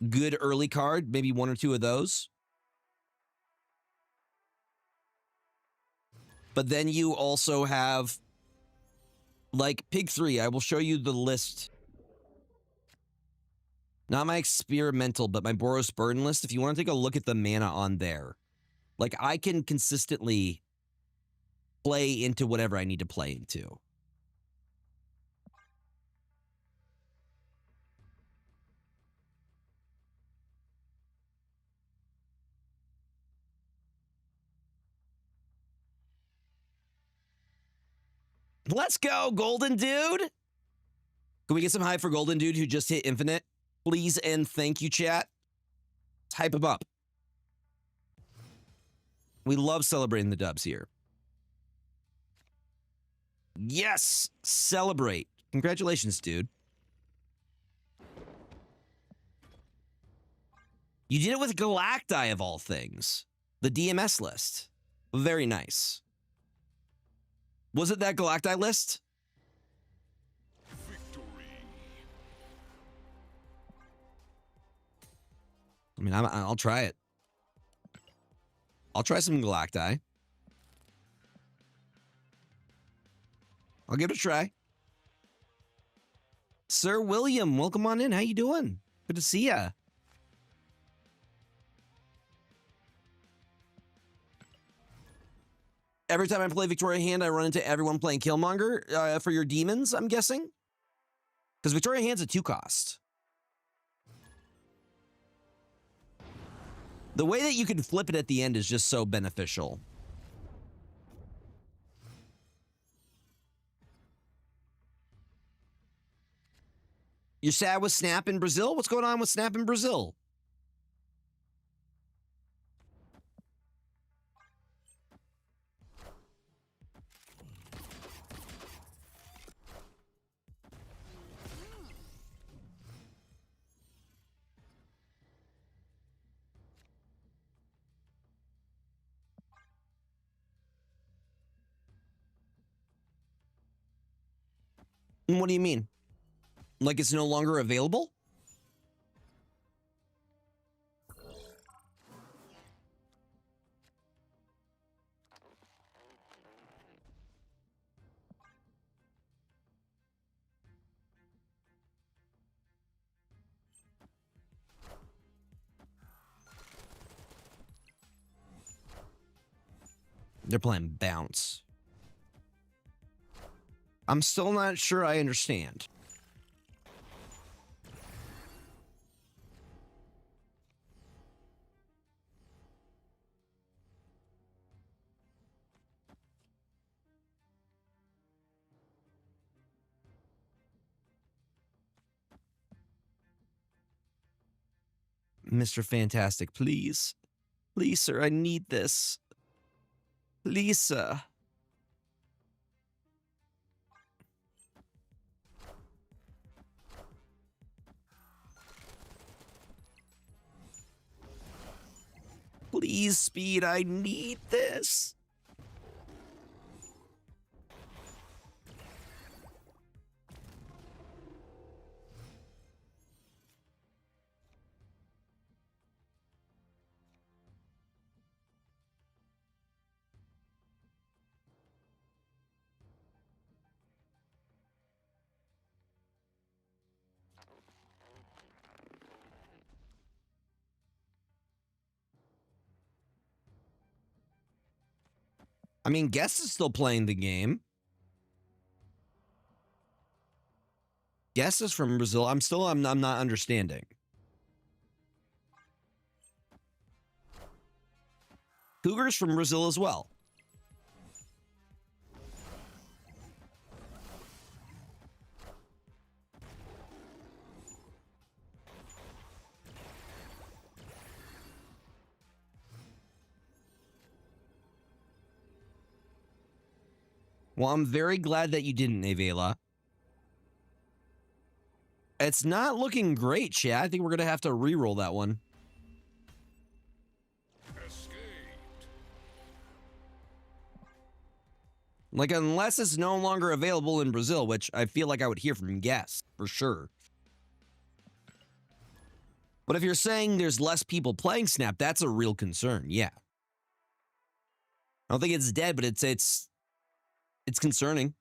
Good early card, maybe 1 or 2 of those. But then you also have like Pig 3. I will show you the list. Not my experimental, but my Boros Burden list. If you want to take a look at the mana on there. Like, I can consistently play into whatever I need to play into. Let's go, Golden Dude. Can we get some hype for Golden Dude who just hit Infinite? Please and thank you, chat. Let's hype him up. We love celebrating the dubs here. Yes, celebrate. Congratulations, dude. You did it with Galacti, of all things. The DMS list. Very nice. Was it that Galacti list?
Victory.
I mean, I'll try it. I'll try some Galacti. I'll give it a try. Sir William, welcome on in. How you doing? Good to see ya. Every time I play Victoria Hand, I run into everyone playing Killmonger for your demons, I'm guessing? Because Victoria Hand's a 2-cost. The way that you can flip it at the end is just so beneficial. You're sad with Snap in Brazil? What's going on with Snap in Brazil? What do you mean? Like it's no longer available? They're playing bounce. I'm still not sure I understand. Mr. Fantastic, please. Please, sir, I need this. Please, sir. Please, Speed, I need this. I mean, Guess is still playing the game. Guess is from Brazil. I'm not understanding. Cougar's from Brazil as well. Well, I'm very glad that you didn't, Avela. It's not looking great, chat. I think we're going to have to re-roll that one.
Escaped.
Like, unless it's no longer available in Brazil, which I feel like I would hear from Guess, for sure. But if you're saying there's less people playing Snap, that's a real concern, yeah. I don't think it's dead, but it's concerning.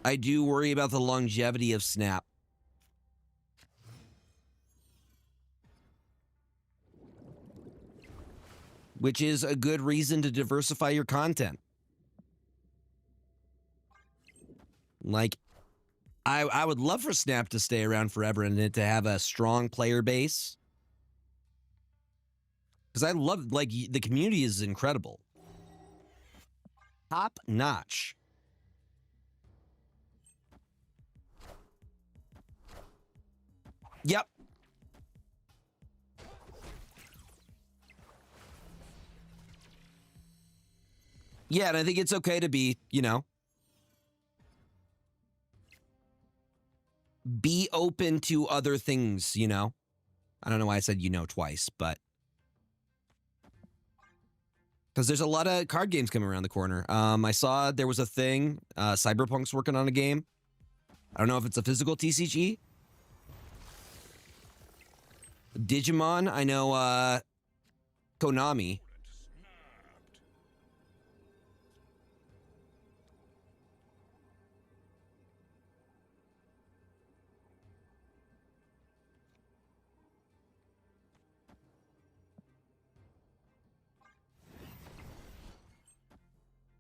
I do worry about the longevity of Snap. which is a good reason to diversify your content. Like, I would love for Snap to stay around forever and it to have a strong player base. Because I love, like, the community is incredible. Top notch. Yep. Yeah, and I think it's okay to be, you know, be open to other things, you know? I don't know why I said you know twice, but because there's a lot of card games coming around the corner. I saw there was a thing, Cyberpunk's working on a game. I don't know if it's a physical TCG. Digimon, I know Konami.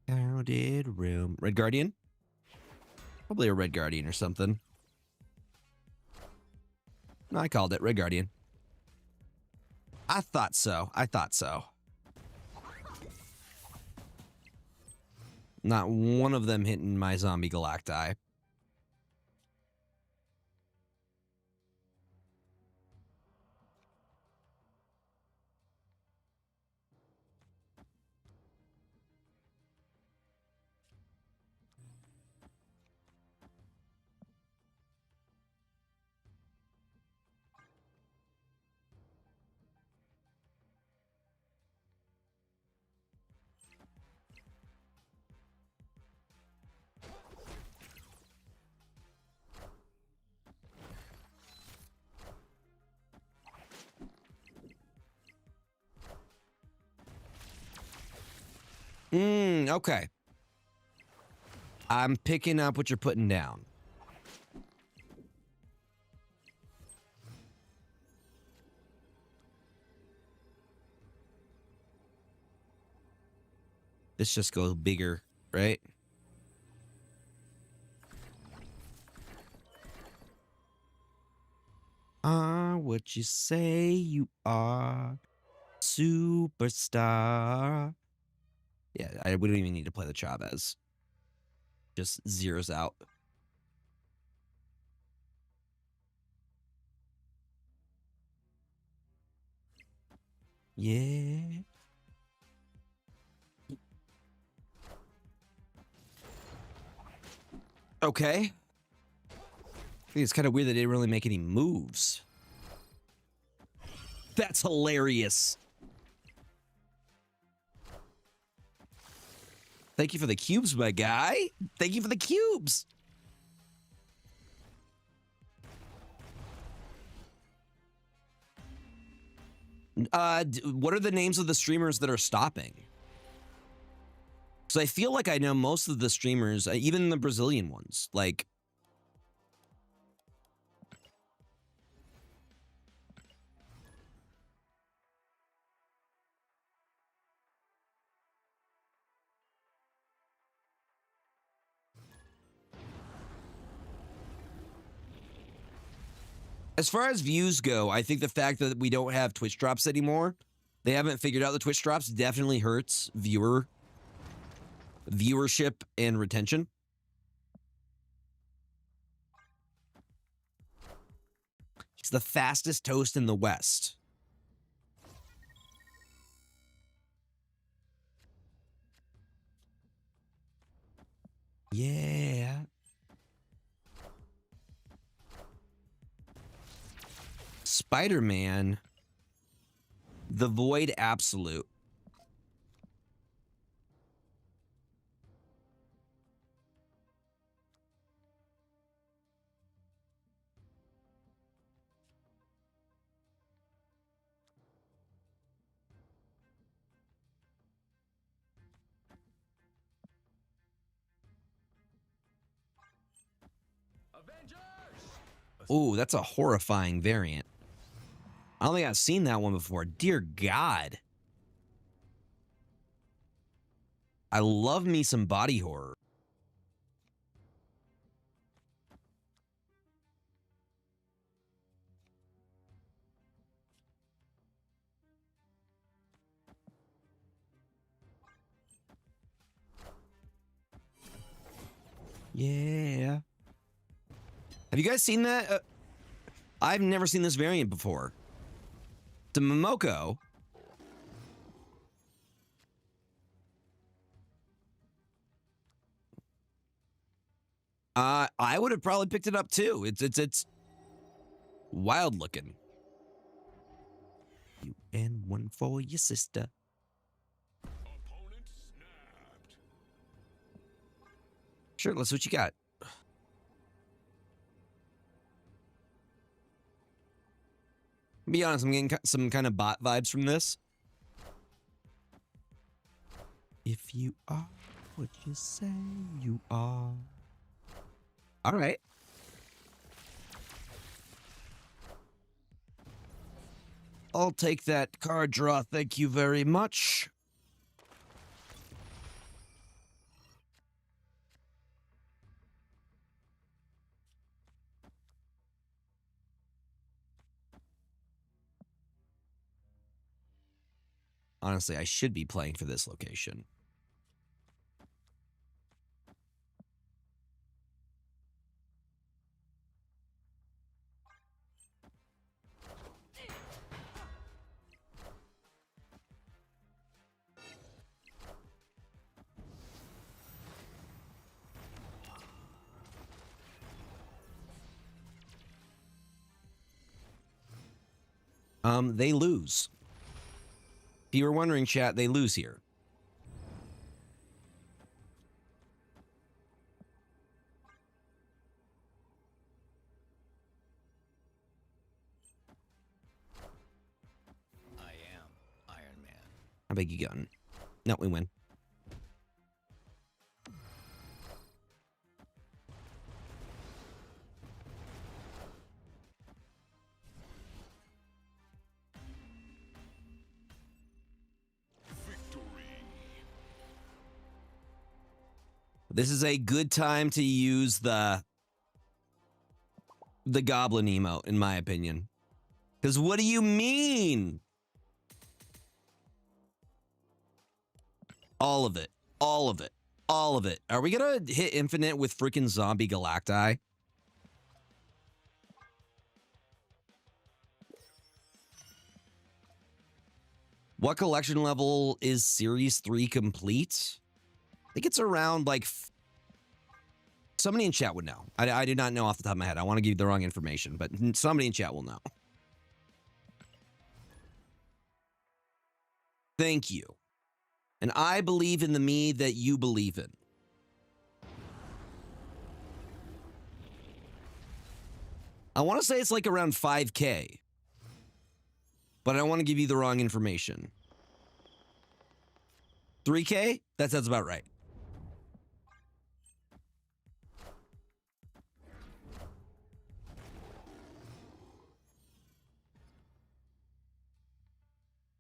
Crowded room. Red Guardian? Probably a Red Guardian or something. No, I called it. Red Guardian. I thought so. I thought so. Not one of them hitting my zombie Galacti. Okay. I'm picking up what you're putting down. This just goes bigger, right? Are what you say you are. Superstar. Yeah, we don't even need to play the Chavez. Just zeroes out. Yeah. Okay. I think it's kind of weird that they didn't really make any moves. That's hilarious. Thank you for the cubes, my guy. Thank you for the cubes. What are the names of the streamers that are stopping? So I feel like I know most of the streamers, even the Brazilian ones. Like, as far as views go, I think the fact that we don't have Twitch drops anymore, they haven't figured out the Twitch drops, definitely hurts viewership and retention. He's the fastest toast in the West. Yeah. Spider-Man, The Void Absolute. Ooh, that's a horrifying variant. I don't think I've seen that one before. Dear God. I love me some body horror. Yeah. Have you guys seen that? I've never seen this variant before. The Momoko. I would have probably picked it up too. It's wild looking. You and one for your sister.
Opponent snapped.
Sure, let's see what you got. Be honest, I'm getting some kind of bot vibes from this. If you are what you say you are. All right. I'll take that card draw. Thank you very much. Honestly, I should be playing for this location. They lose. If you were wondering, chat, they lose here.
I am Iron Man.
I beg your gun. No, we win.
Victory.
This is a good time to use the goblin emote, in my opinion. Because what do you mean? All of it. All of it. All of it. Are we going to hit infinite with freaking zombie Galacti? What collection level is Series 3 complete? I think it's around like... Somebody in chat would know. I do not know off the top of my head. I want to give you the wrong information, but somebody in chat will know. Thank you. And I believe in the me that you believe in. I want to say it's like around 5K. But I don't want to give you the wrong information. 3K? That sounds about right.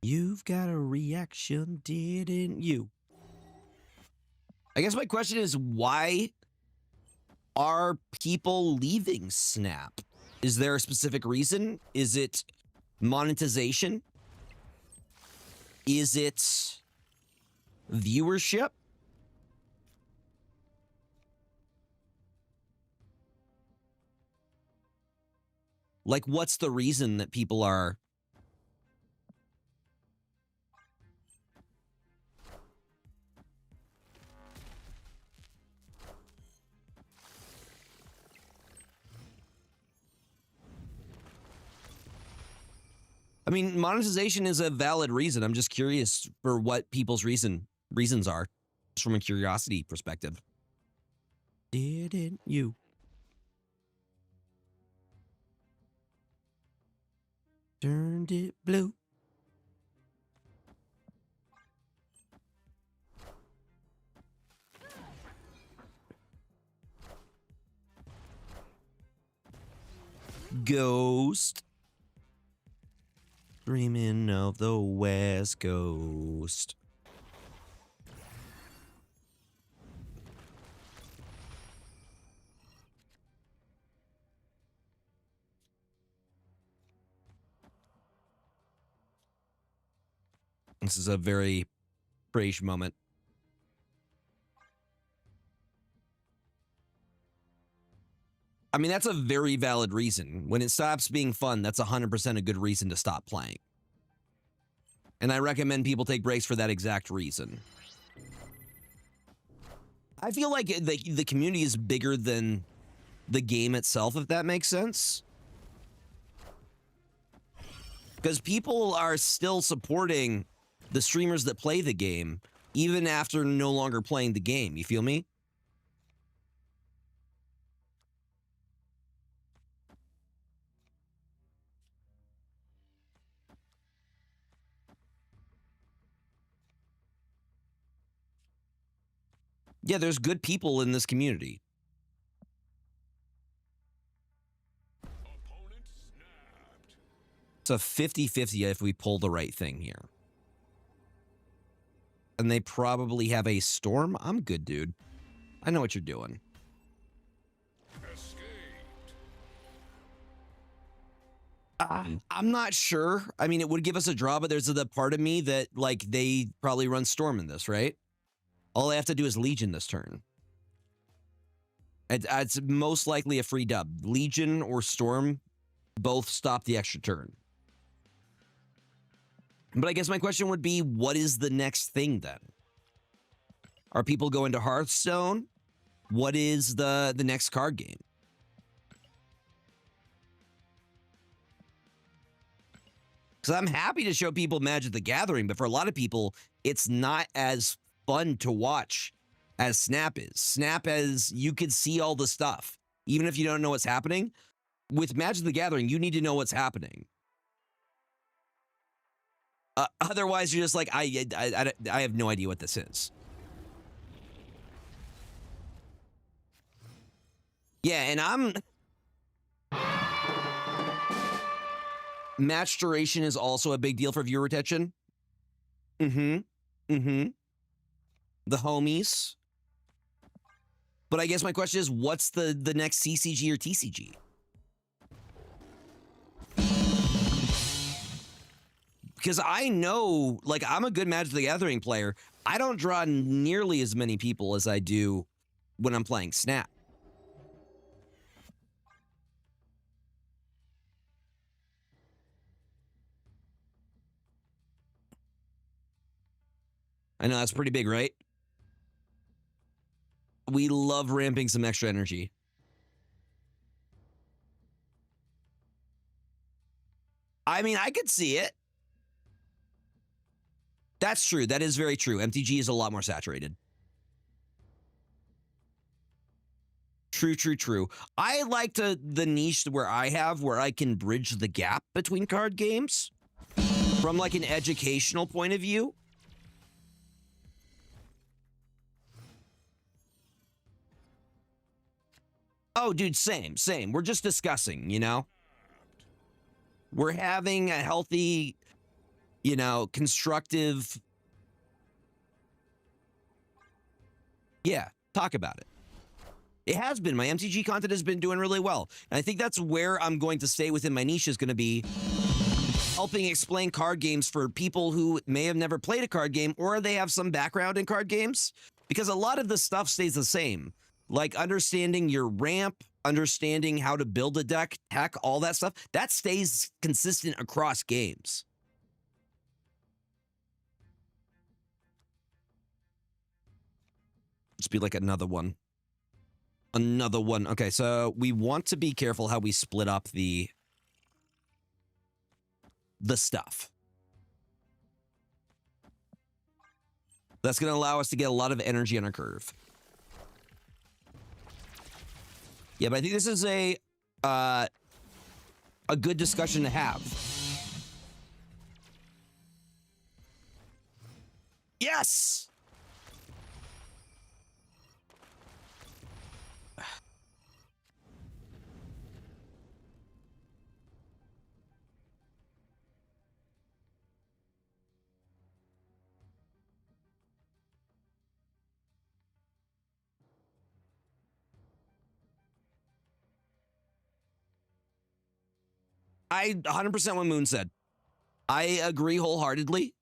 You've got a reaction, didn't you? I guess my question is, why are people leaving Snap? Is there a specific reason? Is it monetization? Is it viewership? Like, what's the reason that people are... I mean, monetization is a valid reason. I'm just curious for what people's reasons are, just from a curiosity perspective. Didn't you? Turned it blue. Ghost. Dreaming of the West Coast. This is a very British moment. I mean, that's a very valid reason. When it stops being fun, that's 100% a good reason to stop playing. And I recommend people take breaks for that exact reason. I feel like the community is bigger than the game itself, if that makes sense. Because people are still supporting the streamers that play the game, even after no longer playing the game. You feel me? Yeah, there's good people in this community.
Opponent snapped.
It's a 50-50 if we pull the right thing here. And they probably have a storm. I'm good, dude. I know what you're doing.
Escaped.
I'm not sure. I mean, it would give us a draw, but there's the part of me that, like, they probably run storm in this, right? All I have to do is Legion this turn. It's most likely a free dub. Legion or Storm both stop the extra turn. But I guess my question would be, what is the next thing then? Are people going to Hearthstone? What is the next card game? Because I'm happy to show people Magic the Gathering, but for a lot of people, it's not as fun to watch as Snap is. Snap, as you can see all the stuff, even if you don't know what's happening. With Magic the Gathering, you need to know what's happening. Otherwise, you're just like, I have no idea what this is. Yeah, and match duration is also a big deal for viewer retention. The homies. But I guess my question is, what's the next CCG or TCG? Because I know, like, I'm a good Magic the Gathering player. I don't draw nearly as many people as I do when I'm playing Snap. I know that's pretty big, right? We love ramping some extra energy. I mean, I could see it. That's true. That is very true. MTG is a lot more saturated. True. I like the niche where I can bridge the gap between card games from like an educational point of view. Oh, dude, same. We're just discussing, you know? We're having a healthy, you know, constructive... Yeah, talk about it. It has been. My MTG content has been doing really well. And I think that's where I'm going to stay within my niche, is going to be helping explain card games for people who may have never played a card game, or they have some background in card games. Because a lot of the stuff stays the same. Like understanding your ramp, understanding how to build a deck, tech, all that stuff, that stays consistent across games. Just be like another one. Okay, so we want to be careful how we split up the stuff. That's going to allow us to get a lot of energy on our curve. Yeah, but I think this is a good discussion to have. Yes! I 100% what Moon said. I agree wholeheartedly.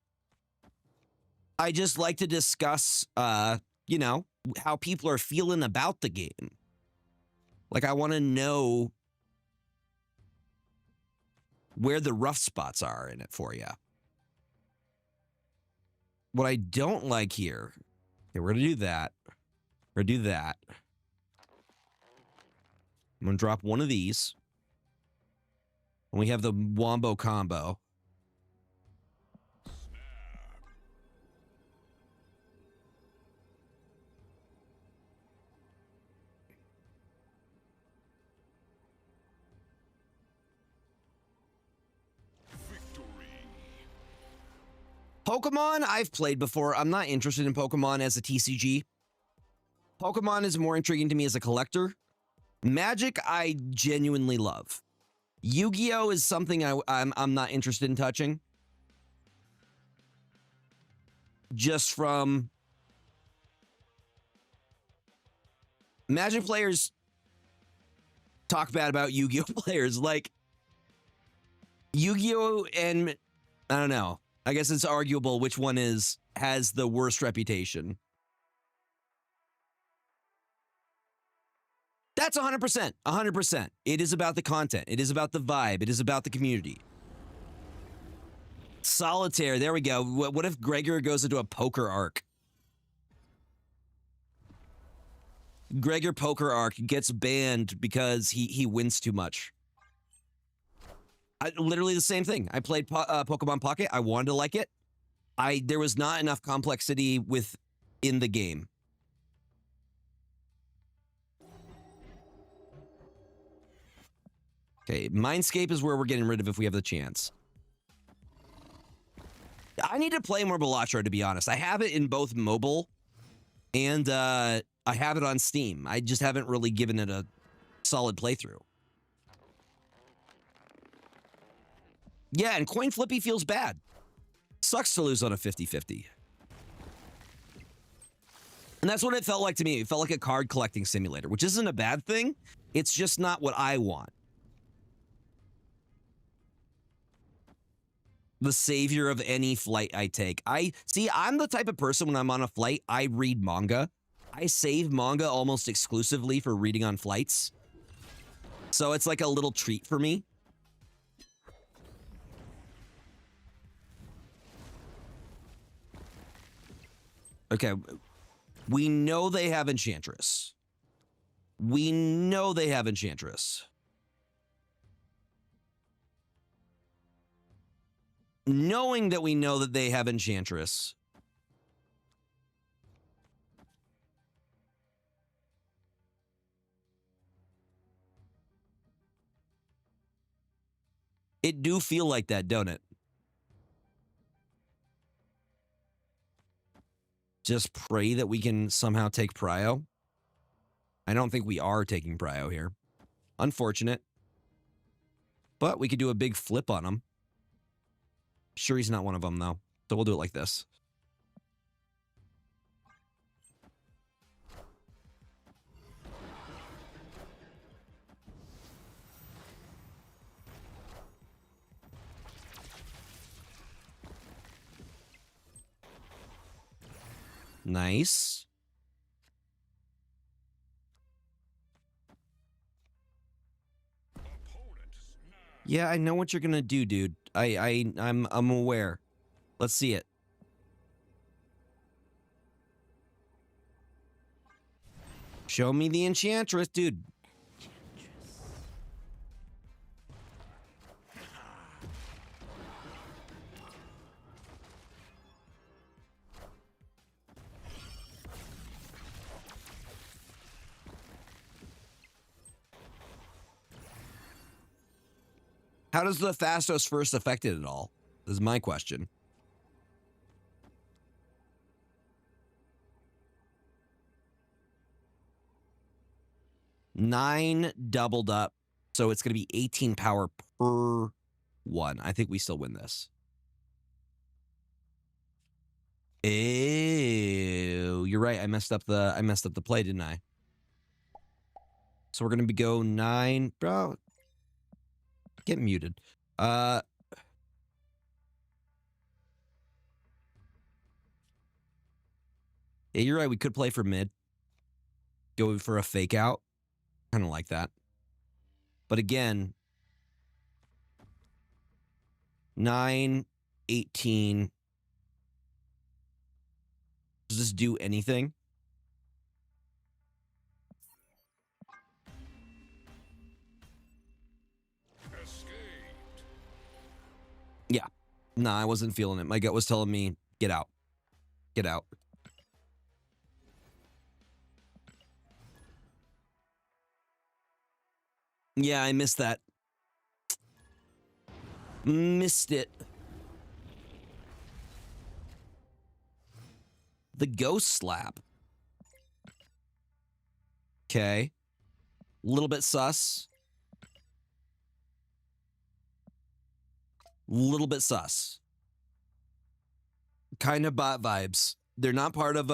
I just like to discuss, you know, how people are feeling about the game. Like, I want to know where the rough spots are in it for you. What I don't like here, okay, we're going to do that. We're going to do that. I'm going to drop one of these. And we have the Wombo combo. Pokemon, I've played before. I'm not interested in Pokemon as a TCG. Pokemon is more intriguing to me as a collector. Magic, I genuinely love. Yu-Gi-Oh is something I'm not interested in touching. Just from Magic players talk bad about Yu-Gi-Oh players. Like, Yu-Gi-Oh and I don't know. I guess it's arguable which one has the worst reputation. That's 100%. 100%. It is about the content. It is about the vibe. It is about the community. Solitaire. There we go. What if Gregor goes into a poker arc? Gregor poker arc gets banned because he wins too much. Literally the same thing. I played Pokemon Pocket. I wanted to like it. There was not enough complexity within the game. Okay, Mindscape is where we're getting rid of if we have the chance. I need to play more Balatro, to be honest. I have it in both mobile and I have it on Steam. I just haven't really given it a solid playthrough. Yeah, and Coin Flippy feels bad. Sucks to lose on a 50-50. And that's what it felt like to me. It felt like a card collecting simulator, which isn't a bad thing. It's just not what I want. The savior of any flight I take. I'm the type of person when I'm on a flight, I read manga. I save manga almost exclusively for reading on flights. So it's like a little treat for me. Okay, we know they have Enchantress. We know they have Enchantress. Knowing that we know that they have Enchantress. It do feel like that, don't it? Just pray that we can somehow take Prio. I don't think we are taking Prio here. Unfortunate. But we could do a big flip on him. Sure, he's not one of them, though. So we'll do it like this. Nice. Yeah, I know what you're gonna do, dude. I'm aware. Let's see it. Show me the Enchantress, dude. How does the Fastos first affect it at all? This is my question. Nine doubled up, so it's going to be 18 power per one. I think we still win this. Ew, you're right. I messed up the play, didn't I? So we're going to go 9, bro. Get muted. Yeah, you're right. We could play for mid. Go for a fake out. Kind of like that. But again, 9, 18. Does this do anything?
Escaped.
Yeah. Nah, I wasn't feeling it. My gut was telling me, get out. Get out. Yeah, I missed that. Missed it. The ghost slap. Okay. Little bit sus. Little bit sus. Kind of bot vibes. They're not part of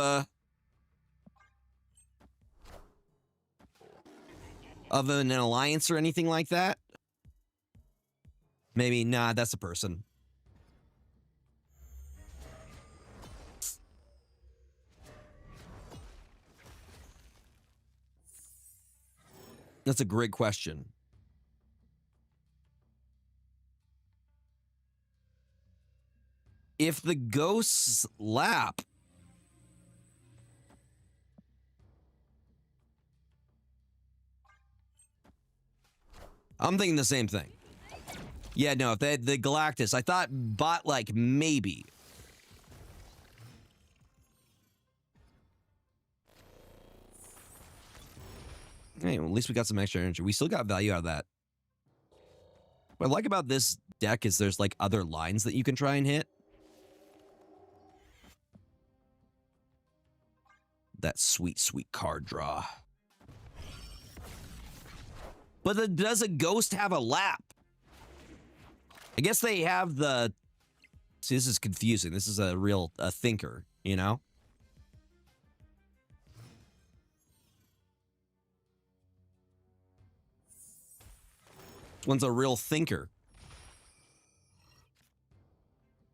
an alliance or anything like that. Maybe, nah, that's a person. That's a great question. If the ghosts lap, I'm thinking the same thing. Yeah, no, if they had the Galactus, I thought bot like maybe. Hey, well, at least we got some extra energy. We still got value out of that. What I like about this deck is there's like other lines that you can try and hit. That sweet, sweet card draw. But does a ghost have a lap? I guess they have the... See, this is confusing. This is a real thinker, you know? This one's a real thinker.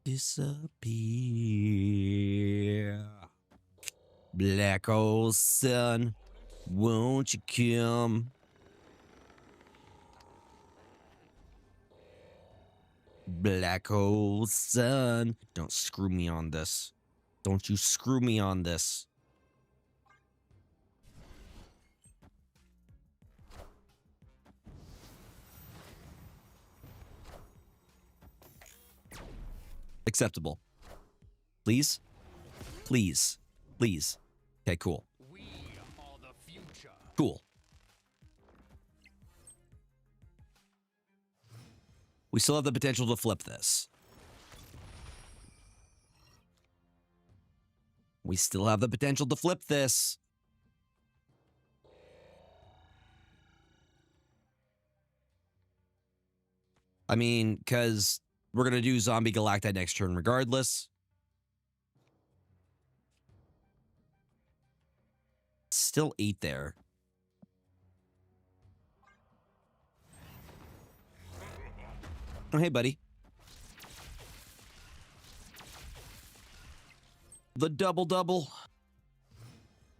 Disappear. Black hole sun, won't you come? Black hole sun. Don't screw me on this. Don't you screw me on this. Acceptable. Please? Please. Please. Okay, cool.
We are the future.
Cool. We still have the potential to flip this. We still have the potential to flip this. I mean, because we're going to do Zombie Galacti next turn regardless. Still 8 there. Oh, hey, buddy. The double-double.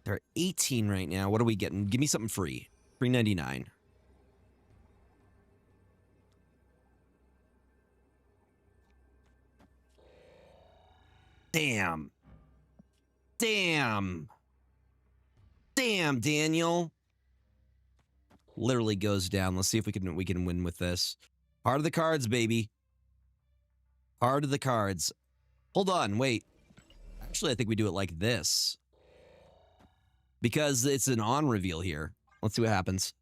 They're 18 right now. What are we getting? Give me something free. $3.99. Damn. Damn. Damn, Daniel. Literally goes down. Let's see if we can win with this. Heart of the cards, baby. Heart of the cards. Hold on, wait. Actually, I think we do it like this. Because it's an on reveal here. Let's see what happens.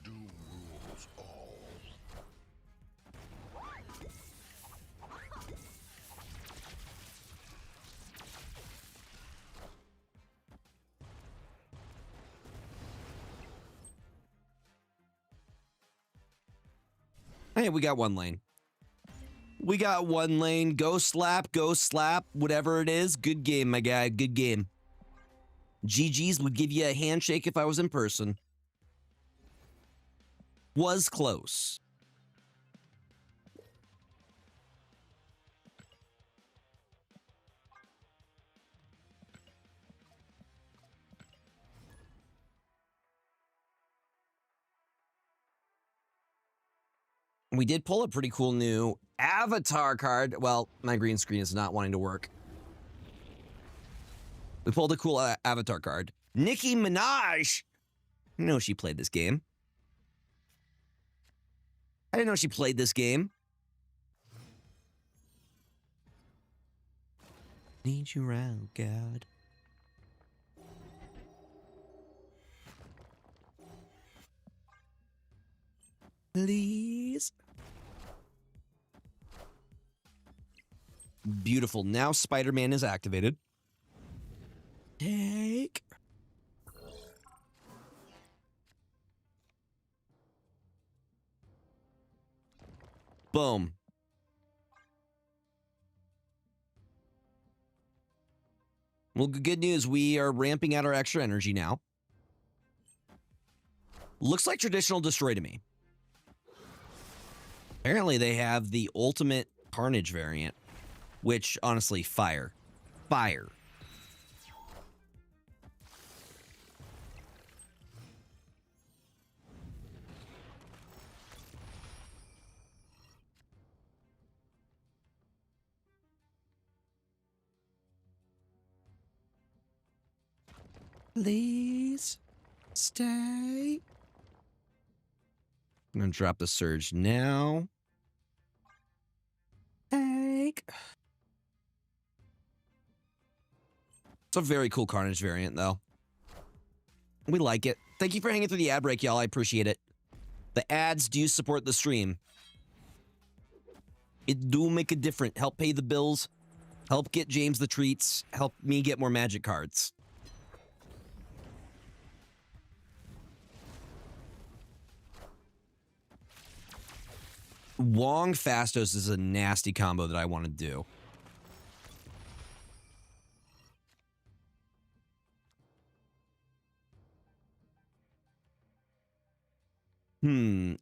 Doom rules all.
Hey, we got one lane. We got one lane. Go slap, whatever it is. Good game, my guy. Good game. GG's would give you a handshake if I was in person. Was close. We did pull a pretty cool new avatar card. Well, my green screen is not wanting to work. We pulled a cool avatar card. Nicki Minaj. I didn't know she played this game. I didn't know she played this game. Need you around, God. Please. Beautiful. Now Spider-Man is activated. Take. Boom. Well, good news. We are ramping out our extra energy now. Looks like traditional destroy to me. Apparently, they have the ultimate Carnage variant, which, honestly, fire. Fire. Please stay. I'm going to drop the surge now. Take. It's a very cool Carnage variant, though. We like it. Thank you for hanging through the ad break, y'all. I appreciate it. The ads do support the stream. It do make a difference. Help pay the bills. Help get James the treats. Help me get more magic cards. Wong Fastos is a nasty combo that I want to do.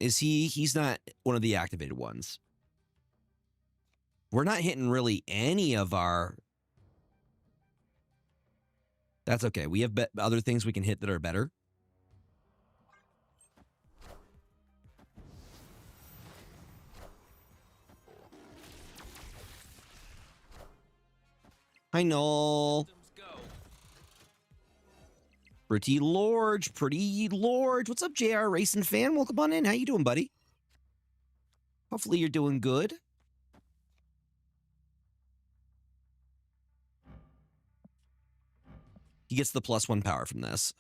Is he's not one of the activated ones. We're not hitting really any of our... That's okay. We have other things we can hit that are better. I know. Pretty Lorge, What's up, JR Racing fan? Welcome on in. How you doing, buddy? Hopefully you're doing good. He gets the +1 power from this.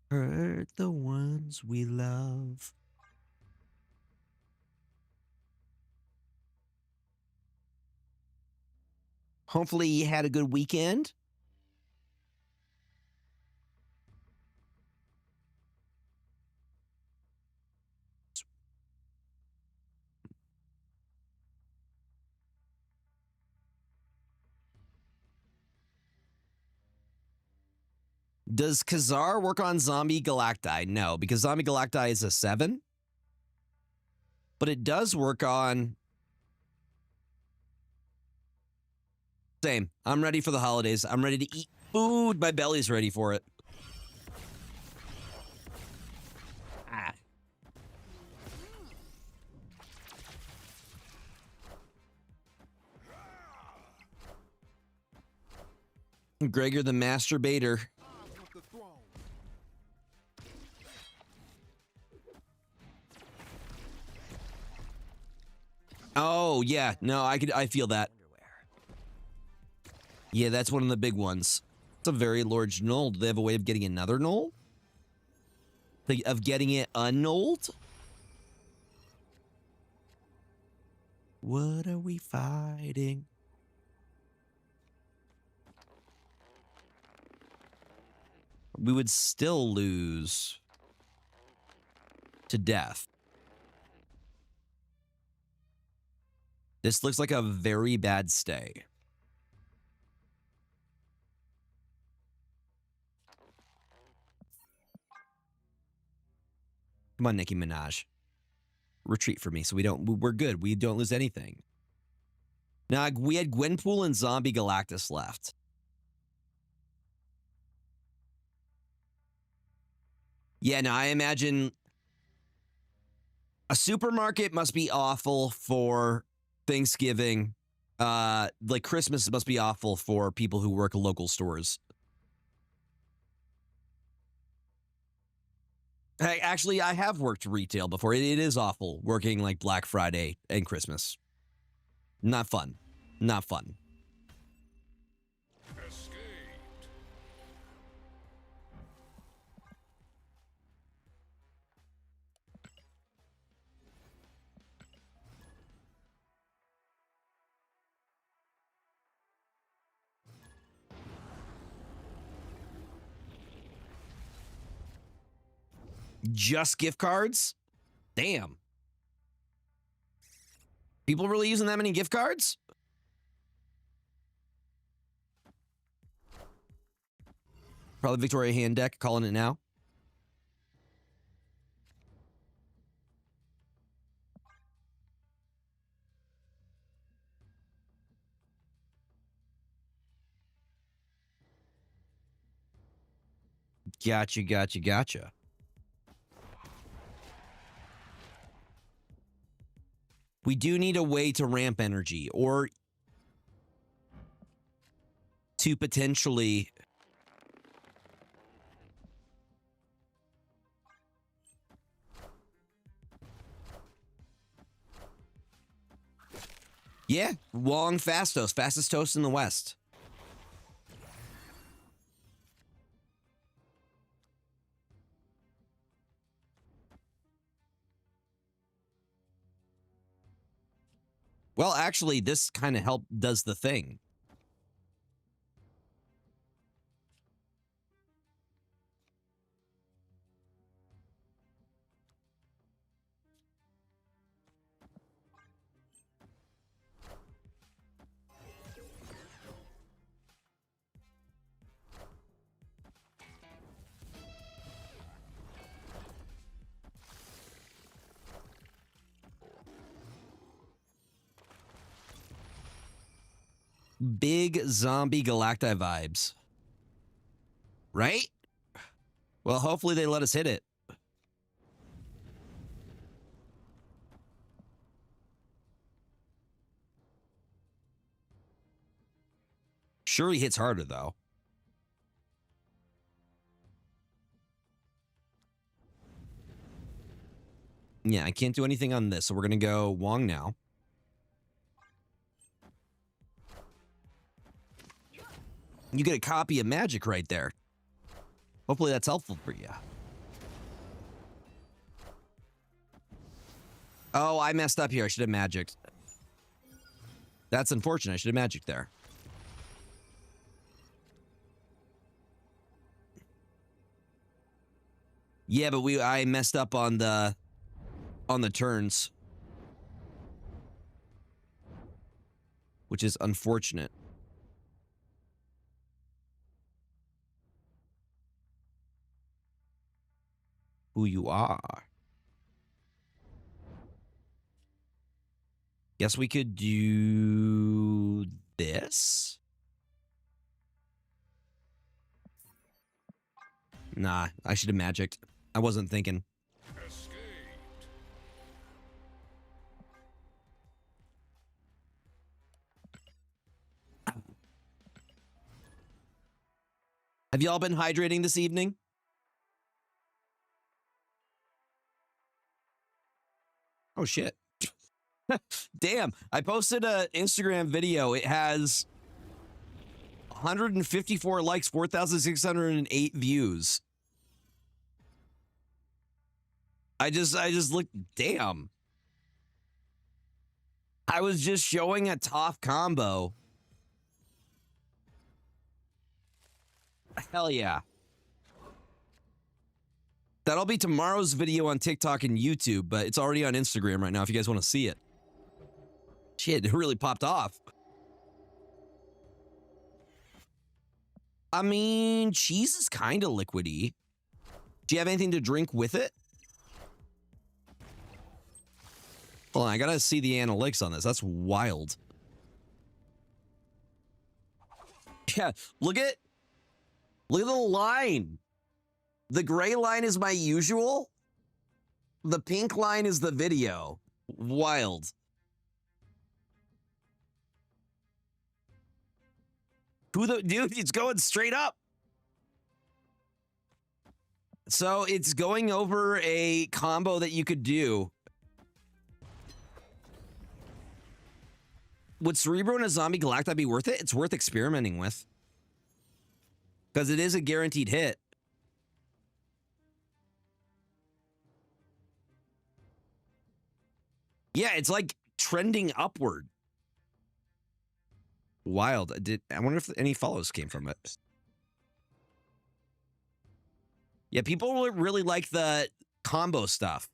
Hurt the ones we love. Hopefully you had a good weekend. Does Khazar work on Zombie Galacti? No, because Zombie Galacti is a 7. But it does work on... Same. I'm ready for the holidays. I'm ready to eat food. My belly's ready for it. Ah. Gregor the Masturbator. Oh, yeah. No, I feel that. Yeah, that's one of the big ones. It's a very large null. Do they have a way of getting another null? Of getting it unnulled? What are we fighting? We would still lose to death. This looks like a very bad stay. Come on, Nicki Minaj. Retreat for me so we're good. We don't lose anything. Now, we had Gwenpool and Zombie Galactus left. Yeah, no, I imagine a supermarket must be awful for Thanksgiving. Like Christmas must be awful for people who work local stores. Hey, actually, I have worked retail before. It is awful working like Black Friday and Christmas. Not fun. Not fun.
Escaped.
Just gift cards? Damn. People really using that many gift cards? Probably Victoria Hand Deck calling it now. Gotcha. We do need a way to ramp energy or to potentially yeah, Wong Fastos, fastest toast in the West. Well, actually, this kind of does the thing. Big zombie Galacti vibes. Right? Well, hopefully they let us hit it. Sure, he hits harder, though. Yeah, I can't do anything on this, so we're going to go Wong now. You get a copy of magic right there. Hopefully that's helpful for you. Oh, I messed up here. I should have magicked. That's unfortunate. I should have magicked there. Yeah, but I messed up on the turns, which is unfortunate. Who you are. Guess we could do this. Nah, I should have magicked. I wasn't thinking.
Escaped.
Have y'all been hydrating this evening? Oh, shit. Damn, I posted an Instagram video. It has 154 likes, 4,608 views. I just looked, damn. I was just showing a Toph combo. Hell yeah. That'll be tomorrow's video on TikTok and YouTube, but it's already on Instagram right now if you guys want to see it. Shit, it really popped off. I mean, cheese is kind of liquidy. Do you have anything to drink with it? Hold on, I gotta see the analytics on this. That's wild. Yeah, look at the line. The gray line is my usual. The pink line is the video. Wild. Who the dude? It's going straight up. So it's going over a combo that you could do. Would Cerebro and a Zombie Galacti be worth it? It's worth experimenting with. Because it is a guaranteed hit. Yeah, it's like trending upward. Wild. I wonder if any follows came from it. Yeah, people really like the combo stuff.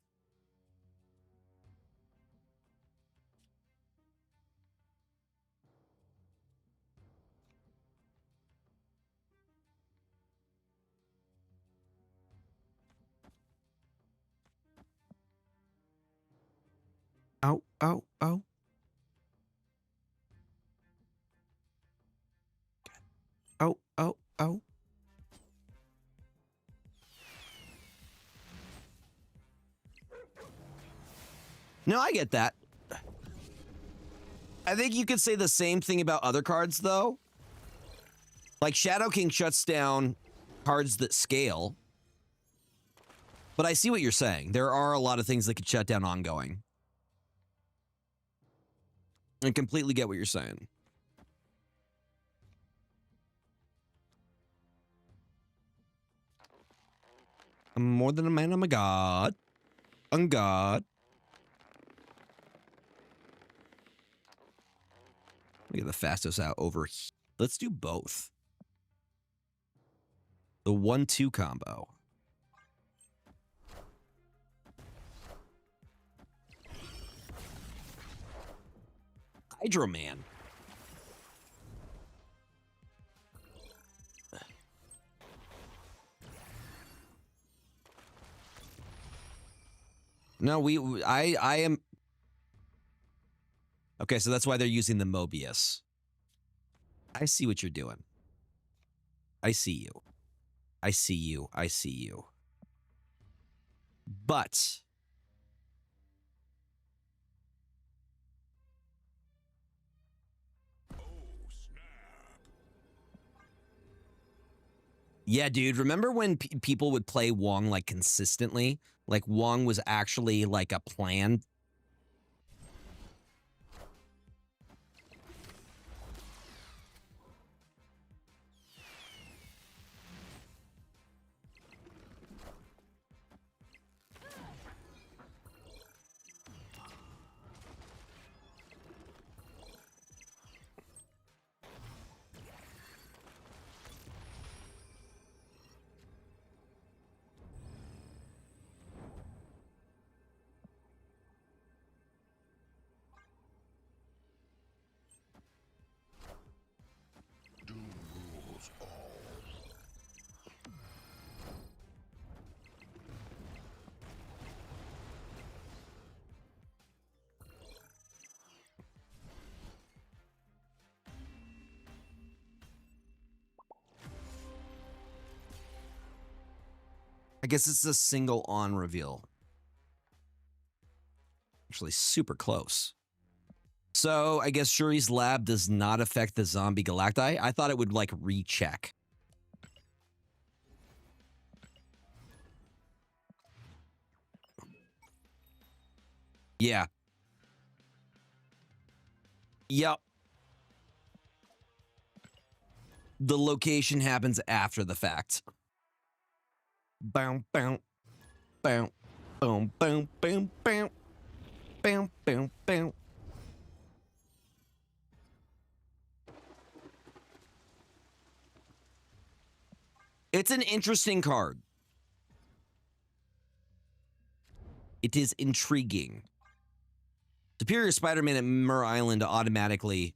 Oh, oh, oh. Oh, oh, oh. No, I get that. I think you could say the same thing about other cards, though. Like, Shadow King shuts down cards that scale. But I see what you're saying. There are a lot of things that could shut down ongoing. I completely get what you're saying. I'm more than a man, I'm a god. I'm god. Let me get the fastest out over here. Let's do both. The 1-2 combo. Hydro Man. No, I am. Okay, so that's why they're using the Mobius. I see what you're doing. I see you. I see you. I see you. But yeah, dude, remember when people would play Wong like consistently? Like Wong was actually like a plan.
Doom rules all.
I guess it's a single on reveal. Actually, super close. So I guess Shuri's Lab does not affect the Zombie Galacti. I thought it would like recheck. Yeah. Yep. The location happens after the fact. Boom, boom, boom, boom, boom, boom, boom, boom, boom, boom. It's an interesting card. It is intriguing. Superior Spider-Man at Mirror Island automatically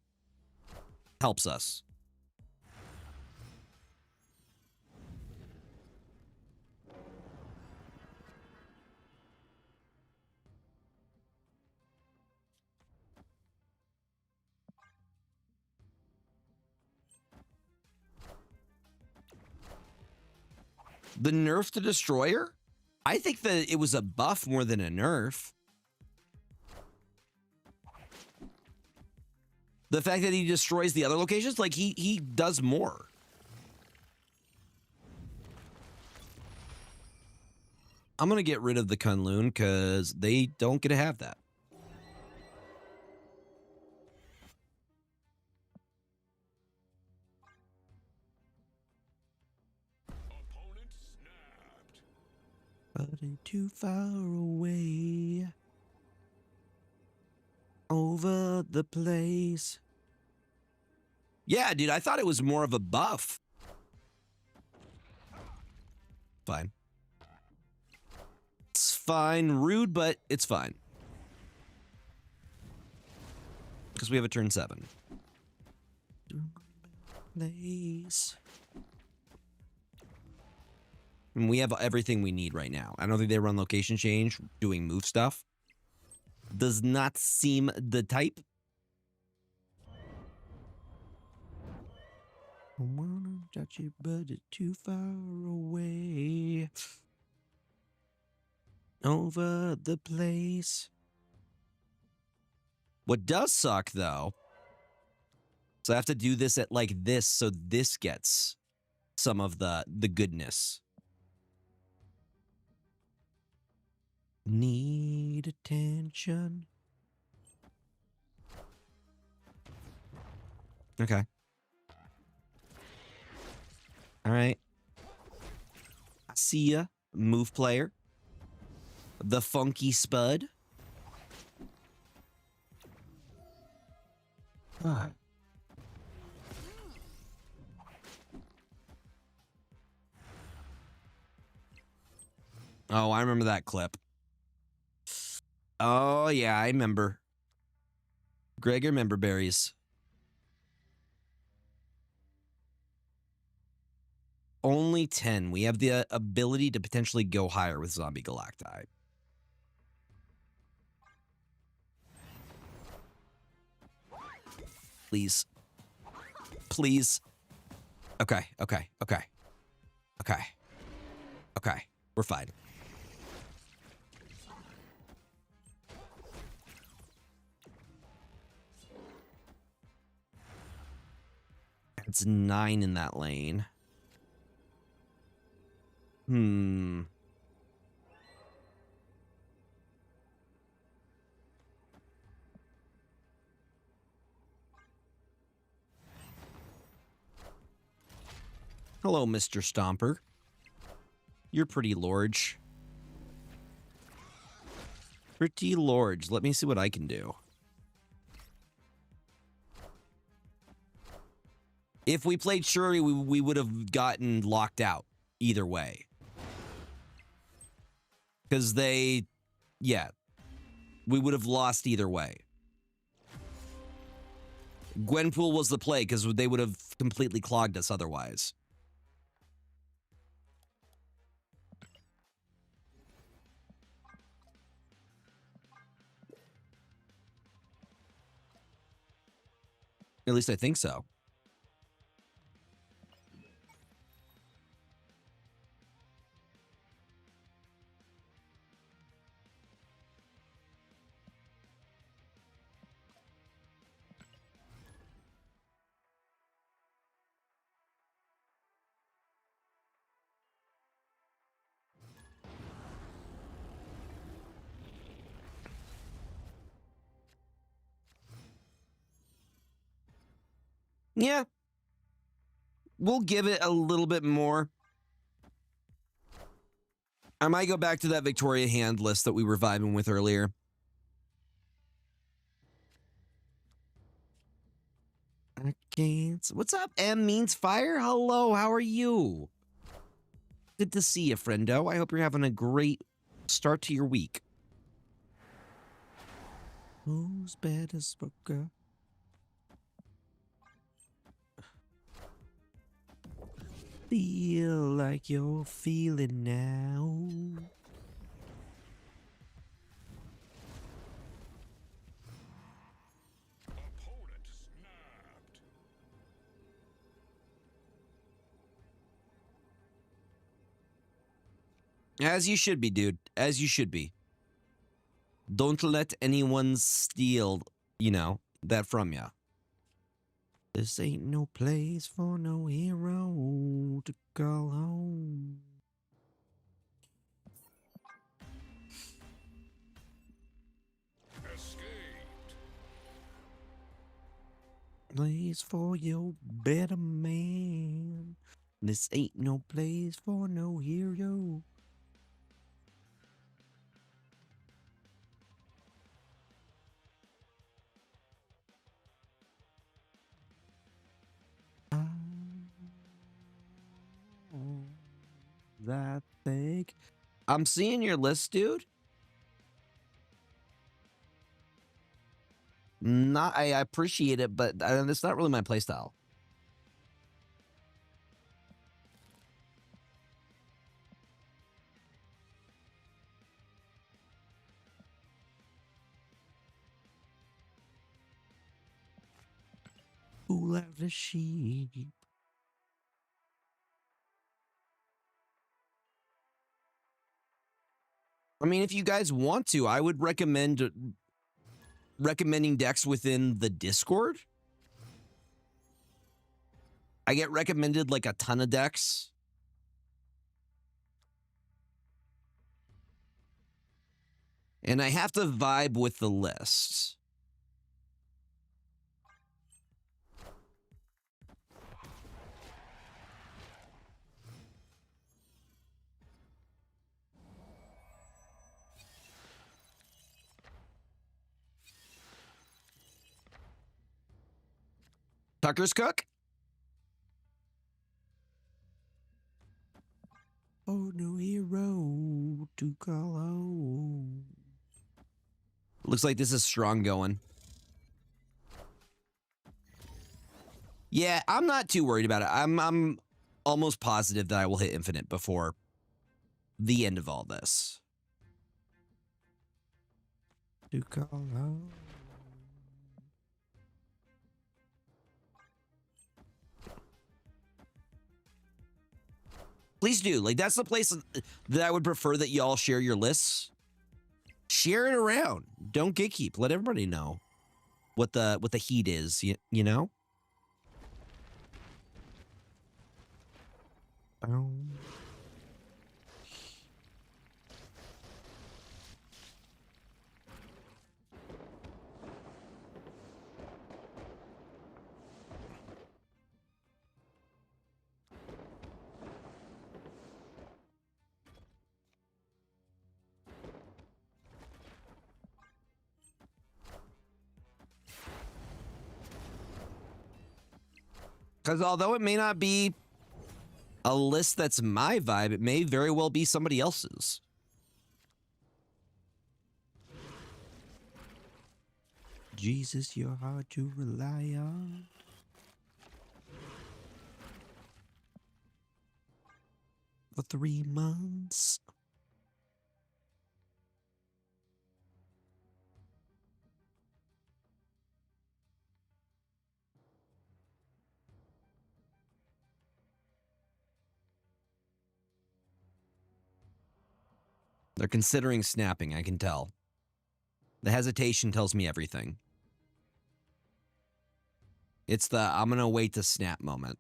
helps us. The nerf to Destroyer? I think that it was a buff more than a nerf. The fact that he destroys the other locations, like he does more. I'm gonna get rid of the Kunlun because they don't get to have that.
Opponent snapped.
But ain't too far away. Over the place. Yeah, dude, I thought it was more of a buff. Fine. It's fine. Rude, but it's fine. Because we have a turn 7. Place. And we have everything we need right now. I don't think they run location change, doing move stuff. Does not seem the type. I wanna touch it, but it's too far away. Over the place. What does suck, though, so I have to do this at like this, so this gets some of the goodness. Need attention. Okay. All right. I see ya, move player. The funky spud. Ah. Oh, I remember that clip. Oh, yeah, I remember. Gregor member berries. Only 10. We have the ability to potentially go higher with Zombie Galacti. Please. Please. Okay, okay, okay. Okay. Okay, we're fine. It's 9 in that lane. Hello, Mr. Stomper. You're pretty large. Pretty large. Let me see what I can do. If we played Shuri, we would have gotten locked out either way. Because they, yeah, we would have lost either way. Gwenpool was the play because they would have completely clogged us otherwise. At least I think so. Yeah. We'll give it a little bit more. I might go back to that Victoria hand list that we were vibing with earlier. I can't. What's up? M means fire. Hello, how are you? Good to see you, friendo. I hope you're having a great start to your week. Who's better, Booker? Feel like you're feeling now.
Opponent snapped.
As you should be, dude. As you should be. Don't let anyone steal, that from ya. This ain't no place for no hero to call home.
Escaped.
Place for your better man. This ain't no place for no hero. That thing. I'm seeing your list, dude. I appreciate it, but it's not really my playstyle. Who left the sheep? I mean, if you guys want to, I would recommend recommending decks within the Discord. I get recommended like a ton of decks. And I have to vibe with the list. Tucker's Cook? Oh, no hero to call home. Looks like this is strong going. Yeah, I'm not too worried about it. I'm almost positive that I will hit infinite before the end of all this. To call home. Please do. Like, that's the place that I would prefer that y'all share your lists. Share it around. Don't gatekeep. Let everybody know what the heat is, you know? Because although it may not be a list that's my vibe, it may very well be somebody else's. Jesus, you're hard to rely on. For 3 months. They're considering snapping, I can tell. The hesitation tells me everything. It's the I'm gonna wait to snap moment.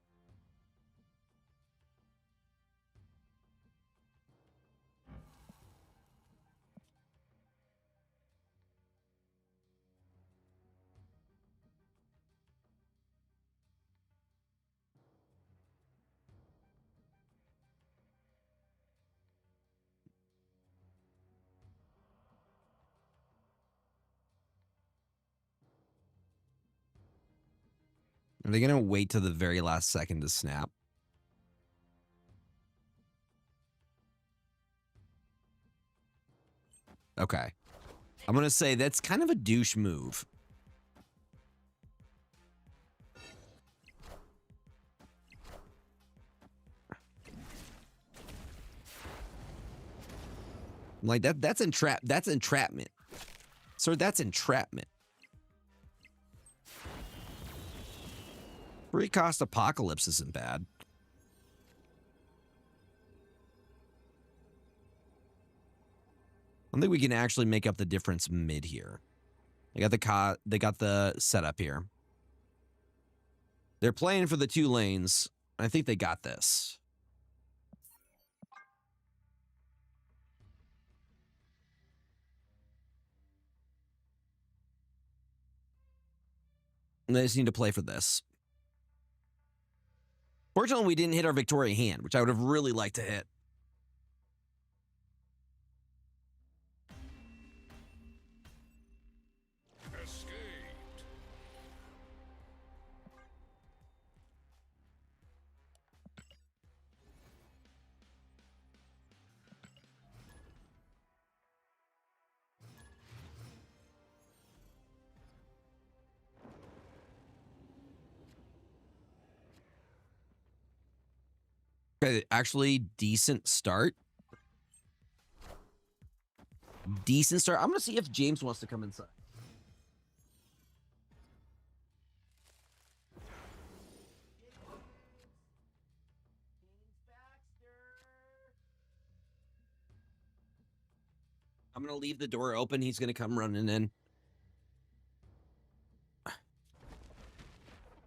Are they gonna wait to the very last second to snap? Okay. I'm gonna say that's kind of a douche move. Like that's entrapment. Sir, that's entrapment. Free cost apocalypse isn't bad. don't think we can actually make up the difference mid here. They got the setup here. They're playing for the 2 lanes. I think they got this. And they just need to play for this. Fortunately, we didn't hit our Victoria hand, which I would have really liked to hit.
Escaped.
Okay, actually, decent start. Decent start. I'm going to see if James wants to come inside. I'm going to leave the door open. He's going to come running in.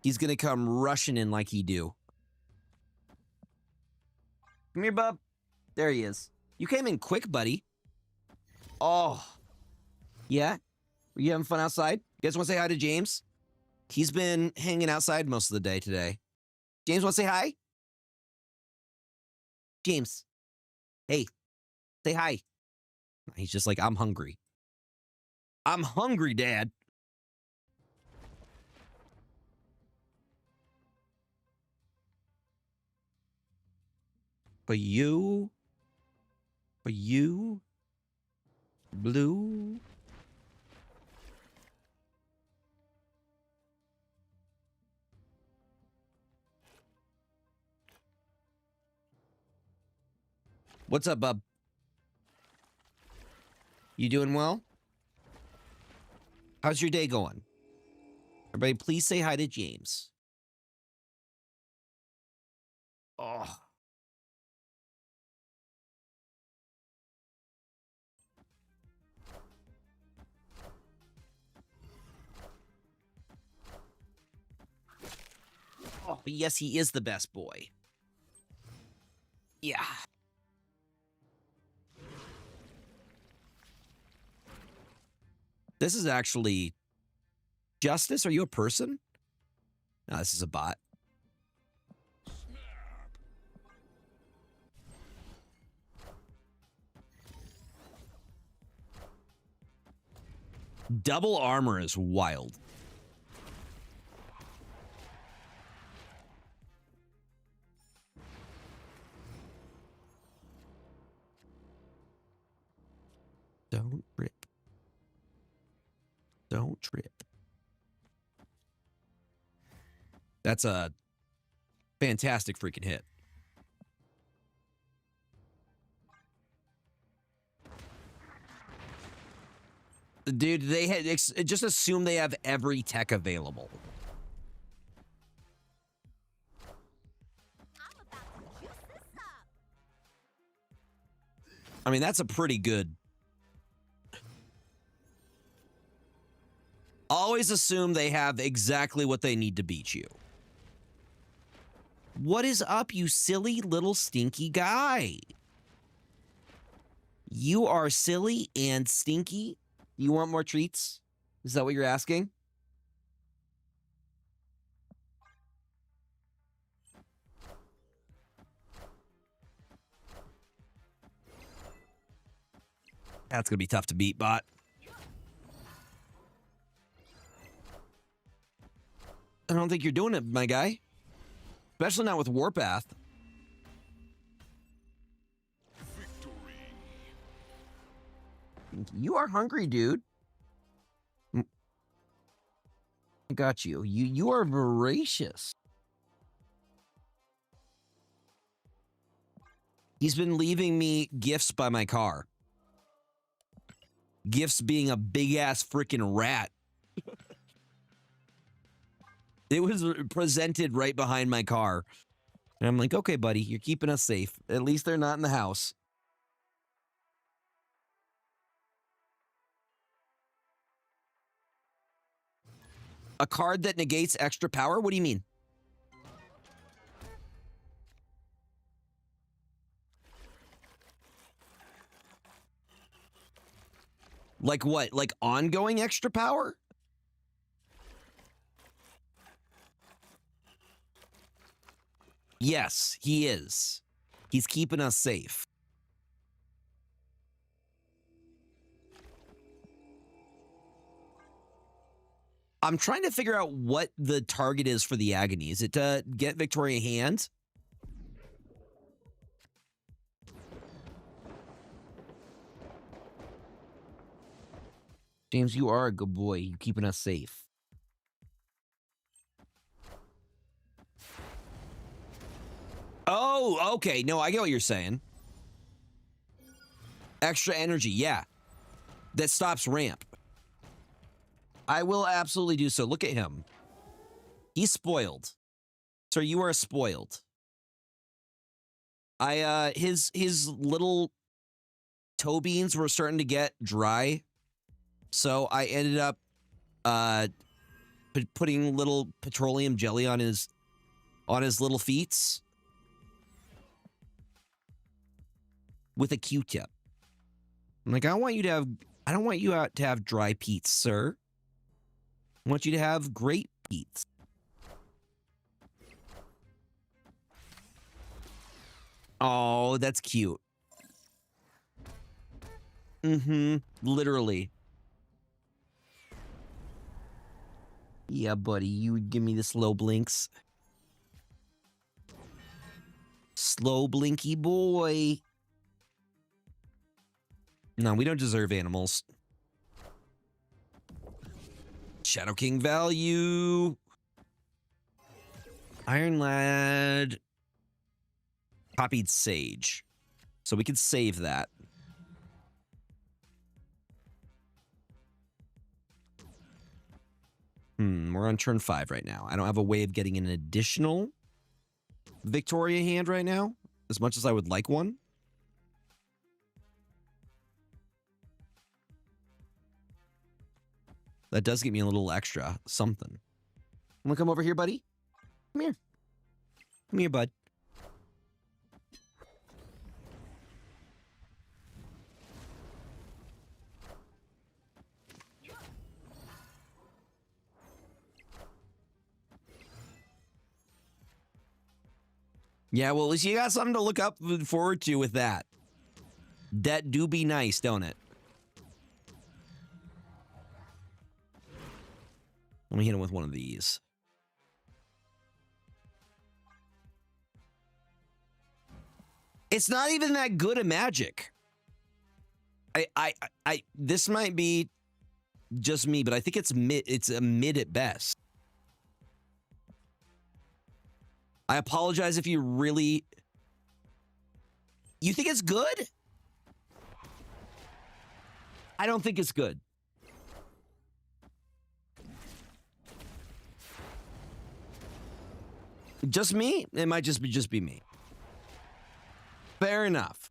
He's going to come rushing in like he do. Come here, bub. There he is. You came in quick, buddy. Oh. Yeah? Were you having fun outside? You guys want to say hi to James? He's been hanging outside most of the day today. James, want to say hi? James. Hey. Say hi. He's just like, I'm hungry. I'm hungry, Dad. For you, Blue. What's up, bub? You doing well? How's your day going? Everybody, please say hi to James. Oh. Oh, yes, he is the best boy. Yeah. This is actually... Justice, are you a person? No, this is a bot. Double armor is wild. Don't trip. Don't trip. That's a fantastic freaking hit. Dude, they had just assume they have every tech available.
I'm about to juice this up.
I mean, that's a pretty good. Always assume they have exactly what they need to beat you. What is up, you silly little stinky guy? You are silly and stinky. You want more treats? Is that what you're asking? That's going to be tough to beat, bot. I don't think you're doing it, my guy. Especially not with Warpath.
Victory.
You are hungry, dude. I got you. You are voracious. He's been leaving me gifts by my car. Gifts being a big-ass freaking rat. It was presented right behind my car. And I'm like, okay, buddy, you're keeping us safe. At least they're not in the house. A card that negates extra power? What do you mean? Like what? Like ongoing extra power? Yes, he is. He's keeping us safe. I'm trying to figure out what the target is for the Agony. Is it to get Victoria Hand? James, you are a good boy. You're keeping us safe. Oh, okay. No, I get what you're saying. Extra energy, yeah. That stops ramp. I will absolutely do so. Look at him. He's spoiled. Sir, you are spoiled. His little toe beans were starting to get dry. So I ended up putting little petroleum jelly on his little feet with a Q-tip. I'm like, I don't want you to have dry peats, sir. I want you to have great peats. Oh, that's cute. Mm-hmm. Literally. Yeah, buddy, you would give me the slow blinks. Slow blinky boy. No, we don't deserve animals. Shadow King value. Iron Lad. Copied Sage. So we could save that. We're on turn 5 right now. I don't have a way of getting an additional Victoria Hand right now, as much as I would like one. That does give me a little extra something. Want to come over here, buddy? Come here. Come here, bud. Yeah, well, at least you got something to look up forward to with that. That do be nice, don't it? Let me hit him with one of these. It's not even that good a magic. This might be just me, but I think it's mid. It's a mid at best. I apologize if you really... You think it's good? I don't think it's good. Just me? It might just be me. Fair enough.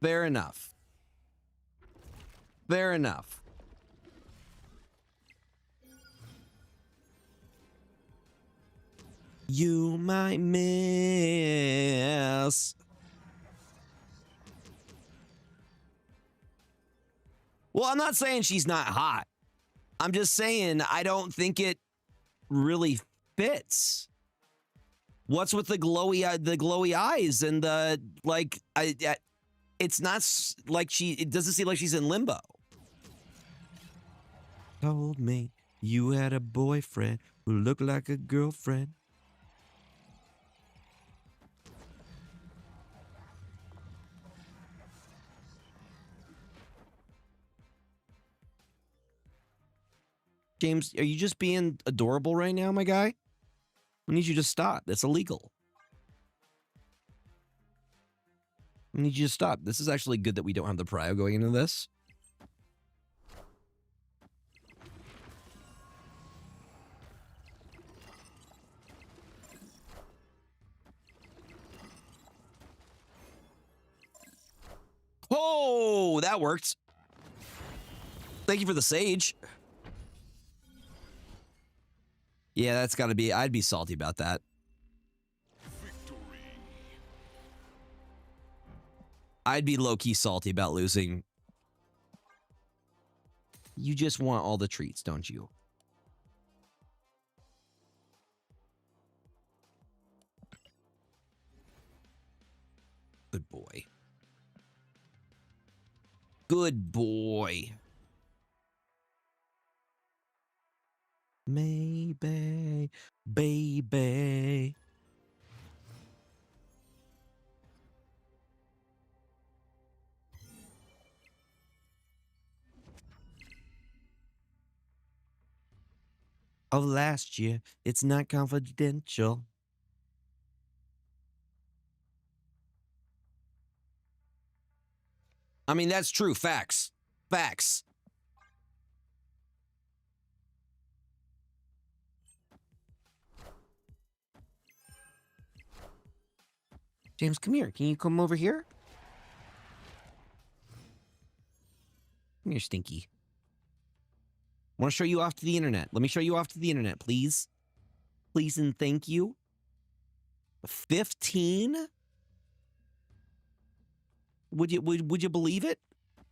Fair enough. Fair enough. You might miss. Well, I'm not saying she's not hot. I'm just saying I don't think it really fits. What's with the glowy eyes and the like? It's not like it doesn't seem like she's in limbo. Told me you had a boyfriend who looked like a girlfriend. James, are you just being adorable right now, my guy? I need you to stop. That's illegal. I need you to stop. This is actually good that we don't have the prio going into this. Oh, that worked. Thank you for the sage. Yeah, that's got to be. I'd be salty about that.
Victory.
I'd be low-key salty about losing. You just want all the treats, don't you? Good boy. Good boy. Maybe, baby. Of last year, it's not confidential. I mean, that's true. Facts. Facts. James, come here. Can you come over here? Come here, Stinky. I want to show you off to the internet. Let me show you off to the internet, please. Please and thank you. 15? Would you believe it?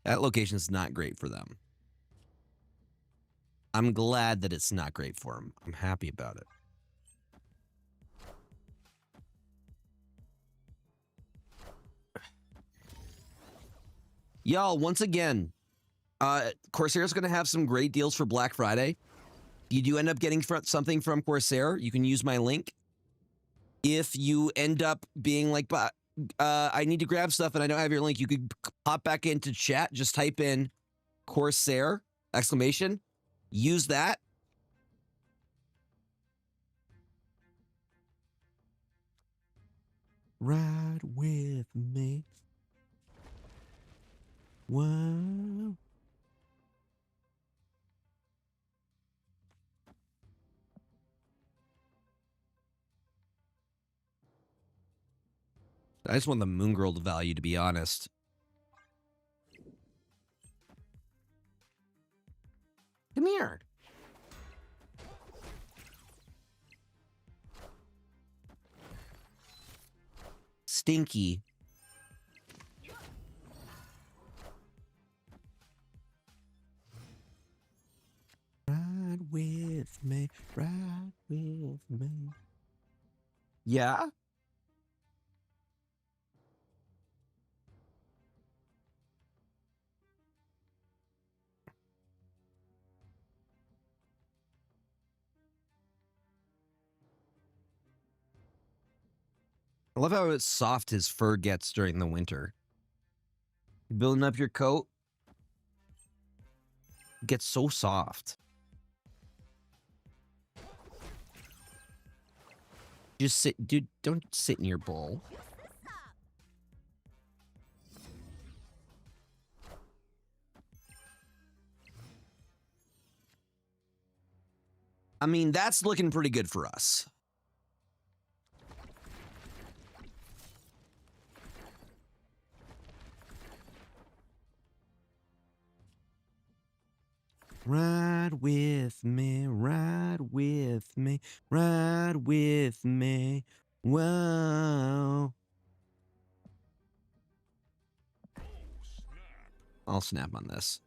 That location's not great for them. I'm glad that it's not great for them. I'm happy about it. Y'all, once again, Corsair's going to have some great deals for Black Friday. If you do end up getting something from Corsair, you can use my link. If you end up being like, I need to grab stuff and I don't have your link, you could pop back into chat. Just type in Corsair, exclamation. Use that. Ride with me. Wow. I just want the Moon Girl value, to be honest. Come here. Stinky. Ride with me, ride with me. Yeah? I love how soft his fur gets during the winter. You building up your coat? It gets so soft. Just sit, dude, don't sit in your bowl. I mean, that's looking pretty good for us. Ride with me, ride with me, ride with me. Whoa. I'll snap on this.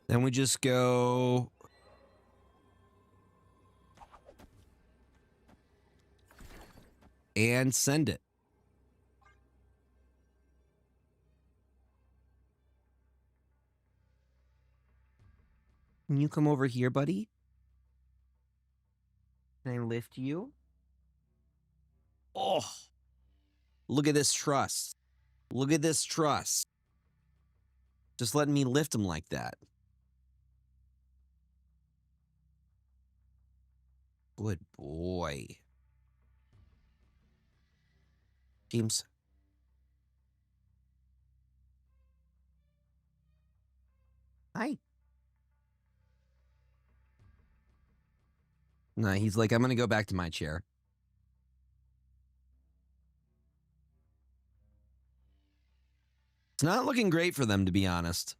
Then we just go. And send it. Can you come over here, buddy? Can I lift you? Oh, look at this trust. Look at this trust. Just letting me lift him like that. Good boy. Games. Hi. No, he's like, I'm gonna go back to my chair. It's not looking great for them, to be honest.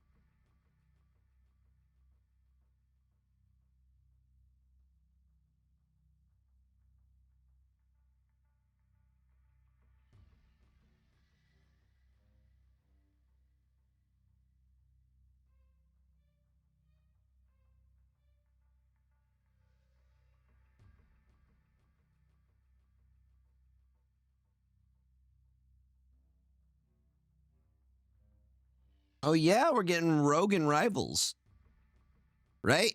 Oh yeah, we're getting Rogan rivals. Right?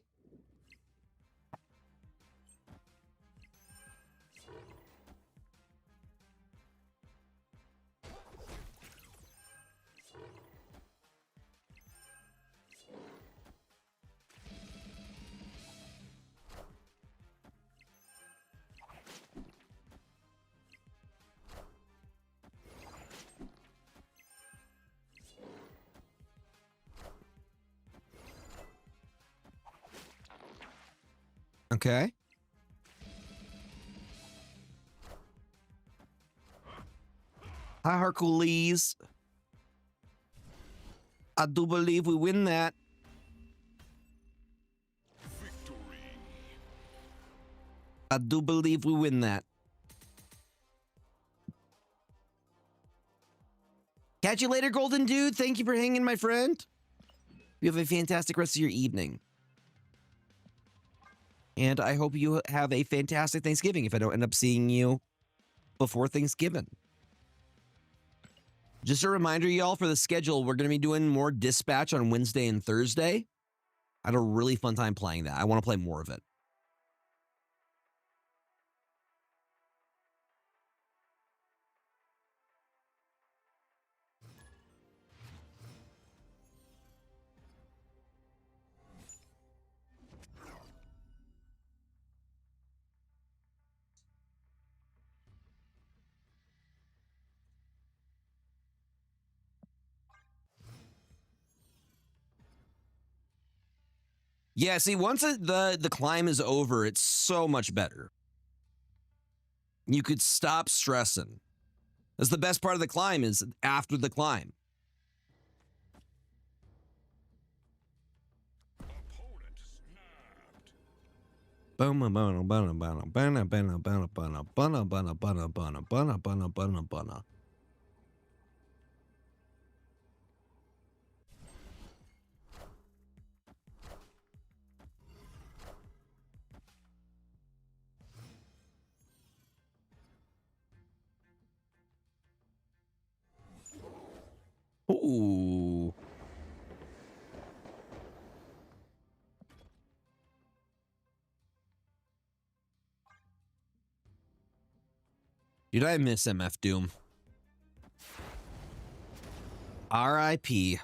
Okay. Hi, Hercules. I do believe we win that.
Victory.
I do believe we win that. Catch you later, Golden Dude. Thank you for hanging, my friend. You have a fantastic rest of your evening. And I hope you have a fantastic Thanksgiving if I don't end up seeing you before Thanksgiving. Just a reminder, y'all, for the schedule, we're going to be doing more Dispatch on Wednesday and Thursday. I had a really fun time playing that. I want to play more of it. Yeah, see, once the climb is over, it's so much better. You could stop stressing. That's the best part of the climb is after the climb.
Opponent snapped.
Ooh. Dude, I miss MF Doom. R.I.P.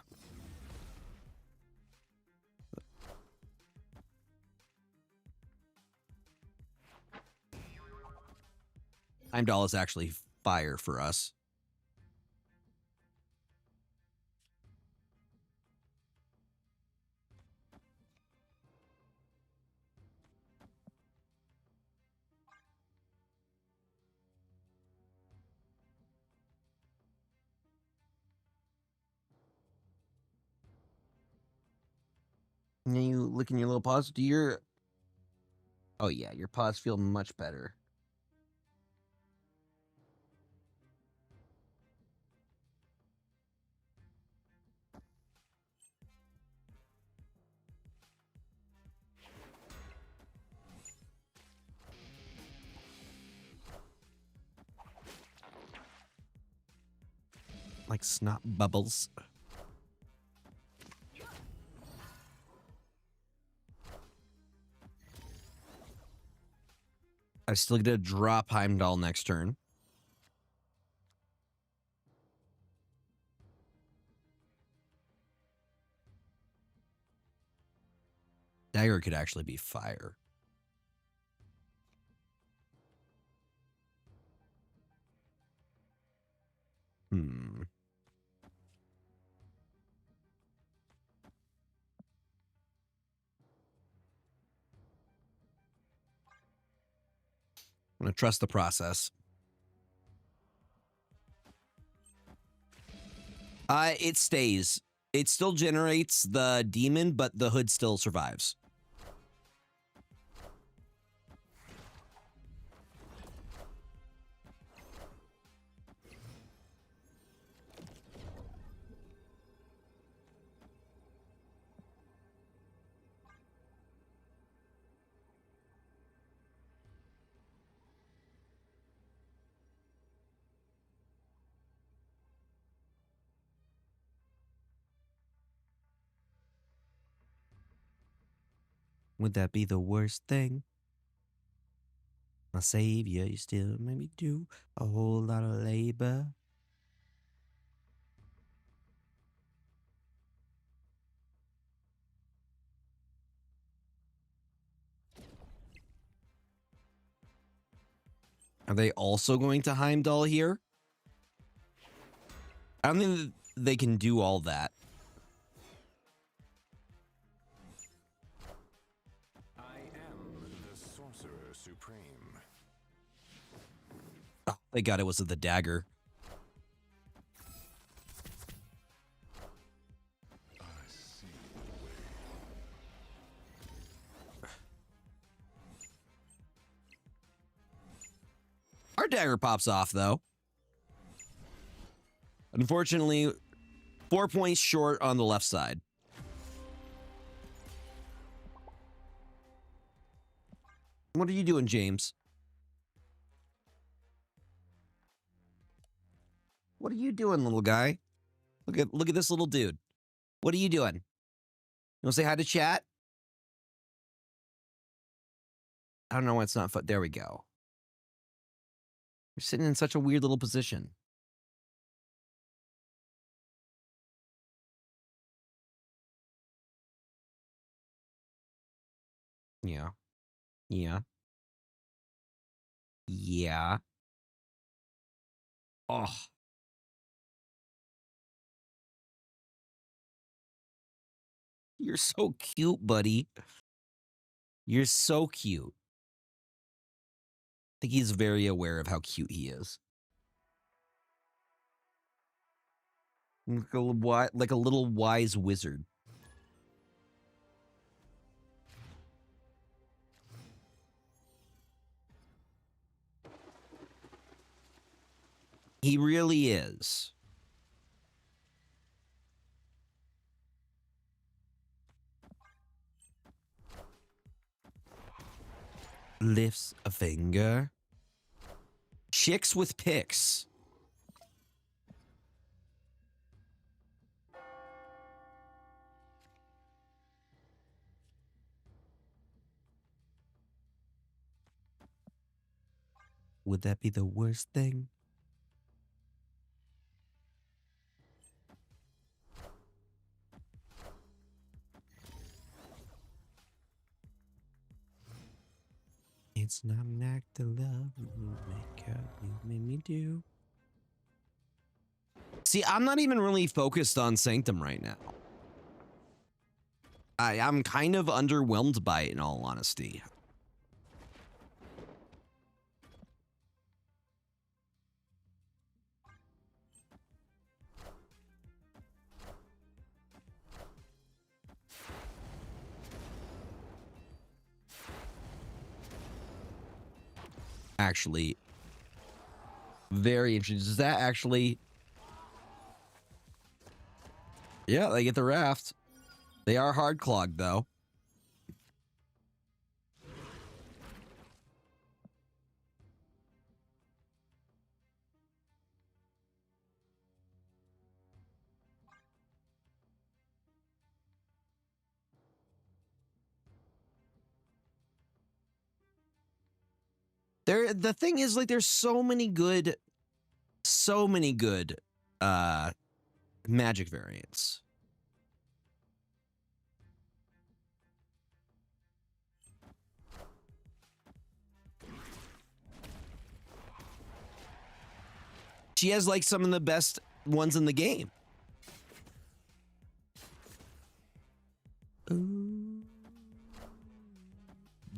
Heimdall is actually fire for us. And you licking your little paws? Do your... Oh yeah, your paws feel much better. Like snot bubbles. I still get to drop Heimdall next turn. Dagger could actually be fire. Hmm. I'm gonna trust the process. It stays. It still generates the demon, but the hood still survives. Would that be the worst thing? My savior, you still made me do a whole lot of labor. Are they also going to Heimdall here? I don't think that they can do all that.
I am the Sorcerer Supreme.
Oh, thank God it was the dagger.
I see the way.
Our dagger pops off, though. Unfortunately, 4 points short on the left side. What are you doing, James? What are you doing, little guy? Look at this little dude. What are you doing? You want to say hi to chat? I don't know why it's not. There we go. You're sitting in such a weird little position. Yeah. Yeah. Yeah. Oh. You're so cute, buddy. You're so cute. I think he's very aware of how cute he is. Like a little wise wizard. He really is. Lifts a finger. Chicks with picks. Would that be the worst thing? It's not an act of love you make out you made me do. See, I'm not even really focused on Sanctum right now. I'm kind of underwhelmed by it, in all honesty. Actually, very interesting. Does that actually... Yeah, they get the raft. They are hard clogged, though. The thing is, like, there's so many good magic variants. She has like some of the best ones in the game. Ooh.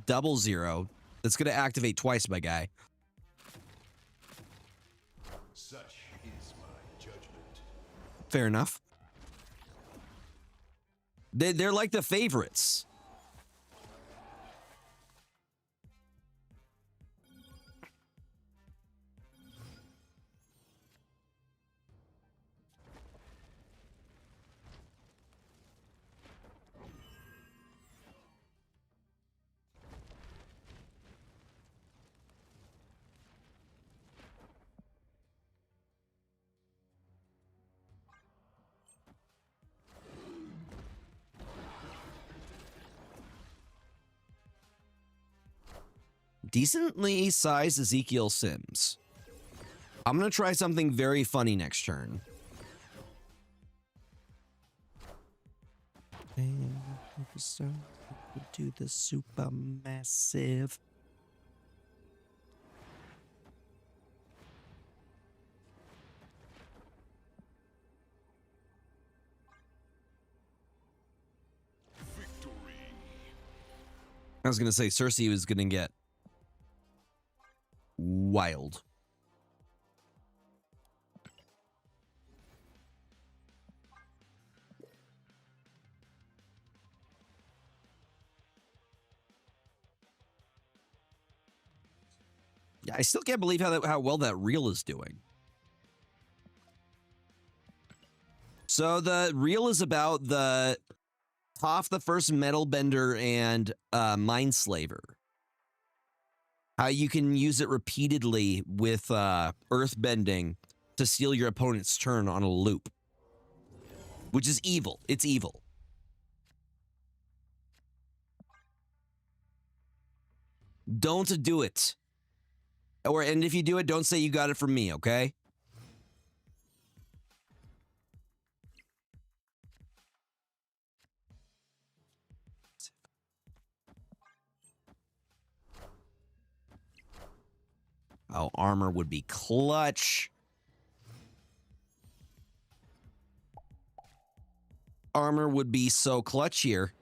00. That's going to activate twice, my guy.
Such is my judgment.
Fair enough. They're like the favorites. Decently sized Ezekiel Sims. I'm going to try something very funny next turn. And so do the super massive.
Victory.
I was going to say Cersei was going to get wild. Yeah, I still can't believe how well that reel is doing. So the reel is about the Toph the First Metal Bender and Mind Slaver. How you can use it repeatedly with Earth Bending to steal your opponent's turn on a loop. Which is evil. It's evil. Don't do it. And if you do it, don't say you got it from me, okay? Oh, armor would be clutch. Armor would be so clutch here.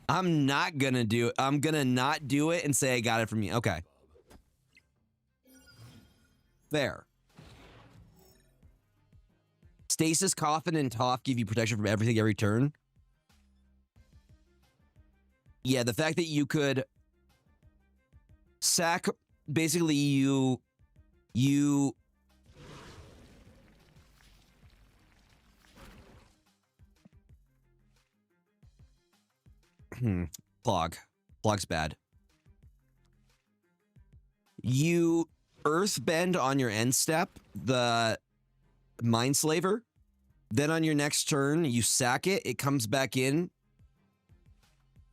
I'm not gonna do it. I'm gonna not do it and say I got it from you. Okay. Fair. Stasis, Coffin, and Toph give you protection from everything every turn. Yeah, the fact that you could sack, basically you Clog. Clog's bad. You Earthbend on your end step, the Mind Slaver. Then on your next turn, you sack it. It comes back in.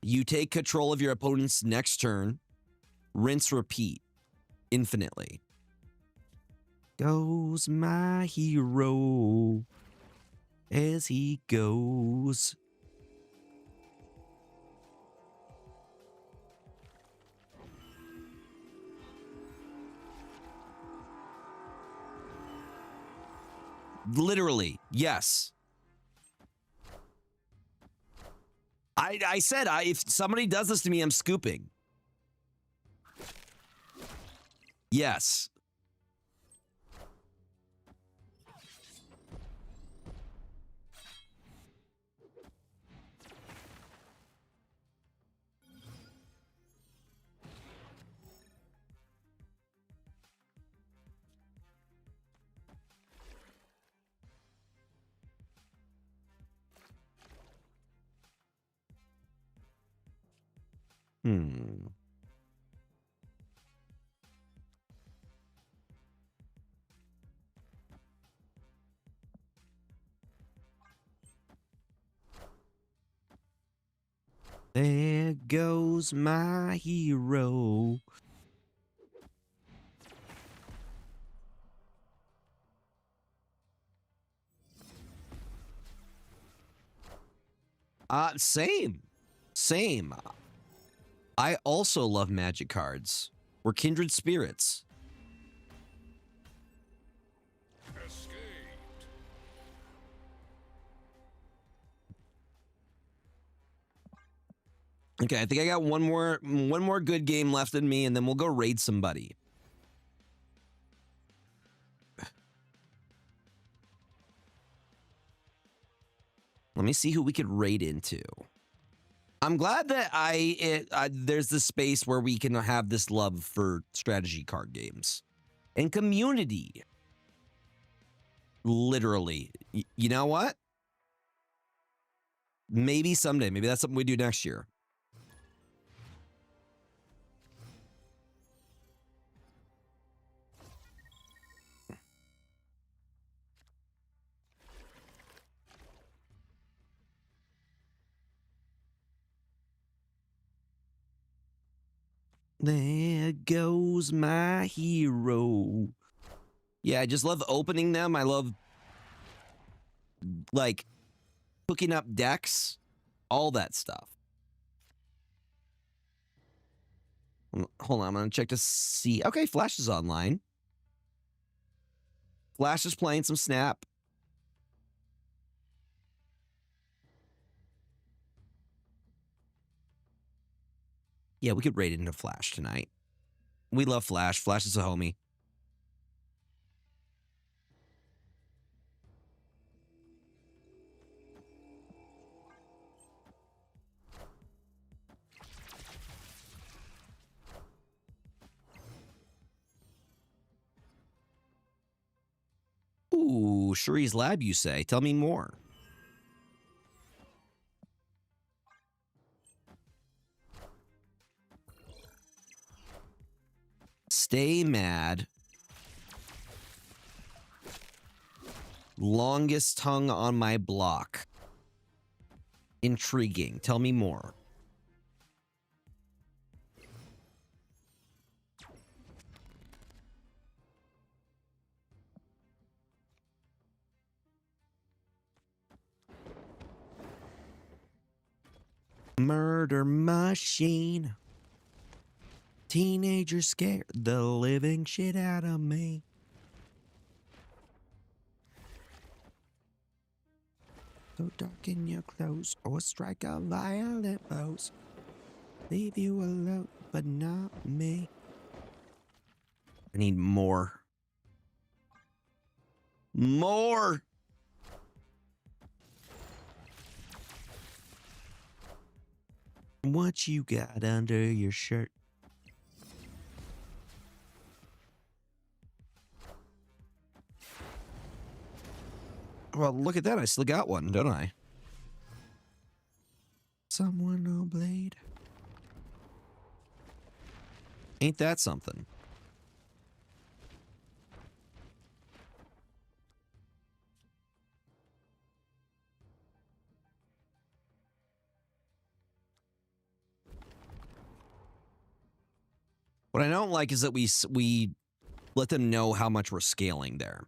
You take control of your opponent's next turn. Rinse, repeat. Infinitely. Goes my hero as he goes. Literally, yes. I said, if somebody does this to me, I'm scooping. Yes. There goes my hero. Same. Same. I also love Magic cards. We're kindred spirits.
Escaped.
Okay, I think I got one more good game left in me, and then we'll go raid somebody. Let me see who we could raid into. I'm glad that there's this space where we can have this love for strategy card games and community. Literally. You know what? Maybe someday. Maybe that's something we do next year. There goes my hero. Yeah, I just love opening them. I love, like, hooking up decks, all that stuff. Hold on, I'm going to check to see. Okay, Flash is online. Flash is playing some Snap. Yeah, we could raid into Flash tonight. We love Flash. Flash is a homie. Ooh, Shuri's Lab, you say? Tell me more. Stay mad. Longest tongue on my block. Intriguing. Tell me more. Murder machine. Teenagers scared the living shit out of me. So darken your clothes or strike a violent pose. Leave you alone, but not me. I need more. More! What you got under your shirt? Well, look at that. I still got one, don't I? Someone no blade. Ain't that something? What I don't like is that we let them know how much we're scaling there.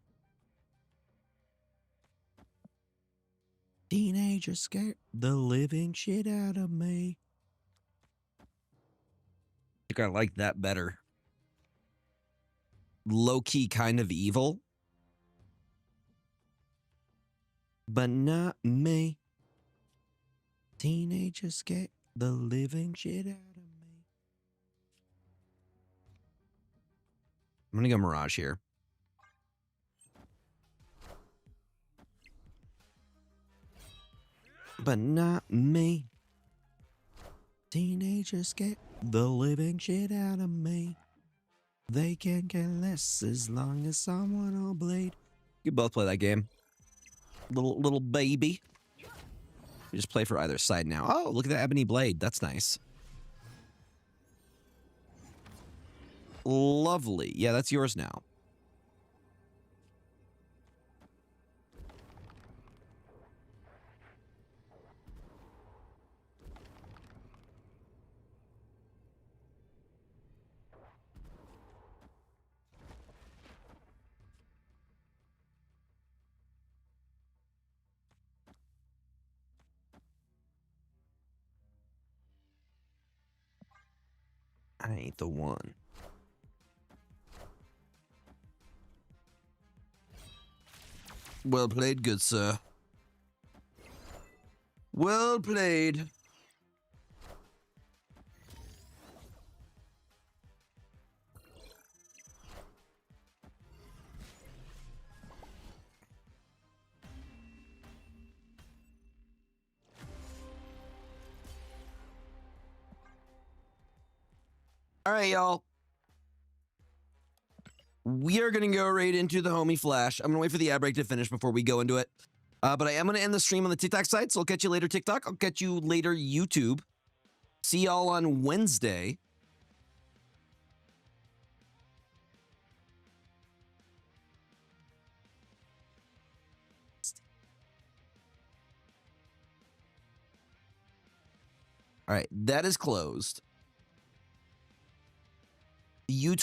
Teenagers scared the living shit out of me. I think I like that better. Low-key kind of evil. But not me. Teenagers scared the living shit out of me. I'm gonna go Mirage here. But not me. Teenagers get the living shit out of me. They can care less as long as someone will bleed. You both play that game. Little baby. You just play for either side now. Oh, look at that ebony blade. That's nice. Lovely. Yeah, that's yours now. I ain't the one. Well played, good sir. Well played. All right, y'all. We are going to go right into the homie Flash. I'm going to wait for the ad break to finish before we go into it. But I am going to end the stream on the TikTok site, so I'll catch you later, TikTok. I'll catch you later, YouTube. See y'all on Wednesday. All right, that is closed. YouTube.